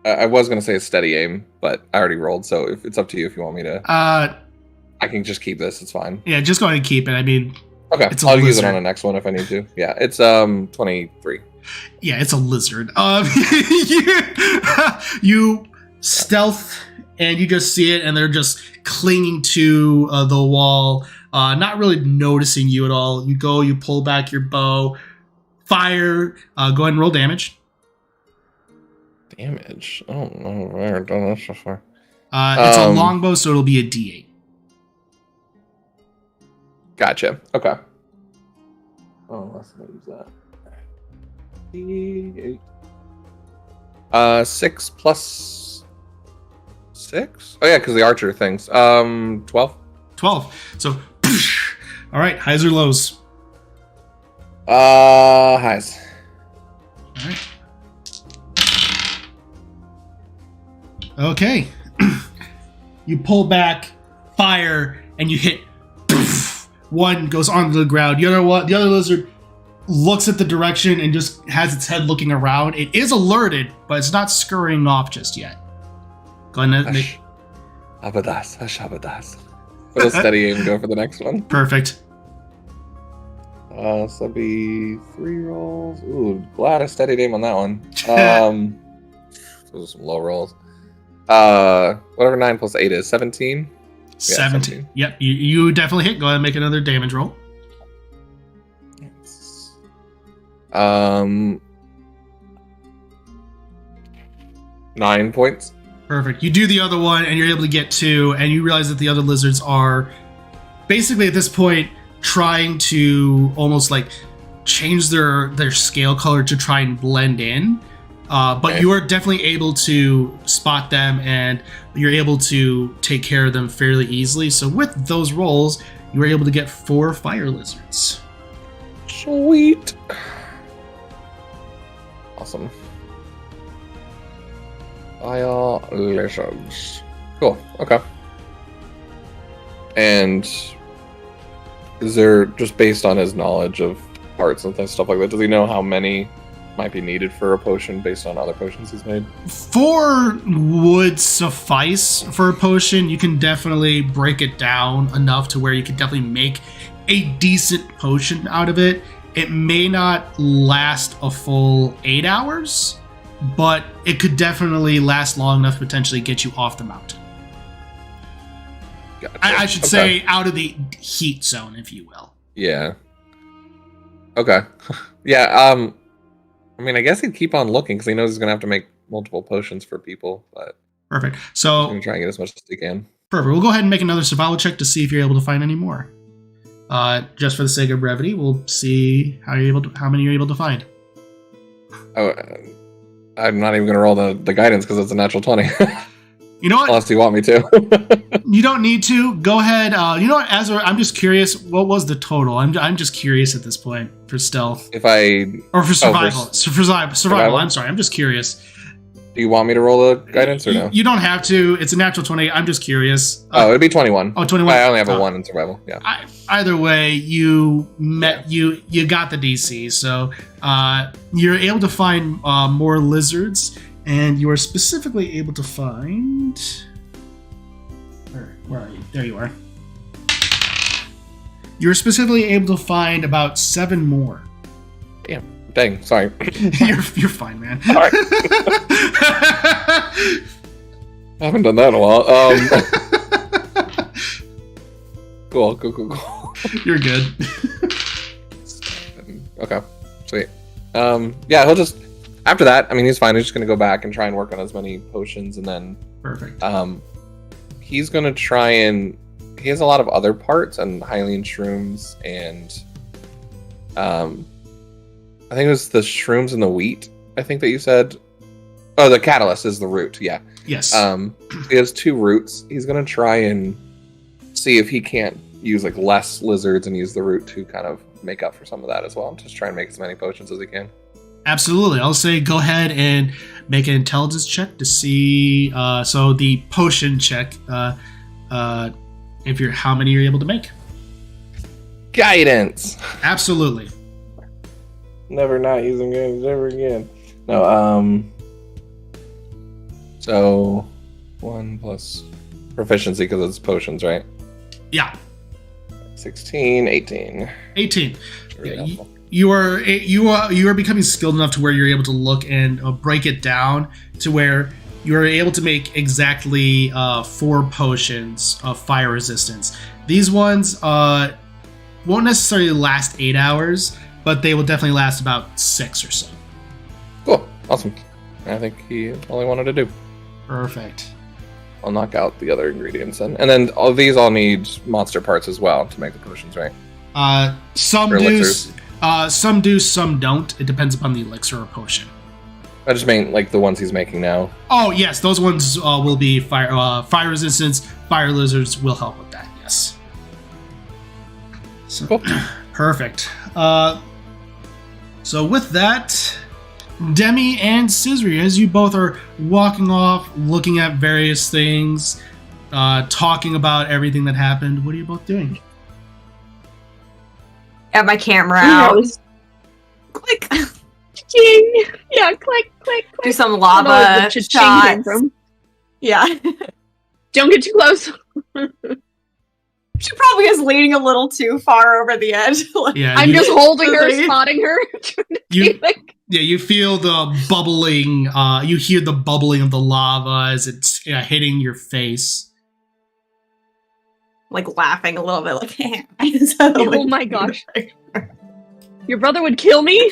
I was gonna say a steady aim, but I already rolled, so it's up to you if you want me to. I can just keep this. It's fine. Yeah, just go ahead and keep it. I mean, okay, I'll use it on the next one if I need to. Yeah, it's 23. Yeah, it's a lizard. You stealth and you just see it, and they're just clinging to the wall, not really noticing you at all. You pull back your bow, fire. Go ahead and roll damage. Damage? I don't know. I've never done this before. It's a longbow, so it'll be a D8. Gotcha. Okay. Oh, let's not use that. D8. 6 plus 6? Oh yeah, because the archer things. 12. 12. So, all right, highs or lows? Highs. All right. Okay. You pull back, fire, and you hit. One goes onto the ground. The other lizard looks at the direction and just has its head looking around. It is alerted, but it's not scurrying off just yet. Go ahead and make... Habadas. Put a steady aim and go for the next one. Perfect. So that'd be 3 rolls. Ooh, glad I steadied aim on that one. Those are some low rolls. Whatever 9 plus 8 is, 17? 17. Yep, you definitely hit. Go ahead and make another damage roll. Yes. 9 points. Perfect. You do the other one, and you're able to get 2, and you realize that the other lizards are basically at this point trying to almost like change their scale color to try and blend in. But you are definitely able to spot them, and you're able to take care of them fairly easily. So with those rolls, you were able to get 4 fire lizards. Sweet. Awesome. Fire lizards. Cool. Okay. And is there, just based on his knowledge of parts and stuff like that, does he know how many might be needed for a potion based on other potions he's made? 4 would suffice for a potion. You can definitely break it down enough to where you can definitely make a decent potion out of it. It may not last a full 8 hours, but it could definitely last long enough to potentially get you off the mountain. Gotcha. I should say out of the heat zone, if you will. Yeah. Okay. Yeah, I mean, I guess he'd keep on looking because he knows he's going to have to make multiple potions for people, but... Perfect. So... he's going to try and get as much as he can. Perfect. We'll go ahead and make another survival check to see if you're able to find any more. Just for the sake of brevity, we'll see how many you're able to find. Oh, I'm not even going to roll the guidance because it's a natural 20. You know what? Unless you want me to. You don't need to. Go ahead. You know what, Azor, I'm just curious. What was the total? I'm just curious at this point for stealth. Or for survival. Survival. I'm sorry. I'm just curious. Do you want me to roll a guidance or no? You don't have to. It's a natural 20. I'm just curious. It'd be 21. Oh, 21. I only have a 1 in survival. Yeah. Either way, you got the DC, so you're able to find more lizards, and you are specifically able to find. Where are you? There you are. You're specifically able to find about 7 more. Damn. Dang, sorry. You're fine, man. All right. I haven't done that in a while. Cool. You're good. Okay, sweet. Yeah, he'll just... After that, I mean, he's fine. He's just going to go back and try and work on as many potions, and then... Perfect. He's going to try and... He has a lot of other parts, and Hylian shrooms, and... I think it was the shrooms and the wheat, I think that you said. Oh, the catalyst is the root, yeah. Yes. He has 2 roots. He's going to try and see if he can't use like less lizards and use the root to kind of make up for some of that as well. Just try and make as many potions as he can. Absolutely. I'll say go ahead and make an intelligence check to see. So the potion check, how many you're able to make. Guidance. Absolutely. Never not using guidance ever again. No, so 1 plus proficiency because it's potions, right? Yeah. 16, 18. 18. Yeah, you are becoming skilled enough to where you're able to look and break it down to where you're able to make exactly 4 potions of fire resistance. These ones won't necessarily last 8 hours, but they will definitely last about 6 or so. Cool. Awesome. I think he all he wanted to do. Perfect. I'll knock out the other ingredients then. And then all these all need monster parts as well to make the potions, right? Some do, some don't. It depends upon the elixir or potion. I just mean like the ones he's making now. Oh yes, those ones will be fire resistance. Fire lizards will help with that. Yes. So, cool. Perfect. So with that, Demi and Cizri, as you both are walking off, looking at various things, talking about everything that happened, what are you both doing? Have my camera out. Click. Ching. Yeah, click, click, click. Do some lava shots. Yeah. Don't get too close. She probably is leaning a little too far over the edge. Yeah, I'm just holding her, spotting her. You feel the bubbling. You hear the bubbling of the lava as it's hitting your face. Like laughing a little bit, like. Oh my gosh! Your brother would kill me.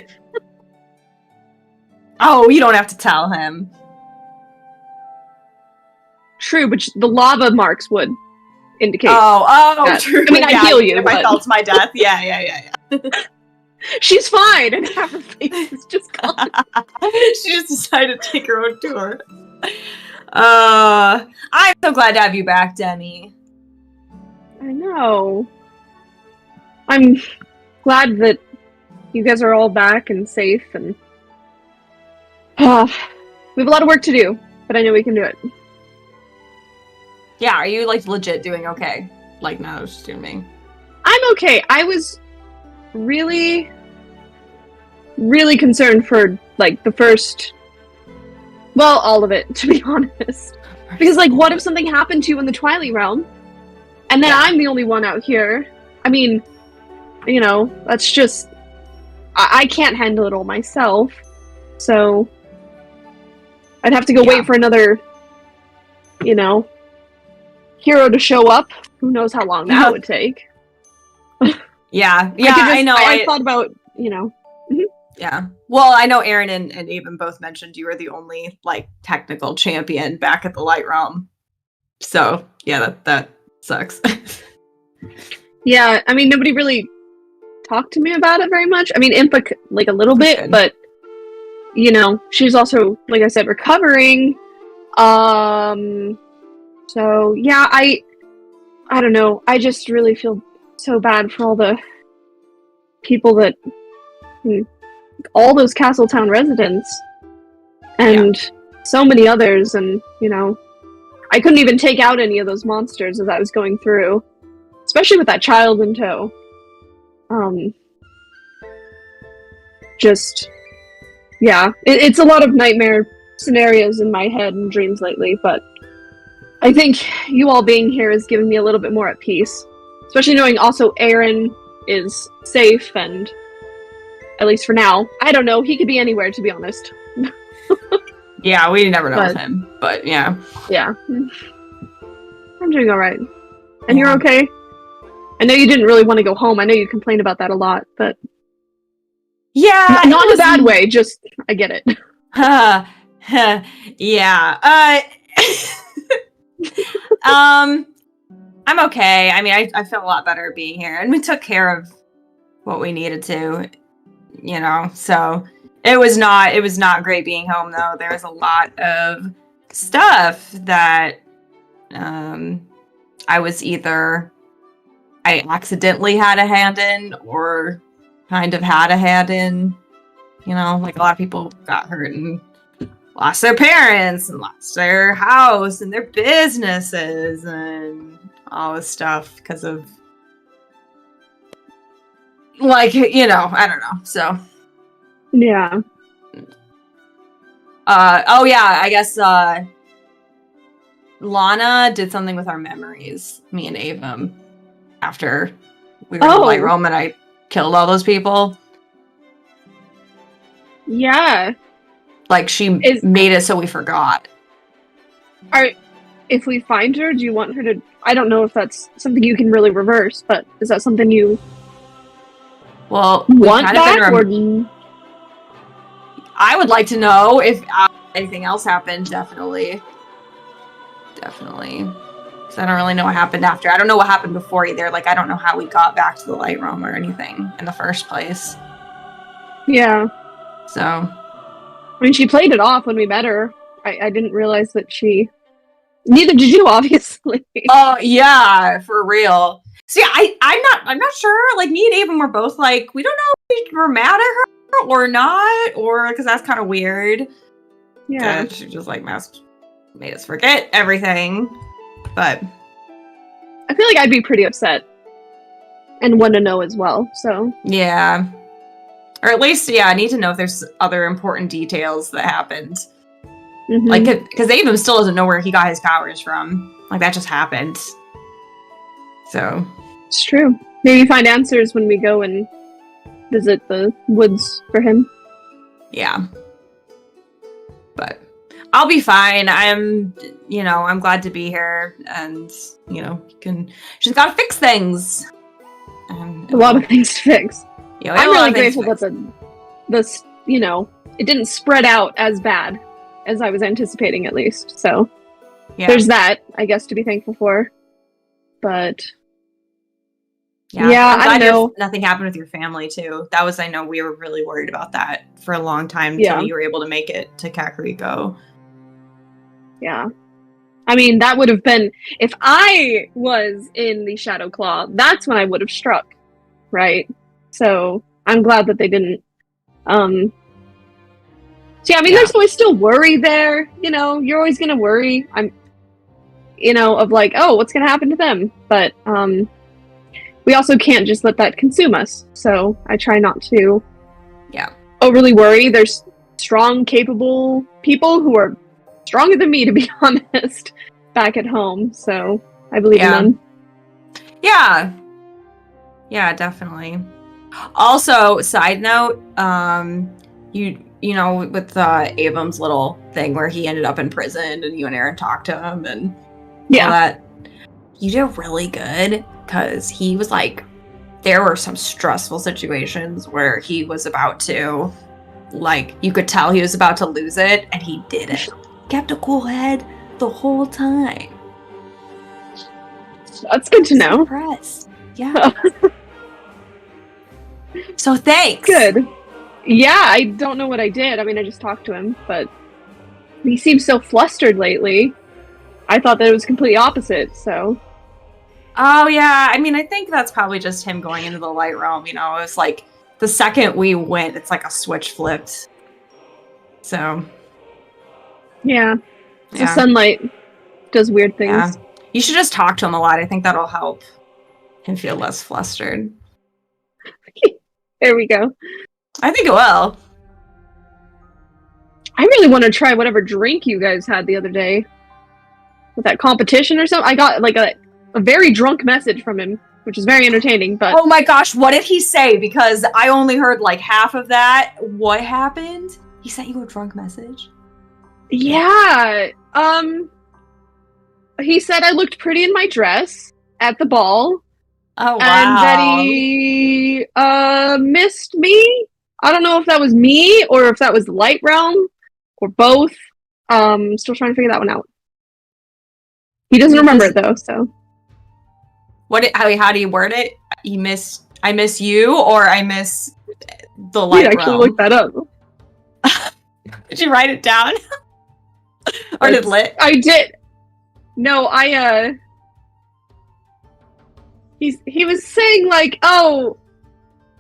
Oh, you don't have to tell him. True, but the lava marks would indicate. Oh, true. I mean, I'd heal you if I felt my death. Yeah. She's fine, and half her face is just gone. She just decided to take her own tour. I'm so glad to have you back, Demi. I know. I'm glad that you guys are all back and safe, and we have a lot of work to do, but I know we can do it. Yeah, are you like legit doing okay? Like, no, just doing me. I'm okay. I was really, really concerned for like the first, well, all of it, to be honest. Because like, what if something happened to you in the Twilight Realm? And then I'm the only one out here. I mean, you know, that's just... I can't handle it all myself. So... I'd have to go wait for another, you know, hero to show up. Who knows how long that would take. I know. I thought about, you know... Yeah. Well, I know Aaron and Avon both mentioned you were the only, like, technical champion back at the Light Realm. So, yeah, that sucks. Yeah, I mean, nobody really talked to me about it very much. I mean, Impa, like, a little bit, but, you know, she's also, like I said, recovering. So, yeah, I don't know. I just really feel so bad for all the people that... all those Castletown residents. And so many others, and, you know... I couldn't even take out any of those monsters as I was going through. Especially with that child in tow. It's a lot of nightmare scenarios in my head and dreams lately, but I think you all being here is giving me a little bit more at peace. Especially knowing also Aaron is safe, and at least for now. I don't know, he could be anywhere, to be honest. Yeah, we never know with him, but yeah. Yeah. I'm doing alright. And you're okay? I know you didn't really want to go home. I know you complained about that a lot, but... Yeah! Not in a bad way, just... I get it. Yeah. I'm okay. I mean, I feel a lot better being here, and we took care of what we needed to, you know, so... It was not great being home, though. There was a lot of stuff that I accidentally had a hand in, or kind of had a hand in. You know, like a lot of people got hurt and lost their parents and lost their house and their businesses and all this stuff because of, like, you know, I don't know, so... Yeah. I guess Lana did something with our memories, me and Avon. after we were in the light realm and I killed all those people. Yeah. Like, she made it so we forgot. If we find her, do you want her to... I don't know if that's something you can really reverse, but is that something you want back? I would like to know if anything else happened, definitely. Definitely. Because I don't really know what happened after. I don't know what happened before either. Like, I don't know how we got back to the light realm or anything in the first place. Yeah. So... I mean, she played it off when we met her. I didn't realize that she... Neither did you, obviously. Oh, yeah, for real. See, I'm not sure. Like, me and Avon were both like, we don't know if we were mad at her or not, or because that's kind of weird. Yeah. She just like made us forget everything. But I feel like I'd be pretty upset and want to know as well. So yeah, or at least I need to know if there's other important details that happened. Mm-hmm. Like, because Avon still doesn't know where he got his powers from. Like, that just happened. So it's true. Maybe find answers when we go and visit the woods for him. Yeah. But I'll be fine. I'm glad to be here, and she's got to fix things. A lot of things to fix. Yeah, I'm really grateful that it didn't spread out as bad as I was anticipating, at least. So there's that, I guess, to be thankful for. But yeah, I don't know. Nothing happened with your family too. That was, I know we were really worried about that for a long time until you were able to make it to Kakariko. Yeah. I mean, that would have been, if I was in the Shadow Claw, that's when I would have struck, right? So I'm glad that they didn't. So yeah, I mean, there's always still worry there. You're always gonna worry. Of like, oh, what's gonna happen to them? But we also can't just let that consume us. So I try not to overly worry. There's strong, capable people who are stronger than me, to be honest, back at home. So I believe in them. Yeah. Yeah, definitely. Also, side note, with Avon's little thing where he ended up in prison and you and Aaron talked to him and all that, you did really good, because he was like, there were some stressful situations where he was about to, like, you could tell he was about to lose it, and he didn't. Kept a cool head the whole time. That's good to know. Impressed. Yeah. So thanks. Good. Yeah, I don't know what I did. I mean, I just talked to him, but he seems so flustered lately. I thought that it was completely opposite, so... Oh, yeah. I mean, I think that's probably just him going into the light realm, It's like, the second we went, it's like a switch flipped. So... Yeah. The sunlight does weird things. Yeah. You should just talk to him a lot. I think that'll help him feel less flustered. There we go. I think it will. I really want to try whatever drink you guys had the other day. With that competition or something. I got like a very drunk message from him, which is very entertaining, but... Oh my gosh, what did he say? Because I only heard like half of that. What happened? He sent you a drunk message? Yeah. He said I looked pretty in my dress at the ball. Oh, wow. And that he missed me. I don't know if that was me or if that was the Light Realm or both. Still trying to figure that one out. He doesn't remember it though, so. How do you word it? I miss you, or I miss the Light Realm? You actually look that up. Did you write it down? Or did Lit? I did. No, he was saying like, oh,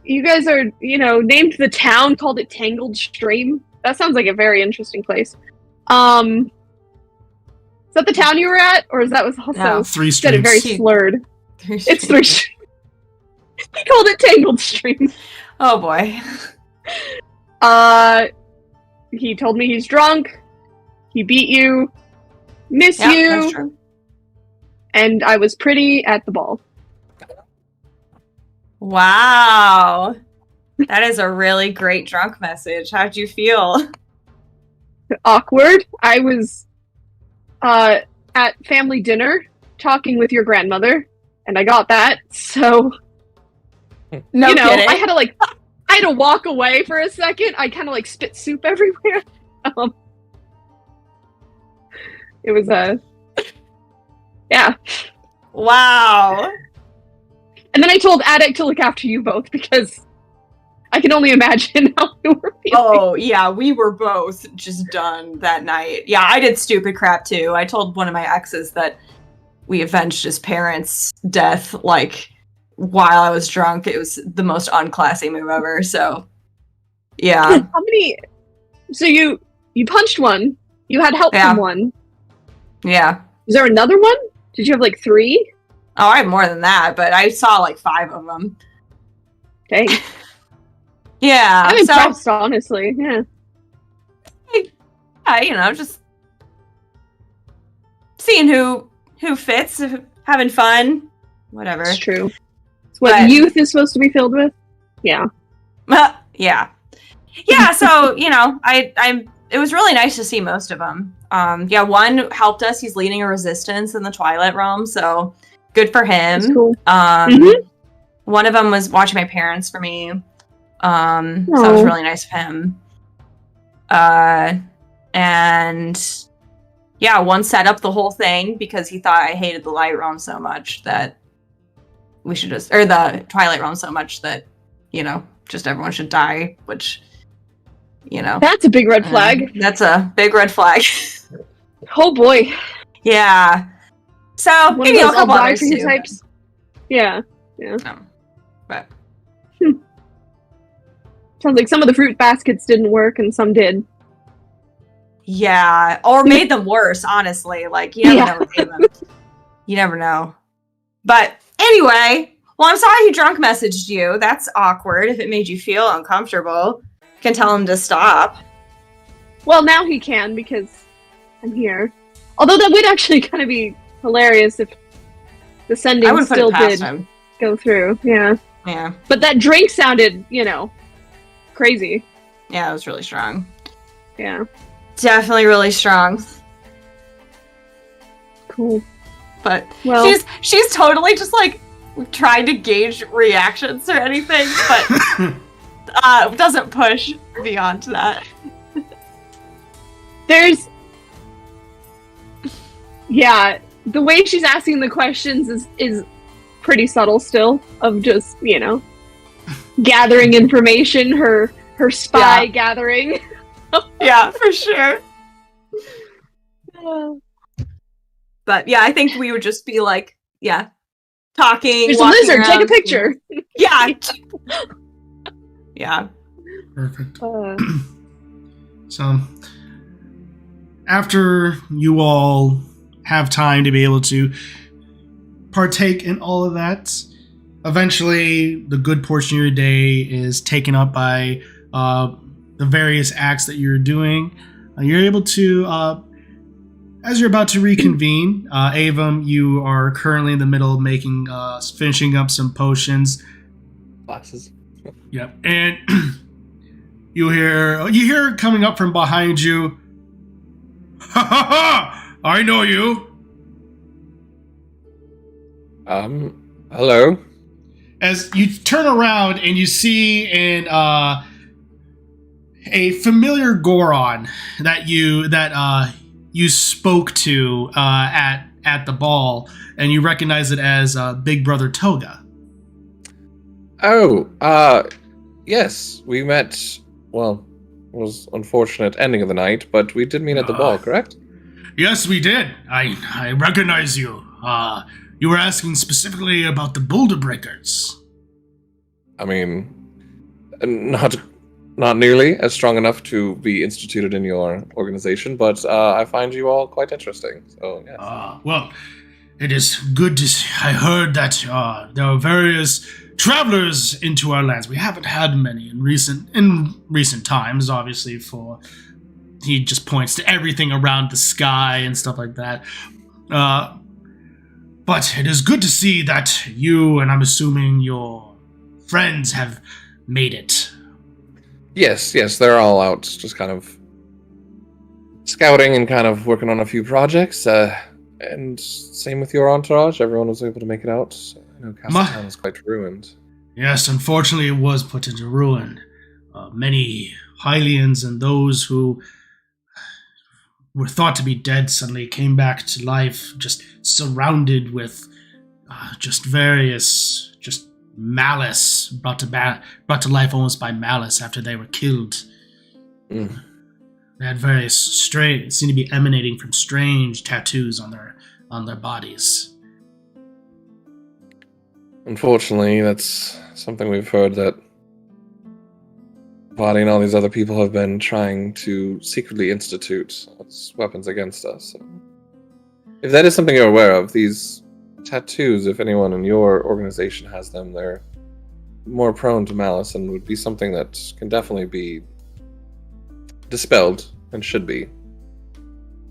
you guys are, named the town, called it Tangled Stream. That sounds like a very interesting place. Is that the town you were at? Or is that was also 3 streams? Said it very slurred. It's 3 streams. He called it Tangled Stream. Oh boy. He told me he's drunk. He beat you. Miss you. That's true. And I was pretty at the ball. Wow. That is a really great drunk message. How'd you feel? Awkward. I was at family dinner talking with your grandmother, and I got that, so no kidding. I had to walk away for a second. I kind of like spit soup everywhere. It was yeah. Wow. And then I told Addict to look after you both because I can only imagine how we were feeling. Oh, yeah, we were both just done that night. Yeah, I did stupid crap too. I told one of my exes that we avenged his parents' death, like, while I was drunk. It was the most unclassy move ever, so, yeah. How many... So you punched one, you had help from one. Yeah. Is there another one? Did you have, like, 3? Oh, I have more than that, but I saw, like, 5 of them. Dang. Yeah. I'm impressed, honestly, yeah. Just seeing who fits, having fun, whatever. It's true. It's what youth is supposed to be filled with. Yeah. Yeah. Yeah. So it was really nice to see most of them. One helped us. He's leading a resistance in the Twilight Realm, so good for him. That's cool. One of them was watching my parents for me. So that was really nice of him. And yeah, one set up the whole thing because he thought I hated the Light Realm so much that we should or the Twilight Realm so much that, just everyone should die, which, That's a big red flag. That's a big red flag. Oh boy. Yeah. So, maybe a couple others too. Types. Yeah. But. Sounds like some of the fruit baskets didn't work and some did. Yeah, or made them worse, honestly. Like, you never know what made them. You never know. But anyway, well, I'm sorry he drunk messaged you. That's awkward. If it made you feel uncomfortable, you can tell him to stop. Well, now he can because I'm here. Although that would actually kind of be hilarious if the sending still did go through. Yeah. Yeah. But that drink sounded, crazy. Yeah, it was really strong. Yeah. Definitely really strong. Cool. But she's totally just like trying to gauge reactions or anything, but doesn't push beyond that. The way she's asking the questions is pretty subtle still, of just, gathering information, her spy gathering. Yeah, for sure. But yeah, I think we would just be like, talking. There's a lizard, take a picture. Yeah. Yeah. Perfect. So, after you all have time to be able to partake in all of that, eventually the good portion of your day is taken up by the various acts that you're doing. You're able to, as you're about to reconvene, Avum, you are currently in the middle of finishing up some potions. Glasses. Yep, and you hear coming up from behind you. Ha ha ha! I know you. Hello. As you turn around and you see a familiar Goron that you spoke to at the ball, and you recognize it as Big Brother Toga. Oh, yes, we met. Well, it was unfortunate ending of the night, but we did meet at the ball, correct? Yes, we did. I recognize you. You were asking specifically about the Boulder Breakers. I mean, not nearly as strong enough to be instituted in your organization, but I find you all quite interesting. So, yes. Well, it is good to see. I heard that there are various travelers into our lands. We haven't had many in recent times, obviously, for he just points to everything around the sky and stuff like that. But it is good to see that you, and I'm assuming your friends have made it. Yes, they're all out, just kind of scouting and kind of working on a few projects. And same with your entourage. Everyone was able to make it out. I know Castletown is quite ruined. Yes, unfortunately, it was put into ruin. Many Hylians and those who were thought to be dead suddenly came back to life, just surrounded with just various malice, brought to life almost by malice after they were killed. They had various seemed to be emanating from strange tattoos on their bodies. Unfortunately, that's something we've heard, that Body and all these other people have been trying to secretly institute as weapons against us. So if that is something you're aware of, these tattoos, if anyone in your organization has them, they're more prone to malice and would be something that can definitely be dispelled and should be.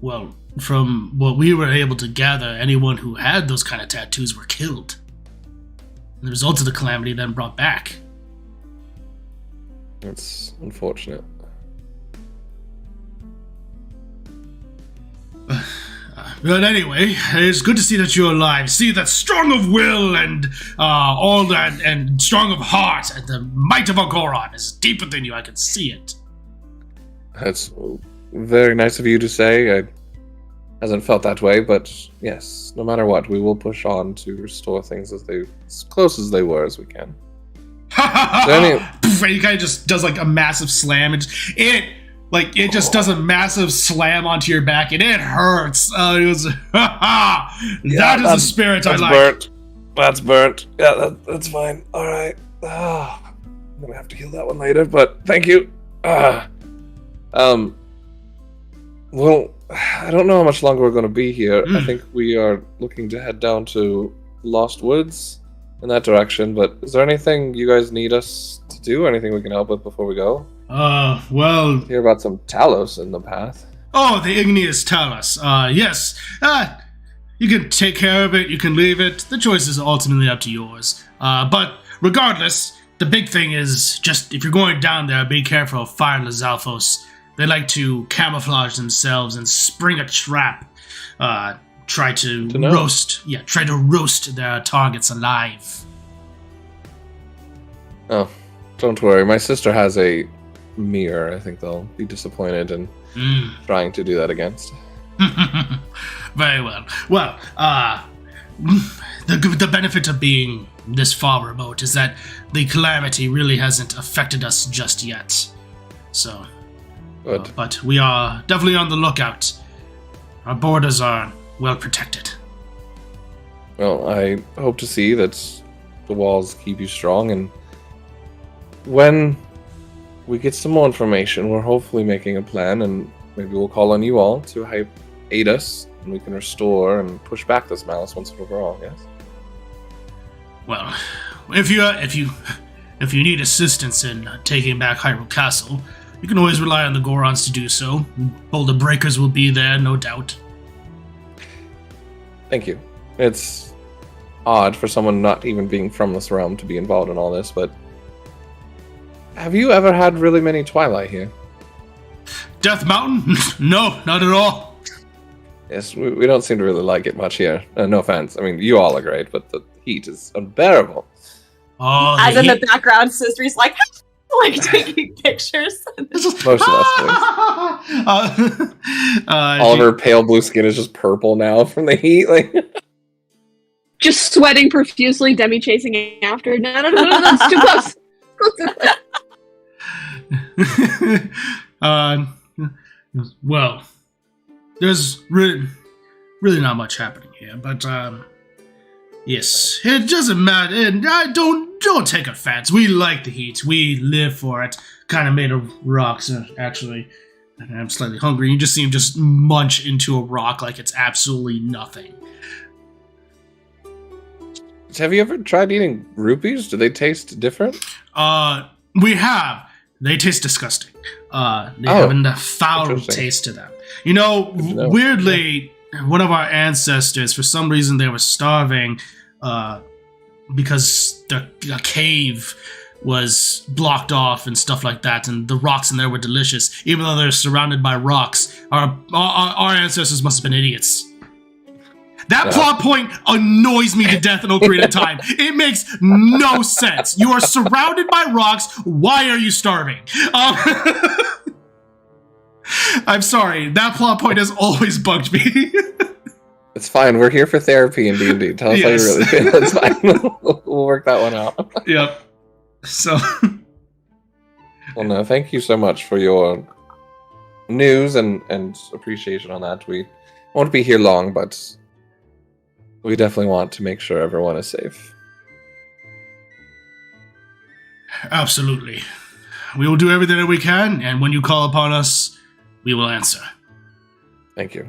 Well, from what we were able to gather, anyone who had those kind of tattoos were killed. And the results of the calamity then brought back. It's unfortunate. But anyway, it's good to see that you're alive. See that strong of will and all that, and strong of heart, and the might of a Goron is deep within you. I can see it. That's very nice of you to say. I hasn't felt that way, but yes, no matter what, we will push on to restore things as close as they were as we can. He kind of just does like a massive slam, and it just does a massive slam onto your back, and it hurts. It was that is the spirit I like. Burnt. That's burnt. Yeah, that's fine. All right. I'm gonna have to heal that one later, but thank you. Well, I don't know how much longer we're going to be here. I think we are looking to head down to Lost Woods in that direction, but is there anything you guys need us to do? Anything we can help with before we go? Well... Hear about some Talos in the path. Oh, the igneous Talos. Yes. You can take care of it, you can leave it. The choice is ultimately up to yours. But regardless, the big thing is just, if you're going down there, be careful of Fireless Alphos. They like to camouflage themselves and spring a trap. Try to roast their targets alive. Oh, don't worry. My sister has a mirror. I think they'll be disappointed in trying to do that against. Very well. Well, the benefit of being this far remote is that the calamity really hasn't affected us just yet. So... Good. But we are definitely on the lookout. Our borders are well protected. Well, I hope to see that the walls keep you strong, and when we get some more information, we're hopefully making a plan, and maybe we'll call on you all to aid us, and we can restore and push back this malice once and for all, yes? Well, if you need assistance in taking back Hyrule Castle, you can always rely on the Gorons to do so. Boulder Breakers will be there, no doubt. Thank you. It's odd for someone not even being from this realm to be involved in all this, but have you ever had really many Twilight here? Death Mountain? No, not at all. Yes, we don't seem to really like it much here. No offense. I mean, you all are great, but the heat is unbearable. Oh, as in the background, Cizri's like taking pictures. Most of us. All of her pale blue skin is just purple now from the heat. Just sweating profusely, Demi chasing after. No, that's too close. Well, there's really not much happening here, but yes, it doesn't matter. And don't take offense. We like the heat. We live for it. Kind of made of rocks, actually. And I'm slightly hungry. You just see him just munch into a rock like it's absolutely nothing. Have you ever tried eating rupees? Do they taste different? We have. They taste disgusting. They have a foul taste to them. You know, weirdly, one of our ancestors, for some reason they were starving, because the cave was blocked off and stuff like that, and the rocks in there were delicious. Even though they're surrounded by rocks, our ancestors must have been idiots. That plot point annoys me to death in Ocarina of Time. It makes no sense. You are surrounded by rocks. Why are you starving? I'm sorry. That plot point has always bugged me. It's fine. We're here for therapy in D&D. Tell us how you really feel. That's fine. We'll work that one out. Yep. So. Well, no, thank you so much for your news and appreciation on that. We won't be here long, but we definitely want to make sure everyone is safe. Absolutely. We will do everything that we can, and when you call upon us, we will answer. Thank you.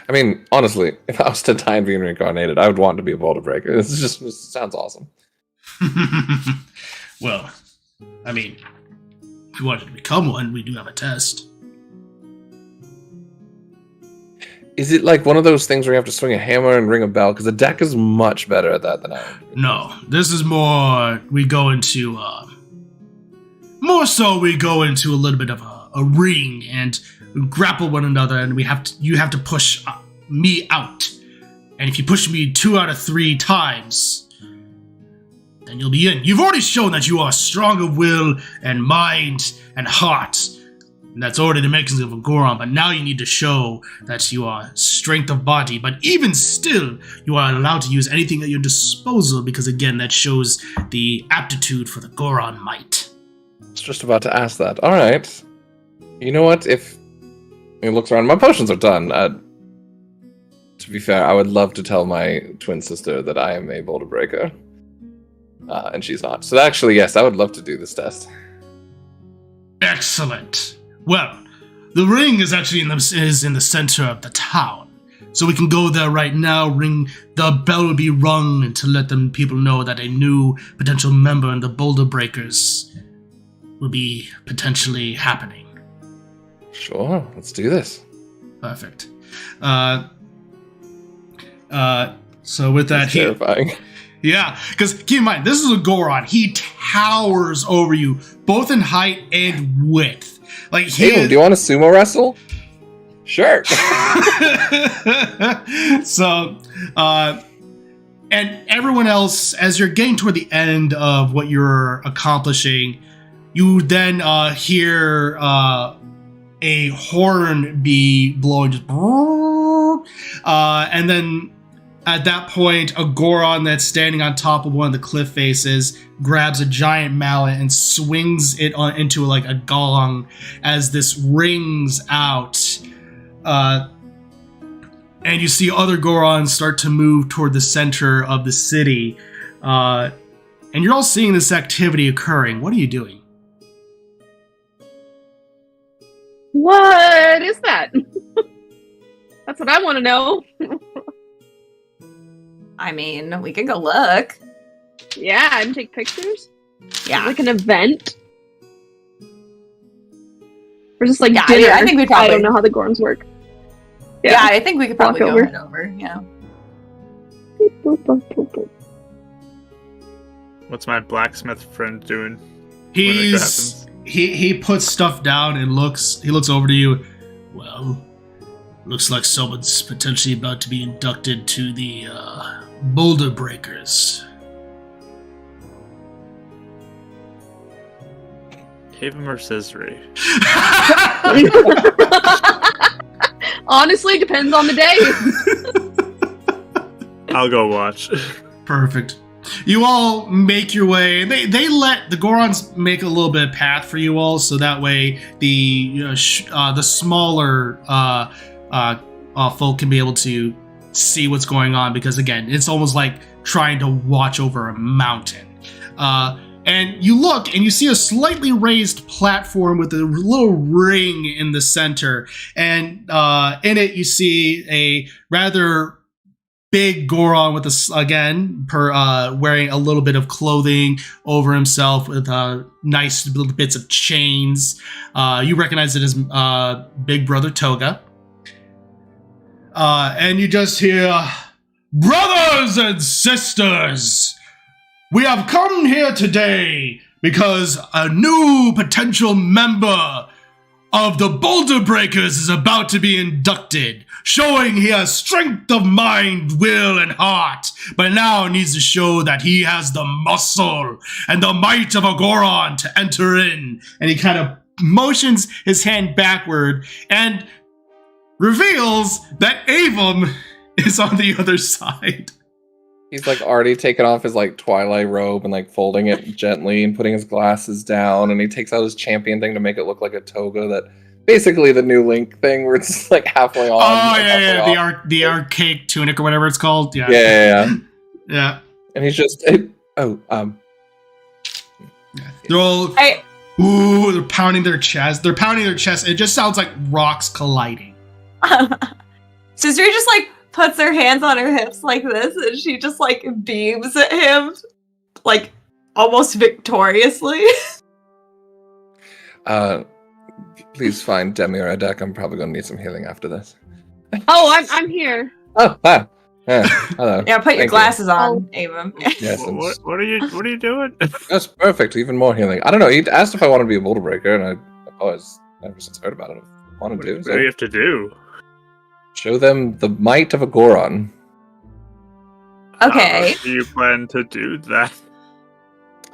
I mean, honestly, if I was to die and be reincarnated, I would want to be a boulder breaker. This sounds awesome. Well, I mean, if you wanted to become one, we do have a test. Is it like one of those things where you have to swing a hammer and ring a bell? Because the deck is much better at that than I am. No, this is more, we go into a little bit of a ring and grapple one another, and you have to push me out. And if you push me 2 out of 3 times, then you'll be in. You've already shown that you are strong of will and mind and heart. And that's already the makings of a Goron, but now you need to show that you are strength of body. But even still, you are allowed to use anything at your disposal, because again, that shows the aptitude for the Goron might. I was just about to ask that. All right. You know what? If he looks around, my potions are done. To be fair, I would love to tell my twin sister that I am a boulder breaker. And she's not. So actually, yes, I would love to do this test. Excellent. Well, the ring is actually in the center of the town, so we can go there right now. The bell will be rung to let people know that a new potential member in the Boulder Breakers will be potentially happening. Sure, let's do this. Perfect. So with that, that's terrifying. Yeah, because keep in mind, this is a Goron. He towers over you, both in height and width. Like, do you want to sumo wrestle? Sure. So, and everyone else, as you're getting toward the end of what you're accomplishing, you then hear a horn be blowing, just, and then at that point, a Goron that's standing on top of one of the cliff faces grabs a giant mallet and swings it into like a gong as this rings out. And you see other Gorons start to move toward the center of the city. And you're all seeing this activity occurring. What are you doing? What is that? That's what I want to know. I mean, we could go look. Yeah, and take pictures. Yeah, like an event. Or just like dinner. I think we probably. I don't know how the Gorons work. Yeah, I think we could probably go head over. Yeah. What's my blacksmith friend doing? He puts stuff down and he looks over to you. Well, looks like someone's potentially about to be inducted to the Boulder Breakers. Haven or Cizri? Honestly, depends on the day. I'll go watch. Perfect. You all make your way. They let the Gorons make a little bit of path for you all, so that way the smaller folk can be able to see what's going on, because again, it's almost like trying to watch over a mountain. And you look and you see a slightly raised platform with a little ring in the center, and in it you see a rather big Goron with wearing a little bit of clothing over himself with nice little bits of chains. You recognize it as Big Brother Toga. And you just hear, "Brothers and sisters, We have come here today because a new potential member of the Boulder Breakers is about to be inducted, showing he has strength of mind, will, and heart, but now needs to show that he has the muscle and the might of a Goron to enter in. And he kind of motions his hand backward and reveals that Avum is on the other side. He's like already taken off his like Twilight robe and like folding it gently and putting his glasses down, and he takes out his champion thing to make it look like a toga, that basically the new Link thing where it's like halfway on. Oh yeah, the archaic tunic or whatever it's called. Yeah. And he's just they're all they're pounding their chest. It just sounds like rocks colliding. Cizri just like puts her hands on her hips like this, and she just like beams at him, like almost victoriously. Please find Demi or Adek. I'm probably gonna need some healing after this. Oh, I'm here. Oh, wow. Yeah, hello. Yeah, put your glasses on, Avum. Yes. What are you doing? That's perfect. Even more healing. I don't know. He asked if I wanted to be a Boulder Breaker, and I've always ever since heard about it. I wanted to. What do you have to do? Show them the might of a Goron. Okay. How do you plan to do that?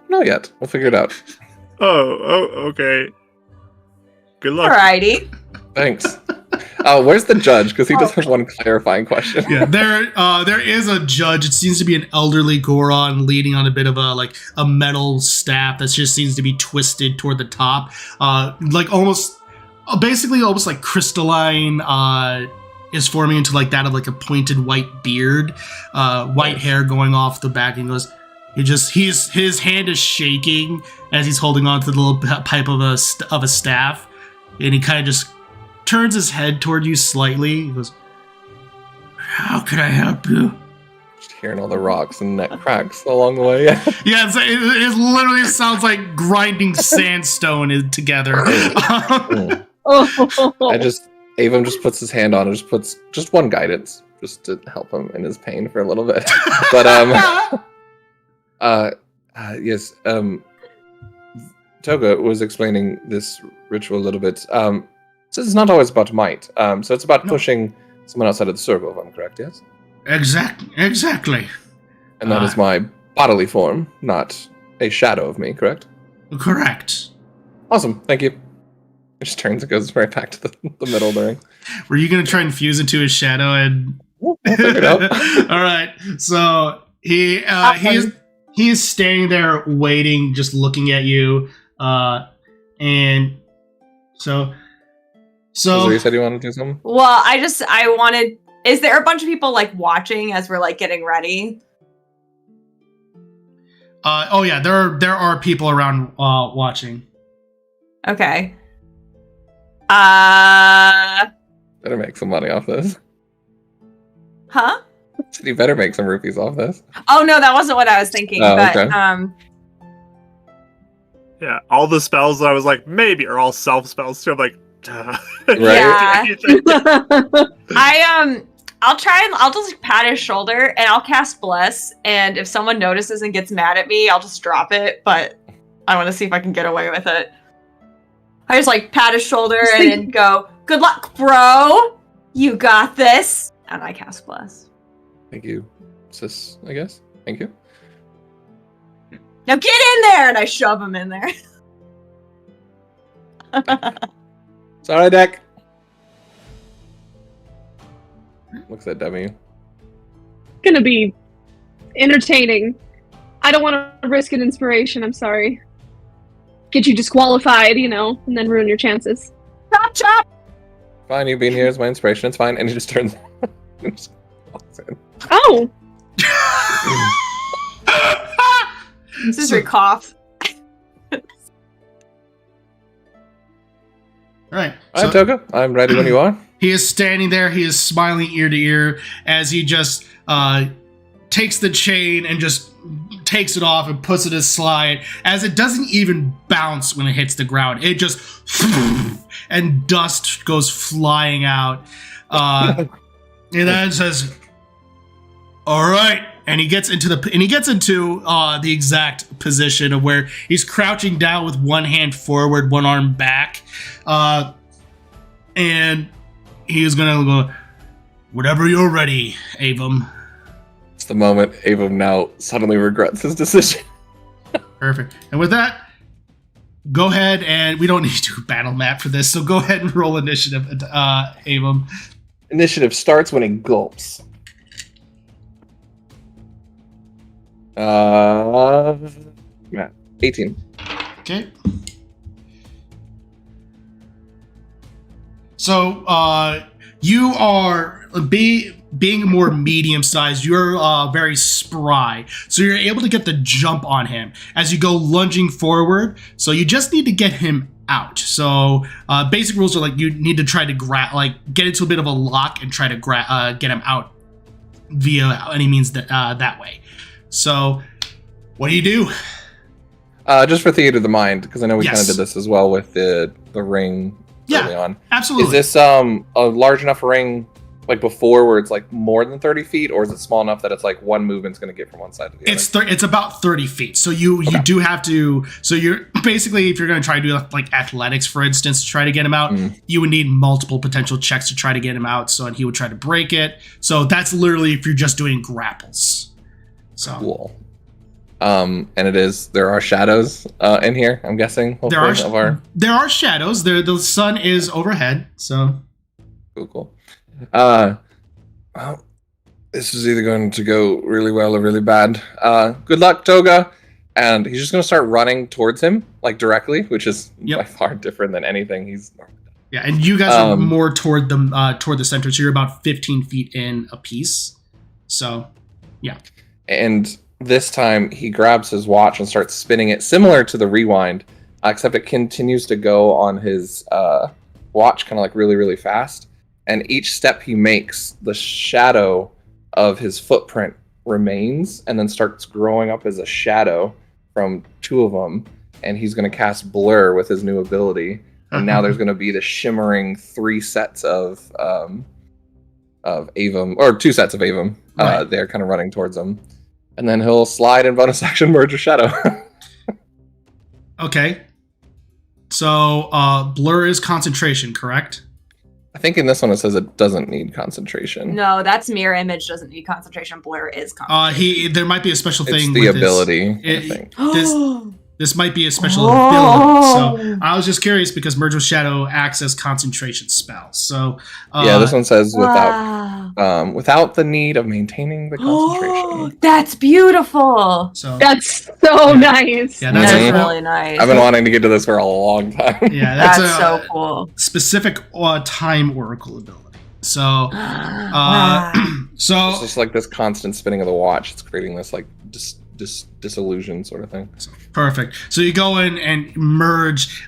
Not yet. We'll figure it out. Oh, okay. Good luck. Alrighty. Thanks. Where's the judge? Because he just has one clarifying question. Yeah, there is a judge. It seems to be an elderly Goron leaning on a bit of a metal staff that just seems to be twisted toward the top, basically almost like crystalline. Is forming into like that of like a pointed white beard, white hair going off the back, and goes. His hand is shaking as he's holding on to the little pipe of a staff, and he kind of just turns his head toward you slightly. He goes, "How can I help you?" Just hearing all the rocks and neck cracks along the way. Yeah, it literally sounds like grinding sandstone together. Avum just puts his hand on and just puts just one guidance just to help him in his pain for a little bit. But yes, Toga was explaining this ritual a little bit. So it's not always about might. So it's about pushing someone outside of the circle, if I'm correct, yes? Exactly. And that is my bodily form, not a shadow of me, correct? Correct. Awesome, thank you. It just turns and goes right back to the middle there. Were you going to try and fuse into his shadow and... We'll figure it out. All right. So he is standing there waiting, just looking at you. And so you said you wanted to do something? Well, I wanted... Is there a bunch of people like watching as we're like getting ready? Oh yeah, there are people around watching. Okay. Better make some money off this. Huh? You better make some rupees off this. Oh no, that wasn't what I was thinking. But okay. Yeah, all the spells I was like maybe are all self spells too. I'm like, duh. Right. Yeah. I'll just pat his shoulder and I'll cast Bless, and if someone notices and gets mad at me, I'll just drop it, but I want to see if I can get away with it. I just like pat his shoulder and then go, "Good luck, bro! You got this!" And I cast Bless. Thank you, sis, I guess. Thank you. Now get in there! And I shove him in there. Sorry, Deck. Looks at Demi. Gonna be entertaining. I don't want to risk an inspiration, I'm sorry. Get you disqualified, and then ruin your chances. Chop, chop! Fine, you being here is my inspiration, it's fine. And he just turns and just walks in. Oh! Cizri coughs. Right. All right, Toga, I'm ready when you are. He is standing there. He is smiling ear to ear as he just takes the chain and just takes it off and puts it aside, as it doesn't even bounce when it hits the ground. It just and dust goes flying out. And then says, "All right, and he gets into the exact position of where he's crouching down with one hand forward, one arm back, and he's gonna go, "Whenever you're ready, Avum." It's the moment Avum now suddenly regrets his decision. Perfect. And with that, go ahead, and we don't need to do a battle map for this, so go ahead and roll initiative, Avum. Initiative starts when he gulps. 18. Okay. So, you are being more medium-sized. You're very spry, so you're able to get the jump on him as you go lunging forward. So you just need to get him out. So basic rules are like you need to try to get into a bit of a lock and try to get him out via any means that way. So what do you do? Just for theater of the mind, because I know we kind of did this as well with the ring early on. Absolutely. Is this a large enough ring like before where it's like more than 30 feet, or is it small enough that it's like one movement's going to get from one side to the other? It's about 30 feet. So you do have to, so you're basically, if you're going to try to do like athletics, for instance, to try to get him out, you would need multiple potential checks to try to get him out. So, and he would try to break it. So that's literally if you're just doing grapples. So cool. And there are shadows in here, I'm guessing. There are shadows. The sun is overhead. So cool. Well, this is either going to go really well or really bad. Good luck, Toga. And he's just going to start running towards him, like directly, which is by far different than anything he's normally done. Yeah, and you guys are more toward the center, so you're about 15 feet in a piece. So, yeah. And this time he grabs his watch and starts spinning it, similar to the rewind, except it continues to go on his watch kind of like really, really fast. And each step he makes, the shadow of his footprint remains and then starts growing up as a shadow from two of them. And he's going to cast Blur with his new ability. And now there's going to be the shimmering 3 sets of Avum, or 2 sets of Avum. They're kind of running towards him. And then he'll slide and bonus action merge with shadow. Okay. So Blur is concentration, correct? I think in this one it says it doesn't need concentration. No, that's mirror image doesn't need concentration. Blur is concentration. There might be a special thing. It's the ability. I think. This might be a special ability. So I was just curious because Merge with Shadow acts as concentration spell. So this one says without the need of maintaining the concentration. That's beautiful. So that's so nice. Yeah, that's really nice. I've been wanting to get to this for a long time. Yeah, that's so cool. Specific time oracle ability. So so it's just like this constant spinning of the watch. It's creating this like disillusion sort of thing. Perfect. So you go in and merge.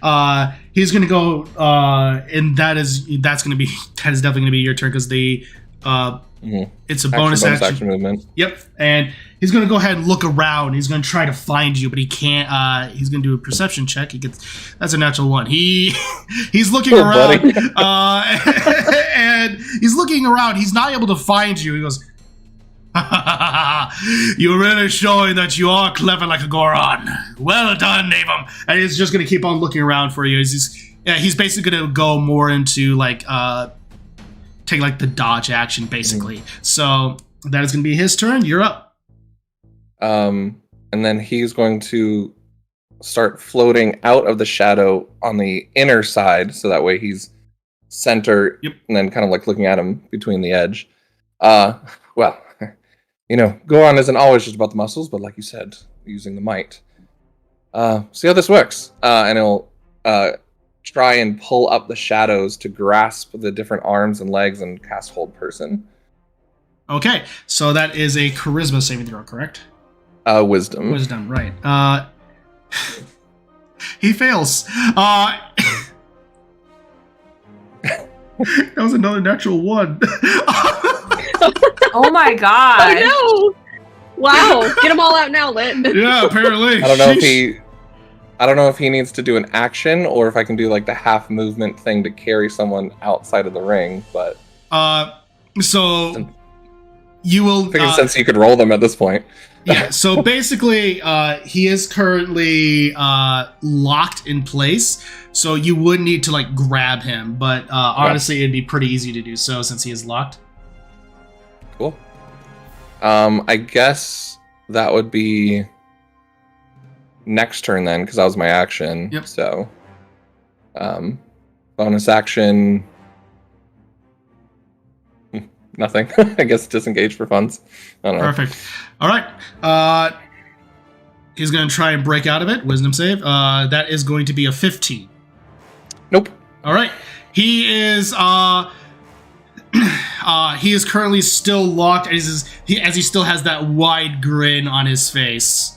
He's going to go, and that is definitely going to be your turn because it's a bonus action movement. Yep. And he's going to go ahead and look around. He's going to try to find you, but he can't. He's going to do a perception check. That's a natural 1. He's looking around, and he's looking around. He's not able to find you. He goes, "You're really showing that you are clever like a Goron. Well done, Avum." And he's just gonna keep on looking around for you. He's basically gonna go more into like take like the dodge action basically. So that is gonna be his turn. You're up. And then he's going to start floating out of the shadow on the inner side, so that way he's center. Yep. And then kind of like looking at him between the edge. Well. You know, Goron isn't always just about the muscles, but like you said, using the might. See how this works. And he'll try and pull up the shadows to grasp the different arms and legs and cast Hold Person. Okay, so that is a charisma saving throw, correct? Wisdom. Wisdom, right. He fails. That was another natural 1. Oh my god! Oh no! Wow! Get them all out now, Lit. Yeah, apparently. I don't know if he needs to do an action or if I can do like the half movement thing to carry someone outside of the ring. But so you will. Since you could roll them at this point. Yeah. So basically, he is currently locked in place. So you would need to like grab him, but honestly, it'd be pretty easy to do so since he is locked. Cool. I guess that would be next turn then, because that was my action. Yep. So, bonus action. Nothing. I guess disengage for funds. I don't know. Perfect. All right. He's going to try and break out of it. Wisdom save. That is going to be a 15. Nope. All right. He is he is currently still locked as he still has that wide grin on his face.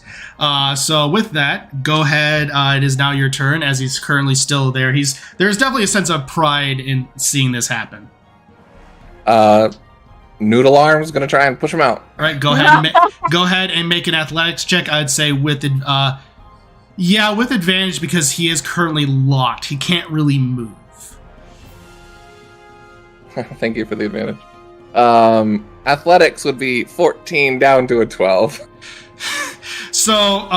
So with that, go ahead. It is now your turn as he's currently still there. There's definitely a sense of pride in seeing this happen. Noodle Arm's gonna try and push him out. All right, go ahead and make an athletics check. I'd say with with advantage because he is currently locked. He can't really move. Thank you for the advantage. Athletics would be 14 down to a 12. So,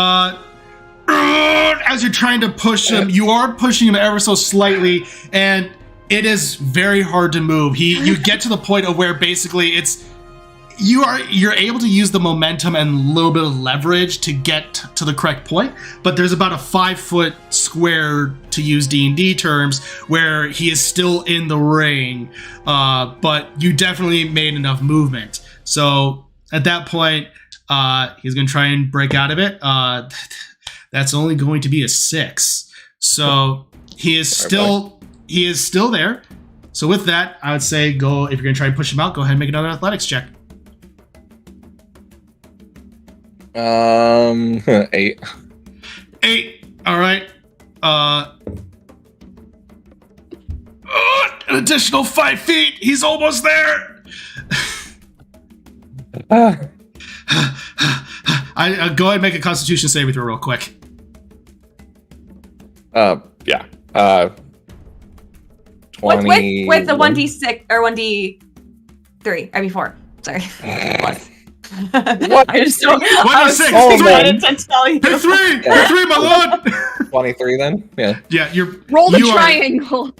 as you're trying to push him, you are pushing him ever so slightly, and it is very hard to move. You get to the point of where basically you're able to use the momentum and a little bit of leverage to get to the correct point, but there's about a 5-foot square, to use D&D terms, where he is still in the ring, but you definitely made enough movement. So at that point, he's going to try and break out of it. That's only going to be a 6. So he is still there. So with that, I would say if you're going to try and push him out, go ahead and make another athletics check. 8. 8. All right. An additional 5 feet. He's almost there. I go ahead and make a Constitution saving throw real quick. Yeah. 20. With the 1d6 or 1d3. I mean 4. Sorry. Plus. What? I just don't. 1d6. Hit 3, my lord. 23 then. Yeah. Yeah. Roll the triangle.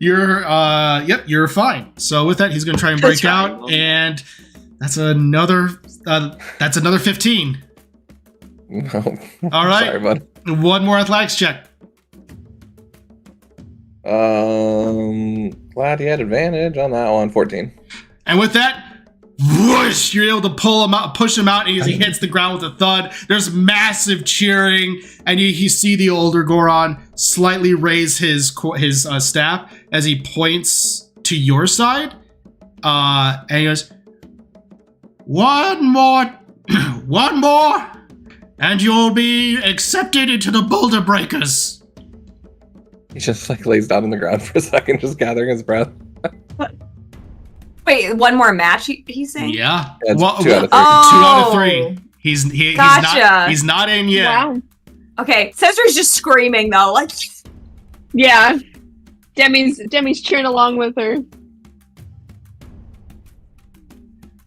You're fine. So with that, he's going to try and break out, and that's another 15. No. All right. Sorry, bud. One more athletics check. Glad he had advantage on that one. 14. And with that, whoosh, you're able to pull him out, push him out, and as he hits the ground with a thud, there's massive cheering, and you see the older Goron slightly raise his staff as he points to your side, and he goes, one more, and you'll be accepted into the Boulder Breakers. He just lays down on the ground for a second, just gathering his breath. Wait, one more match? He's saying? Yeah. Yeah, 2 out of 3. 2 out of 3. Gotcha. He's not in yet. Wow. Okay, Cizri's just screaming though, like. Yeah. Demi's cheering along with her.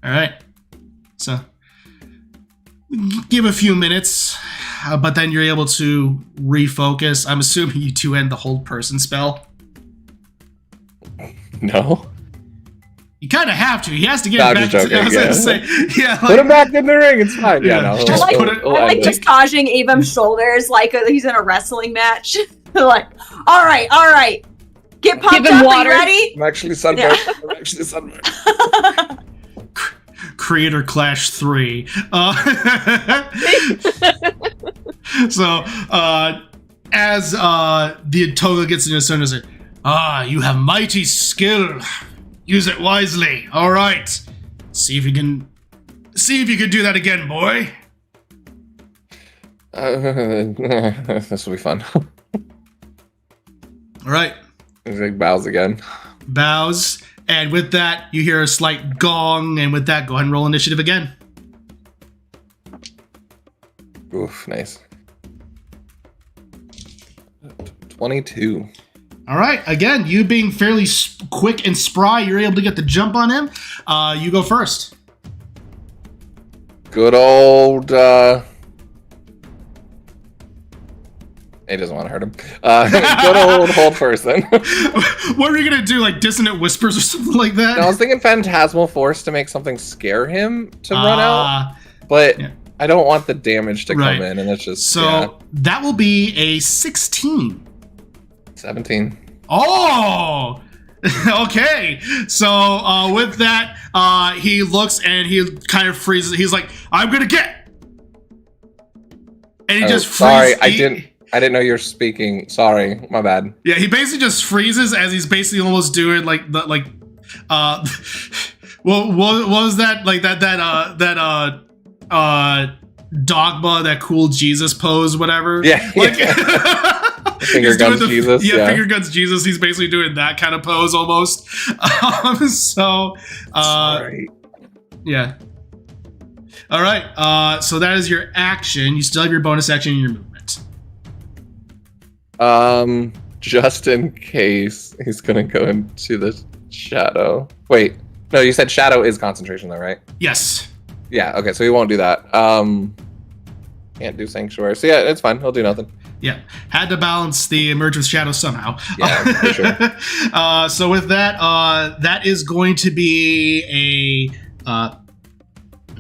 All right. So give a few minutes, but then you're able to refocus. I'm assuming you 2 end the hold person spell. No. You kind of have to. He has to get back. Joking, Put him back in the ring. It's fine. Yeah, no. I like massaging Avam's shoulders like he's in a wrestling match. Like, all right, get pumped up. Are you ready? I'm actually sunburned. Creator Clash 3. So, as the Toga gets into his son, is you have mighty skill. Use it wisely. All right. See if you can do that again, boy. This will be fun. All right. Big bows again. Bows. And with that, you hear a slight gong. And with that, go ahead and roll initiative again. Oof, nice. 22. All right. Again, you being fairly quick and spry, you're able to get the jump on him. You go first. Good old... He doesn't want to hurt him. Good old hold person. What are you going to do? Like dissonant whispers or something like that? No, I was thinking Phantasmal Force to make something scare him to run out. But I don't want the damage to come in. And it's just... So that will be a 16. 17. Oh! Okay. So with that, he looks and he kind of freezes. He's like, I'm going to get... And he just freezes. Sorry, I didn't know you were speaking. Sorry, my bad. Yeah, he basically just freezes as he's basically almost doing what was that? Like that dogma, that cool Jesus pose, whatever. Yeah. Like finger guns Jesus. Yeah, finger guns Jesus. He's basically doing that kind of pose almost. Sorry. Yeah. All right. So that is your action. You still have your bonus action and your movement. Just in case, he's gonna go into the shadow. Wait, no, you said shadow is concentration though, right? Yes. Yeah, okay, so he won't do that. Can't do sanctuary. So yeah, it's fine. He'll do nothing. Yeah, had to balance the emerge with shadow somehow. Yeah, for sure. So with that, that is going to be a...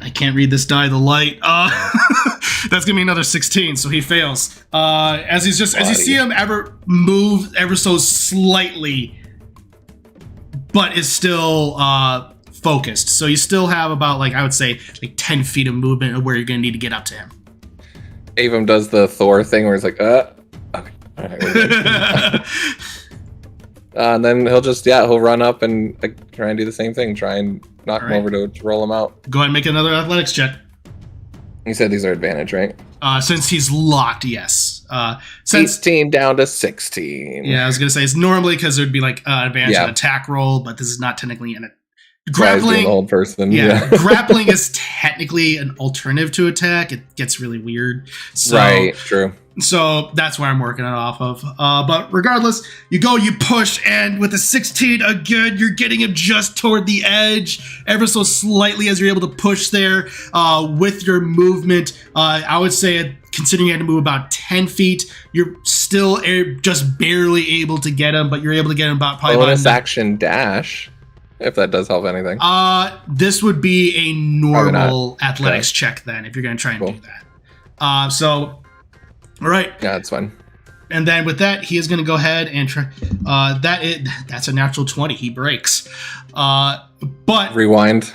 I can't read this die, the light. That's gonna be another 16, so he fails. As you see him move ever so slightly, but is still focused. So you still have about I would say 10 feet of movement of where you're gonna need to get up to him. Avum does the Thor thing where he's like, okay, all right, we're good. And then he'll run up and try and do the same thing. Try and knock him over to roll him out. Go ahead and make another athletics check. You said these are advantage, right? Since he's locked, yes. 16 down to 16. Yeah, I was gonna say it's normally because there'd be advantage on attack roll, but this is not technically an grappling. Old person. Yeah, grappling is technically an alternative to attack. It gets really weird. So, right. True. So that's where I'm working it off of. But regardless, you push, and with the 16, again, you're getting him just toward the edge, ever so slightly as you're able to push there with your movement. I would say, considering you had to move about 10 feet, you're still just barely able to get him, but you're able to get him probably bonus action dash, if that does help anything. This would be a normal athletics check then, if you're going to try and do that. All right. Yeah, that's fine. And then with that, he is going to go ahead and try. That's a natural 20. He breaks. But rewind.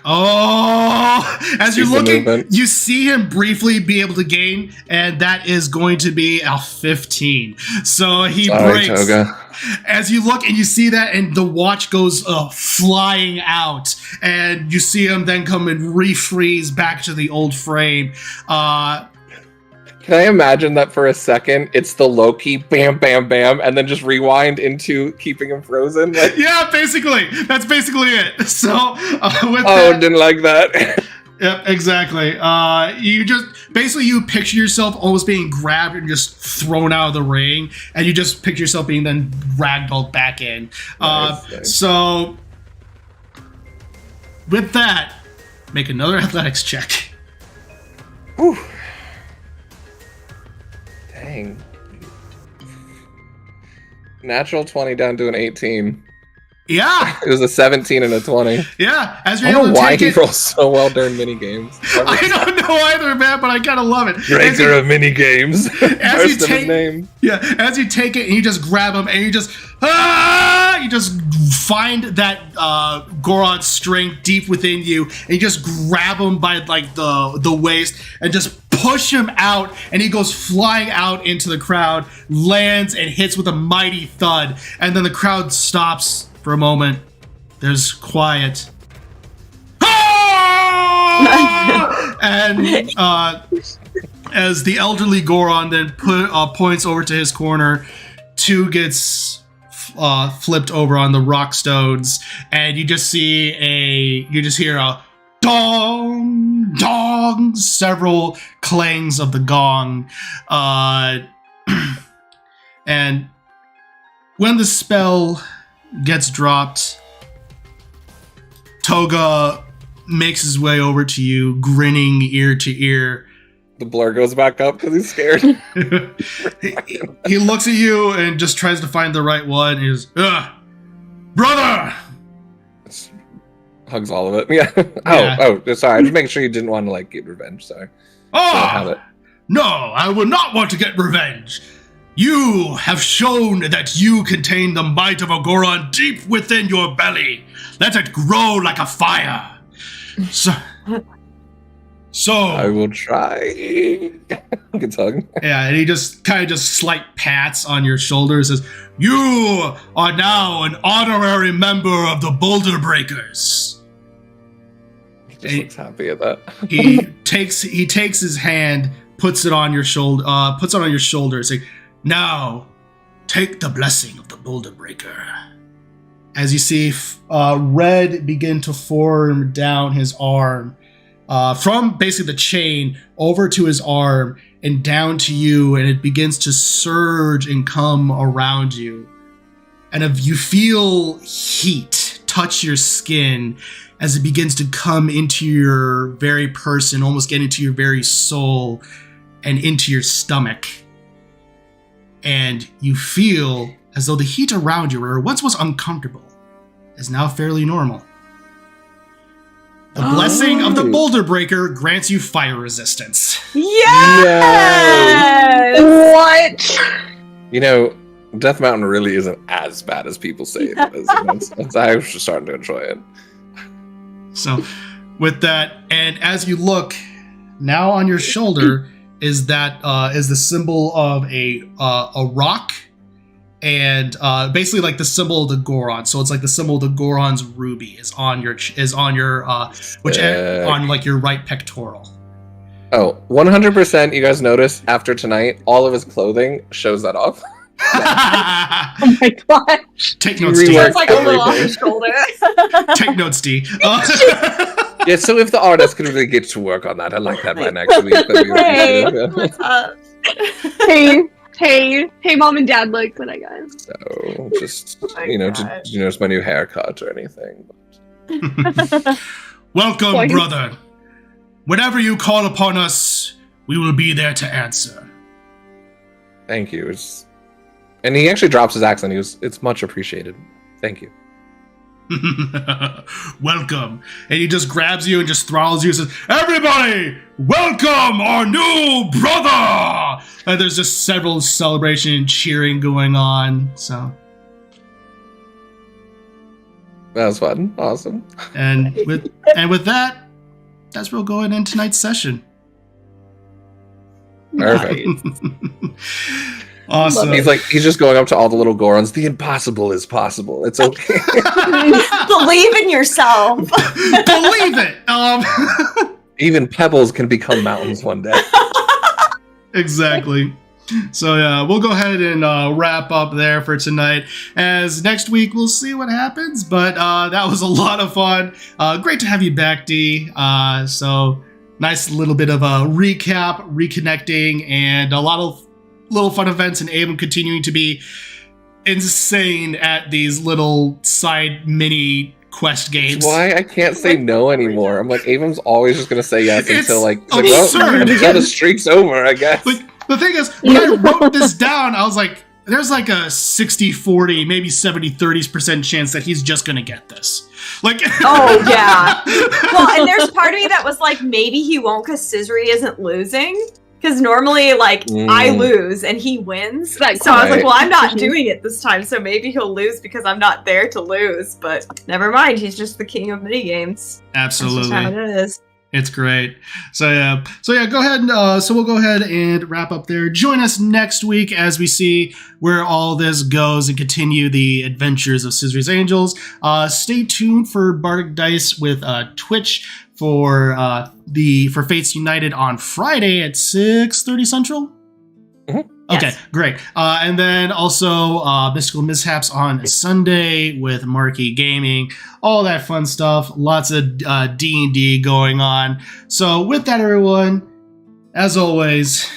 Oh, as you're looking, you see him briefly be able to gain, and that is going to be a 15. So he breaks. Toga. As you look and you see that, and the watch goes flying out, and you see him then come and refreeze back to the old frame. Can I imagine that for a second, it's the Loki bam, bam, bam, and then just rewind into keeping him frozen? Yeah, basically. That's basically it. So, didn't like that. Yep, exactly. You picture yourself almost being grabbed and just thrown out of the ring, and you just picture yourself being then ragdolled back in. Nice. So, with that, make another athletics check. Whew. Dang. Natural 20 down to an 18. Yeah. It was a 17 and a 20. Yeah. As you're I don't know why he rolls so well during mini games. I don't know either, man, but I kind of love it. Breaker of mini games. As you take it and you just grab him and you just find that Goron strength deep within you and you just grab him by the waist and just push him out, and he goes flying out into the crowd, lands and hits with a mighty thud, and then the crowd stops for a moment. There's quiet. And as the elderly Goron then points over to his corner, 2 gets flipped over on the rock stones, and you just hear a dong, dong, several clangs of the gong. And when the spell gets dropped, Toga makes his way over to you, grinning ear to ear. The blur goes back up because he's scared. He looks at you and just tries to find the right one. He goes, brother! Hugs all of it. Yeah. Oh, sorry. I'm just making sure you didn't want to, like, get revenge. Sorry. No, I will not want to get revenge. You have shown that you contain the might of a Goron deep within your belly. Let it grow like a fire. So I will try. Good hug. Yeah, and he just slight pats on your shoulder and says, "You are now an honorary member of the Boulder Breakers." He just looks happy at that. he takes his hand, puts it on your shoulder, saying, "Now, take the blessing of the Boulder Breaker." As you see, red begin to form down his arm. From basically the chain over to his arm and down to you, and it begins to surge and come around you. And if you feel heat touch your skin as it begins to come into your very person, almost get into your very soul and into your stomach. And you feel as though the heat around you, where once was uncomfortable, is now fairly normal. The blessing of the Boulder Breaker grants you fire resistance. Yes! No. What? You know, Death Mountain really isn't as bad as people say it is. I was just starting to enjoy it. So, with that, and as you look, now on your shoulder is the symbol of a rock, and basically like the symbol of the Goron. So it's like the symbol of the Goron's ruby is on your on like your right pectoral. Oh, 100%. You guys notice after tonight, all of his clothing shows that off. Oh my gosh! Take notes, D. It's like a little off his shoulder. Take notes, D. Yeah, so if the artist could really get to work on that, I'd like that by next week. Hey, what's up? Hey, Mom and Dad, look what I got. So just did you notice my new haircut or anything? Welcome, brother. Whenever you call upon us, we will be there to answer. Thank you. And he actually drops his accent. He goes, "It's much appreciated. Thank you." Welcome. And he just grabs you and just throttles you and says, "Everybody, welcome our new brother!" And there's just several celebration and cheering going on. So that was fun. Awesome. And with that, that's where we'll go in tonight's session. Perfect. Awesome. He's just going up to all the little Gorons. The impossible is possible. It's okay. Believe in yourself. Believe it. Even pebbles can become mountains one day. Exactly. So yeah, we'll go ahead and wrap up there for tonight. As next week we'll see what happens. But that was a lot of fun. Great to have you back, D. So nice little bit of a recap, reconnecting, and a lot of little fun events, and Abram continuing to be insane at these little side mini quest games. That's why I can't say no anymore. I'm like, Abram's always just gonna say yes until the streak's over, I guess. Like, the thing is, when I wrote this down, I was like, there's like a 60-40, maybe 70-30% chance that he's just gonna get this. Like, oh yeah. Well, and there's part of me that was like, maybe he won't because Cizri isn't losing. Because normally, I lose and he wins. So I was like, well, I'm not doing it this time, so maybe he'll lose because I'm not there to lose. But never mind, he's just the king of minigames. Absolutely. That's just how it is. It's great. So yeah, go ahead. So we'll go ahead and wrap up there. Join us next week as we see where all this goes and continue the adventures of Cizri's Angels. Stay tuned for Bardic Dice with Twitch for Fates United on Friday at 6:30 Central. Mm-hmm. Okay, yes. Great. And then also Mystical Mishaps on Sunday with Marquee Gaming. All that fun stuff. Lots of D&D going on. So with that, everyone, as always,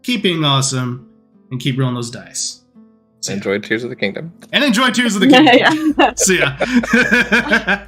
keep being awesome and keep rolling those dice. Enjoy Tears of the Kingdom. And enjoy Tears of the Kingdom. See ya.